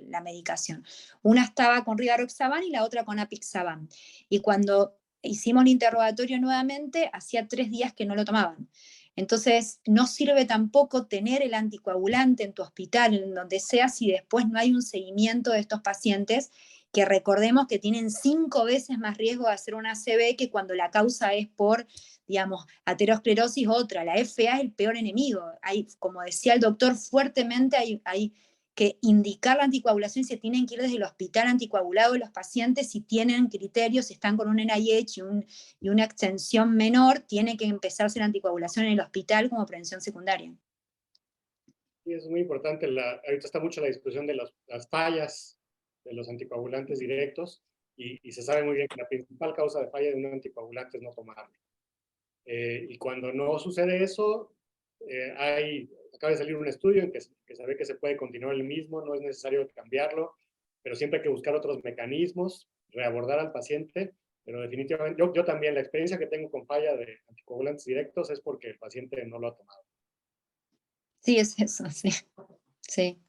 S2: la medicación. Una estaba con rivaroxaban y la otra con apixaban. Y cuando hicimos el interrogatorio nuevamente, hacía 3 días que no lo tomaban. Entonces, no sirve tampoco tener el anticoagulante en tu hospital, en donde sea, si después no hay un seguimiento de estos pacientes, que recordemos que tienen 5 veces más riesgo de hacer una ACV que cuando la causa es por, digamos, aterosclerosis otra. La FA es el peor enemigo. Hay, como decía el doctor, fuertemente hay que indicar la anticoagulación, y se tienen que ir desde el hospital anticoagulado de los pacientes si tienen criterios, si están con un NIH y una extensión menor, tiene que empezarse la anticoagulación en el hospital como prevención secundaria.
S3: Sí, es muy importante. Ahorita está mucho la discusión de las fallas de los anticoagulantes directos, y se sabe muy bien que la principal causa de falla de un anticoagulante es no tomarlo. Y cuando no sucede eso, acaba de salir un estudio en que se ve que se puede continuar el mismo, no es necesario cambiarlo, pero siempre hay que buscar otros mecanismos, reabordar al paciente, pero definitivamente, yo también, la experiencia que tengo con falla de anticoagulantes directos es porque el paciente no lo ha tomado.
S2: Sí, es eso, sí. Sí.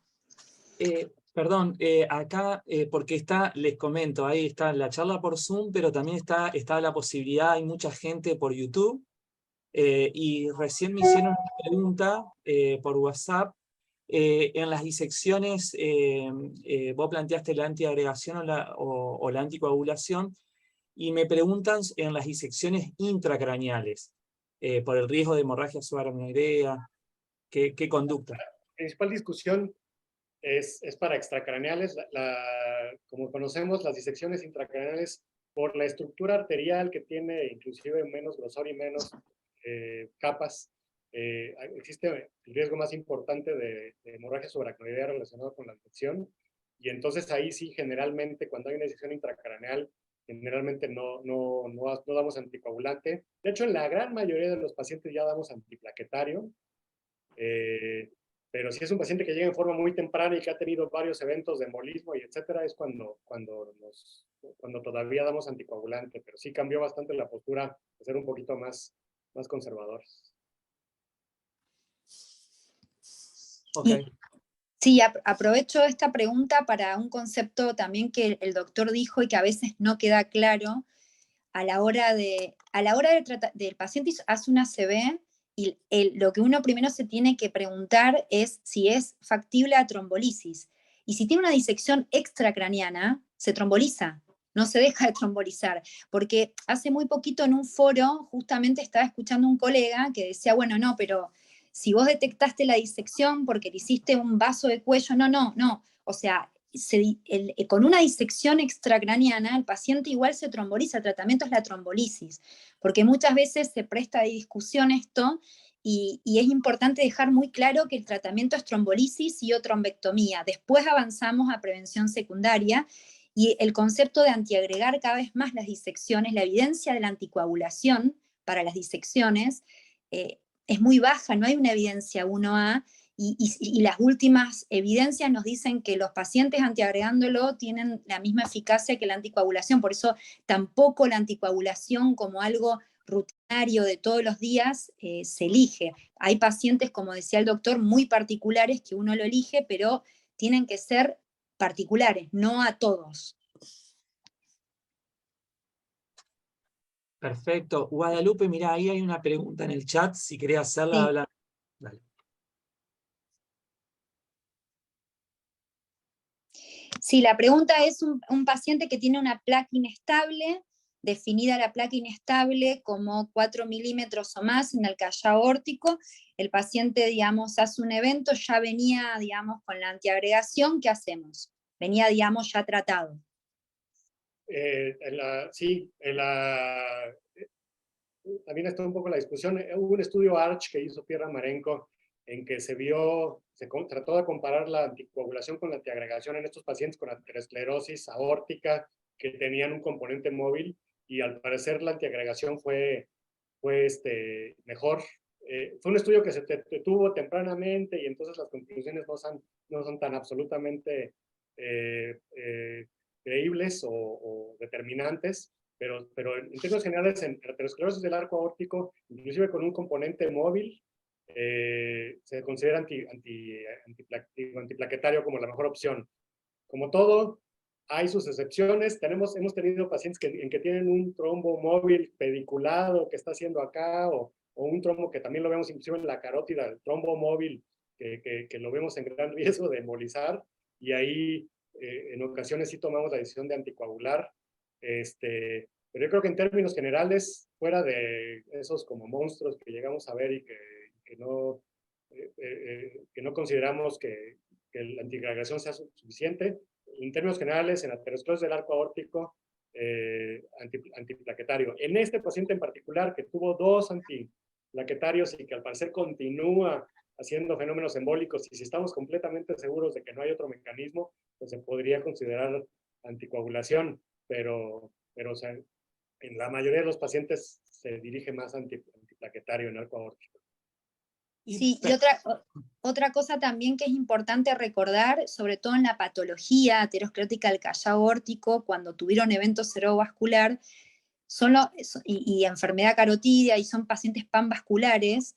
S1: Perdón, acá, porque les comento, ahí está la charla por Zoom, pero también está la posibilidad, hay mucha gente por YouTube, y recién me hicieron una pregunta por WhatsApp. En las disecciones, vos planteaste la antiagregación o la anticoagulación, y me preguntan en las disecciones intracraneales, por el riesgo de hemorragia subaracnoidea, ¿qué conducta?
S3: La principal discusión es para extracraneales. Como conocemos, las disecciones intracraneales, por la estructura arterial que tiene inclusive menos grosor y menos capas, existe el riesgo más importante de hemorragia subaracnoidea relacionado con la infección. Y entonces ahí sí, generalmente, cuando hay una disección intracraneal, generalmente no damos anticoagulante. De hecho, en la gran mayoría de los pacientes ya damos antiplaquetario. Pero si es un paciente que llega en forma muy temprana y que ha tenido varios eventos de embolismo y etcétera, es cuando todavía damos anticoagulante, pero sí cambió bastante la postura de ser un poquito más conservadores.
S1: Okay.
S2: Sí, aprovecho esta pregunta para un concepto también que el doctor dijo y que a veces no queda claro. A la hora de tratar, del paciente hace una ACV, y lo que uno primero se tiene que preguntar es si es factible a trombolisis. Y si tiene una disección extracraneana, se tromboliza, no se deja de trombolizar. Porque hace muy poquito en un foro justamente estaba escuchando un colega que decía, bueno, no, pero si vos detectaste la disección porque te hiciste un vaso de cuello, no. O sea, con una disección extracraneana, el paciente igual se tromboliza. El tratamiento es la trombolisis, porque muchas veces se presta de discusión esto, y es importante dejar muy claro que el tratamiento es trombolisis y o trombectomía. Después avanzamos a prevención secundaria, y el concepto de antiagregar cada vez más las disecciones, la evidencia de la anticoagulación para las disecciones es muy baja, no hay una evidencia 1A, y las últimas evidencias nos dicen que los pacientes antiagregándolo tienen la misma eficacia que la anticoagulación. Por eso tampoco la anticoagulación como algo rutinario de todos los días se elige. Hay pacientes, como decía el doctor, muy particulares que uno lo elige, pero tienen que ser particulares, no a todos.
S1: Perfecto. Guadalupe, mirá, ahí hay una pregunta en el chat, si querés hacerla,
S2: Sí.
S1: habla. Dale.
S2: Sí, la pregunta es un paciente que tiene una placa inestable, definida la placa inestable como 4 milímetros o más en el callado aórtico. El paciente, digamos, hace un evento, ya venía, digamos, con la antiagregación. ¿Qué hacemos? Venía, digamos, ya tratado.
S3: También está un poco la discusión. Hubo un estudio ARCH que hizo Pierre Marenco en que se trató de comparar la anticoagulación con la antiagregación en estos pacientes con aterosclerosis aórtica que tenían un componente móvil, y al parecer la antiagregación fue mejor. Fue un estudio que se detuvo tempranamente, y entonces las conclusiones no son tan absolutamente creíbles o determinantes. Pero en términos generales, en aterosclerosis del arco aórtico, inclusive con un componente móvil, se considera antiplaquetario como la mejor opción. Como todo, hay sus excepciones. Hemos tenido pacientes en que tienen un trombo móvil pediculado que está haciendo acá, o un trombo que también lo vemos inclusive en la carótida, el trombo móvil que lo vemos en gran riesgo de embolizar, y ahí en ocasiones sí tomamos la decisión de anticoagular. Pero yo creo que en términos generales, fuera de esos como monstruos que llegamos a ver y que no consideramos que la antiagregación sea suficiente, en términos generales, en aterosclerosis del arco aórtico, antiplaquetario. En este paciente en particular, que tuvo 2 antiplaquetarios y que al parecer continúa haciendo fenómenos embólicos, y si estamos completamente seguros de que no hay otro mecanismo, pues se podría considerar anticoagulación, pero o sea, en la mayoría de los pacientes se dirige más antiplaquetario en arco aórtico.
S2: Sí, y otra cosa también que es importante recordar, sobre todo en la patología aterosclerótica del callado aórtico, cuando tuvieron evento cerebrovascular, y enfermedad carotidia, y son pacientes panvasculares,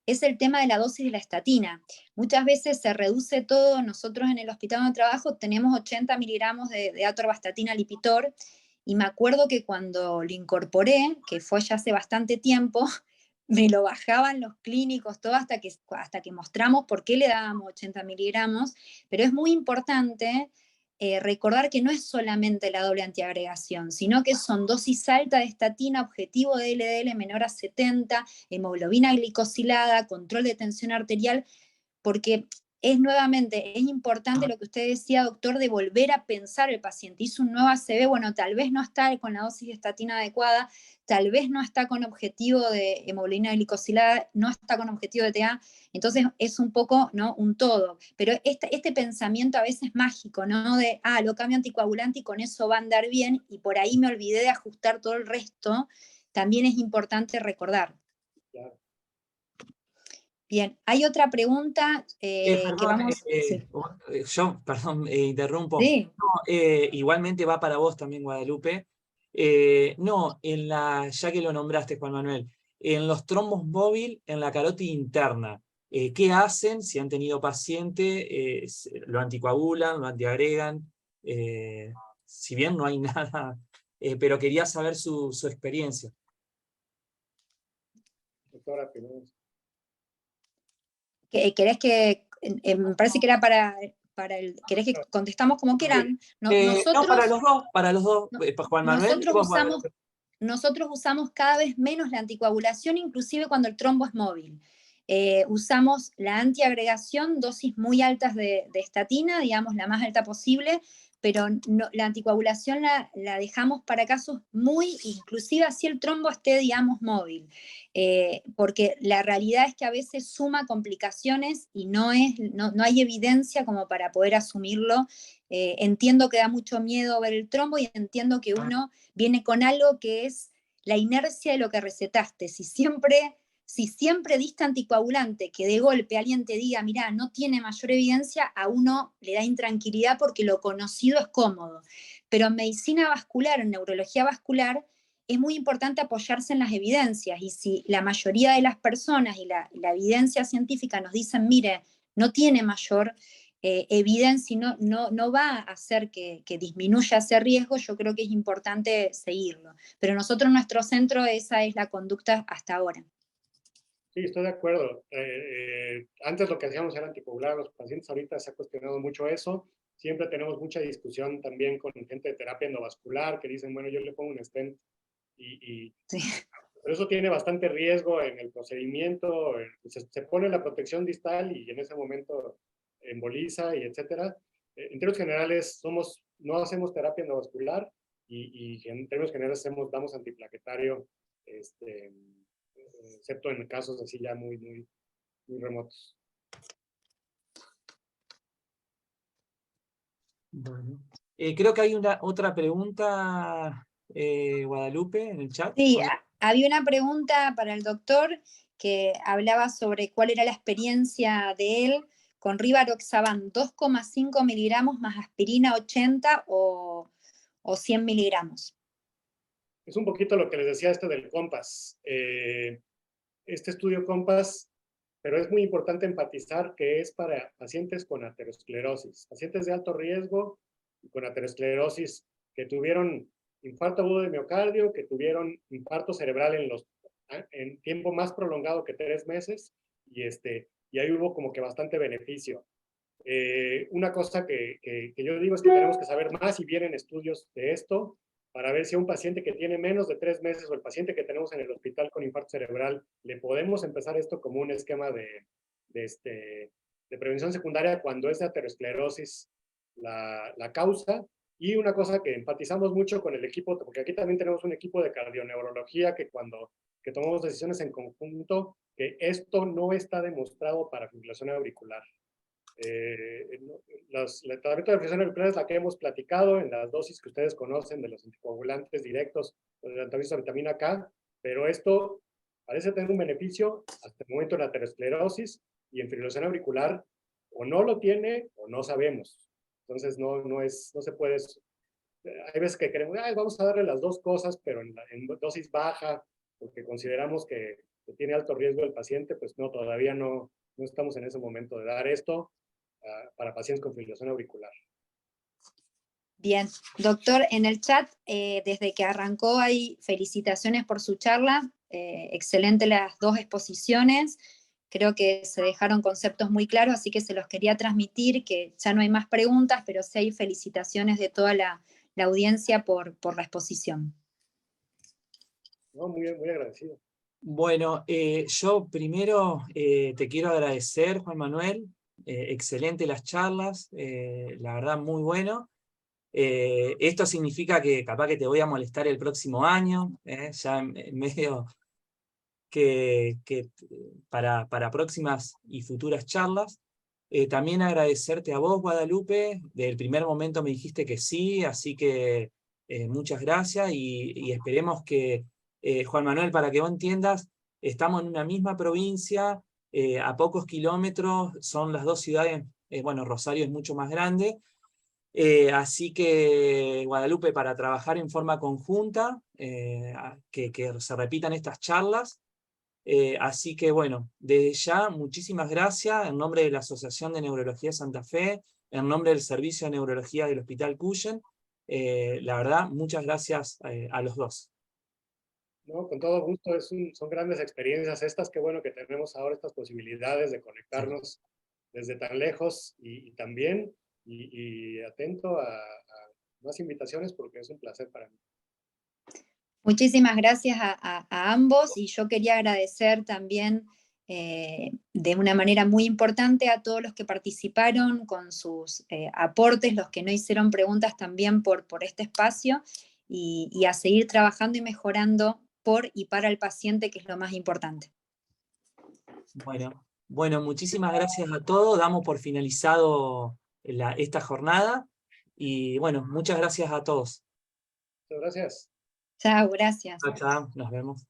S2: es el tema de la dosis de la estatina. Muchas veces se reduce todo. Nosotros en el hospital donde trabajo tenemos 80 miligramos de atorvastatina Lipitor, y me acuerdo que cuando lo incorporé, que fue ya hace bastante tiempo, me lo bajaban los clínicos, todo hasta que mostramos por qué le dábamos 80 miligramos, pero es muy importante recordar que no es solamente la doble antiagregación, sino que son dosis alta de estatina, objetivo de LDL menor a 70, hemoglobina glicosilada, control de tensión arterial, porque es importante lo que usted decía, doctor, de volver a pensar el paciente. Hizo un nuevo ACV, bueno, tal vez no está con la dosis de estatina adecuada, tal vez no está con objetivo de hemoglobina glicosilada, no está con objetivo de TA, entonces es un poco, ¿no?, un todo. Pero este pensamiento a veces mágico, ¿no?, de, lo cambio anticoagulante y con eso va a andar bien, y por ahí me olvidé de ajustar todo el resto, también es importante recordar.
S3: Claro.
S2: Bien, hay otra pregunta
S1: Perdón,
S2: que vamos... Sí.
S1: yo, perdón, interrumpo.
S2: Sí.
S1: No, igualmente va para vos también, Guadalupe. No, ya que lo nombraste, Juan Manuel, en los trombos móvil, en la carótida interna, ¿qué hacen si han tenido paciente? ¿Lo anticoagulan, lo antiagregan? Si bien no hay nada, pero quería saber su experiencia.
S3: Doctora Pinoz.
S2: ¿Querés que, me parece que era para ¿querés que contestamos como quieran?
S1: No, para los dos, Juan Manuel y vos, Guadalupe.
S2: Nosotros usamos cada vez menos la anticoagulación, inclusive cuando el trombo es móvil. Usamos la antiagregación, dosis muy altas de estatina, digamos la más alta posible, pero la anticoagulación la dejamos para casos muy, inclusive así el trombo esté, digamos, móvil. Porque la realidad es que a veces suma complicaciones y no hay evidencia como para poder asumirlo. Entiendo que da mucho miedo ver el trombo y entiendo que uno viene con algo que es la inercia de lo que recetaste. Si siempre diste anticoagulante, que de golpe alguien te diga, mirá, no tiene mayor evidencia, a uno le da intranquilidad porque lo conocido es cómodo. Pero en medicina vascular, en neurología vascular, es muy importante apoyarse en las evidencias, y si la mayoría de las personas y la evidencia científica nos dicen, mire, no tiene mayor evidencia y no va a hacer que disminuya ese riesgo, yo creo que es importante seguirlo. Pero nosotros en nuestro centro esa es la conducta hasta ahora.
S3: Sí, estoy de acuerdo. Antes lo que hacíamos era anticoagular a los pacientes, ahorita se ha cuestionado mucho eso. Siempre tenemos mucha discusión también con gente de terapia endovascular que dicen, bueno, yo le pongo un stent
S2: Sí.
S3: pero eso tiene bastante riesgo en el procedimiento, se pone la protección distal y en ese momento emboliza y etcétera. En términos generales, no hacemos terapia endovascular y en términos generales damos antiplaquetario, excepto en casos así ya muy, muy, muy remotos.
S1: Bueno. Creo que hay otra pregunta, Guadalupe, en el chat.
S2: Sí, había una pregunta para el doctor que hablaba sobre cuál era la experiencia de él con Rivaroxaban 2,5 miligramos más aspirina 80 o 100 miligramos.
S3: Es un poquito lo que les decía del COMPAS. Este estudio COMPAS, pero es muy importante enfatizar que es para pacientes con aterosclerosis, pacientes de alto riesgo y con aterosclerosis que tuvieron infarto agudo de miocardio, que tuvieron infarto cerebral en tiempo más prolongado que 3 meses, y ahí hubo como que bastante beneficio. Una cosa que yo digo es que tenemos que saber más y vienen estudios de esto para ver si a un paciente que tiene menos de 3 meses o el paciente que tenemos en el hospital con infarto cerebral, le podemos empezar esto como un esquema de prevención secundaria cuando es de aterosclerosis la causa. Y una cosa que enfatizamos mucho con el equipo, porque aquí también tenemos un equipo de cardioneurología que tomamos decisiones en conjunto, que esto no está demostrado para fibrilación auricular. El tratamiento de fibrilación auricular es la que hemos platicado en las dosis que ustedes conocen de los anticoagulantes directos o del antagonista de vitamina K, pero esto parece tener un beneficio hasta el momento en la aterosclerosis, y en fibrilación auricular o no lo tiene o no sabemos. Entonces no se puede. Hay veces que queremos, vamos a darle las dos cosas, pero en dosis baja, porque consideramos que tiene alto riesgo el paciente, pues no, todavía no estamos en ese momento de dar esto para pacientes con fibrilación auricular.
S2: Bien, doctor, en el chat, desde que arrancó hay felicitaciones por su charla, excelente las dos exposiciones, creo que se dejaron conceptos muy claros, así que se los quería transmitir, que ya no hay más preguntas, pero sí hay felicitaciones de toda la audiencia por la exposición.
S3: No, muy agradecido.
S1: Bueno, yo primero te quiero agradecer, Juan Manuel, excelente las charlas, la verdad muy bueno. Esto significa que capaz que te voy a molestar el próximo año, ya en medio que para próximas y futuras charlas. También agradecerte a vos, Guadalupe, del primer momento me dijiste que sí, así que muchas gracias y esperemos que, Juan Manuel, para que vos entiendas, estamos en una misma provincia, a pocos kilómetros, son las dos ciudades, bueno, Rosario es mucho más grande, así que, Guadalupe, para trabajar en forma conjunta, que se repitan estas charlas. Así que, bueno, desde ya, muchísimas gracias en nombre de la Asociación de Neurología de Santa Fe, en nombre del Servicio de Neurología del Hospital Cuyen. La verdad, muchas gracias a los dos.
S3: No, con todo gusto, son grandes experiencias estas, qué bueno que tenemos ahora estas posibilidades de conectarnos desde tan lejos y también, y atento a más invitaciones porque es un placer para mí.
S2: Muchísimas gracias a ambos y yo quería agradecer también de una manera muy importante a todos los que participaron con sus aportes, los que no hicieron preguntas también por este espacio y a seguir trabajando y mejorando por y para el paciente, que es lo más importante.
S1: Bueno, muchísimas gracias a todos, damos por finalizado esta jornada y bueno, muchas gracias a todos.
S3: Muchas gracias.
S2: Chao, gracias.
S1: Chao, nos vemos.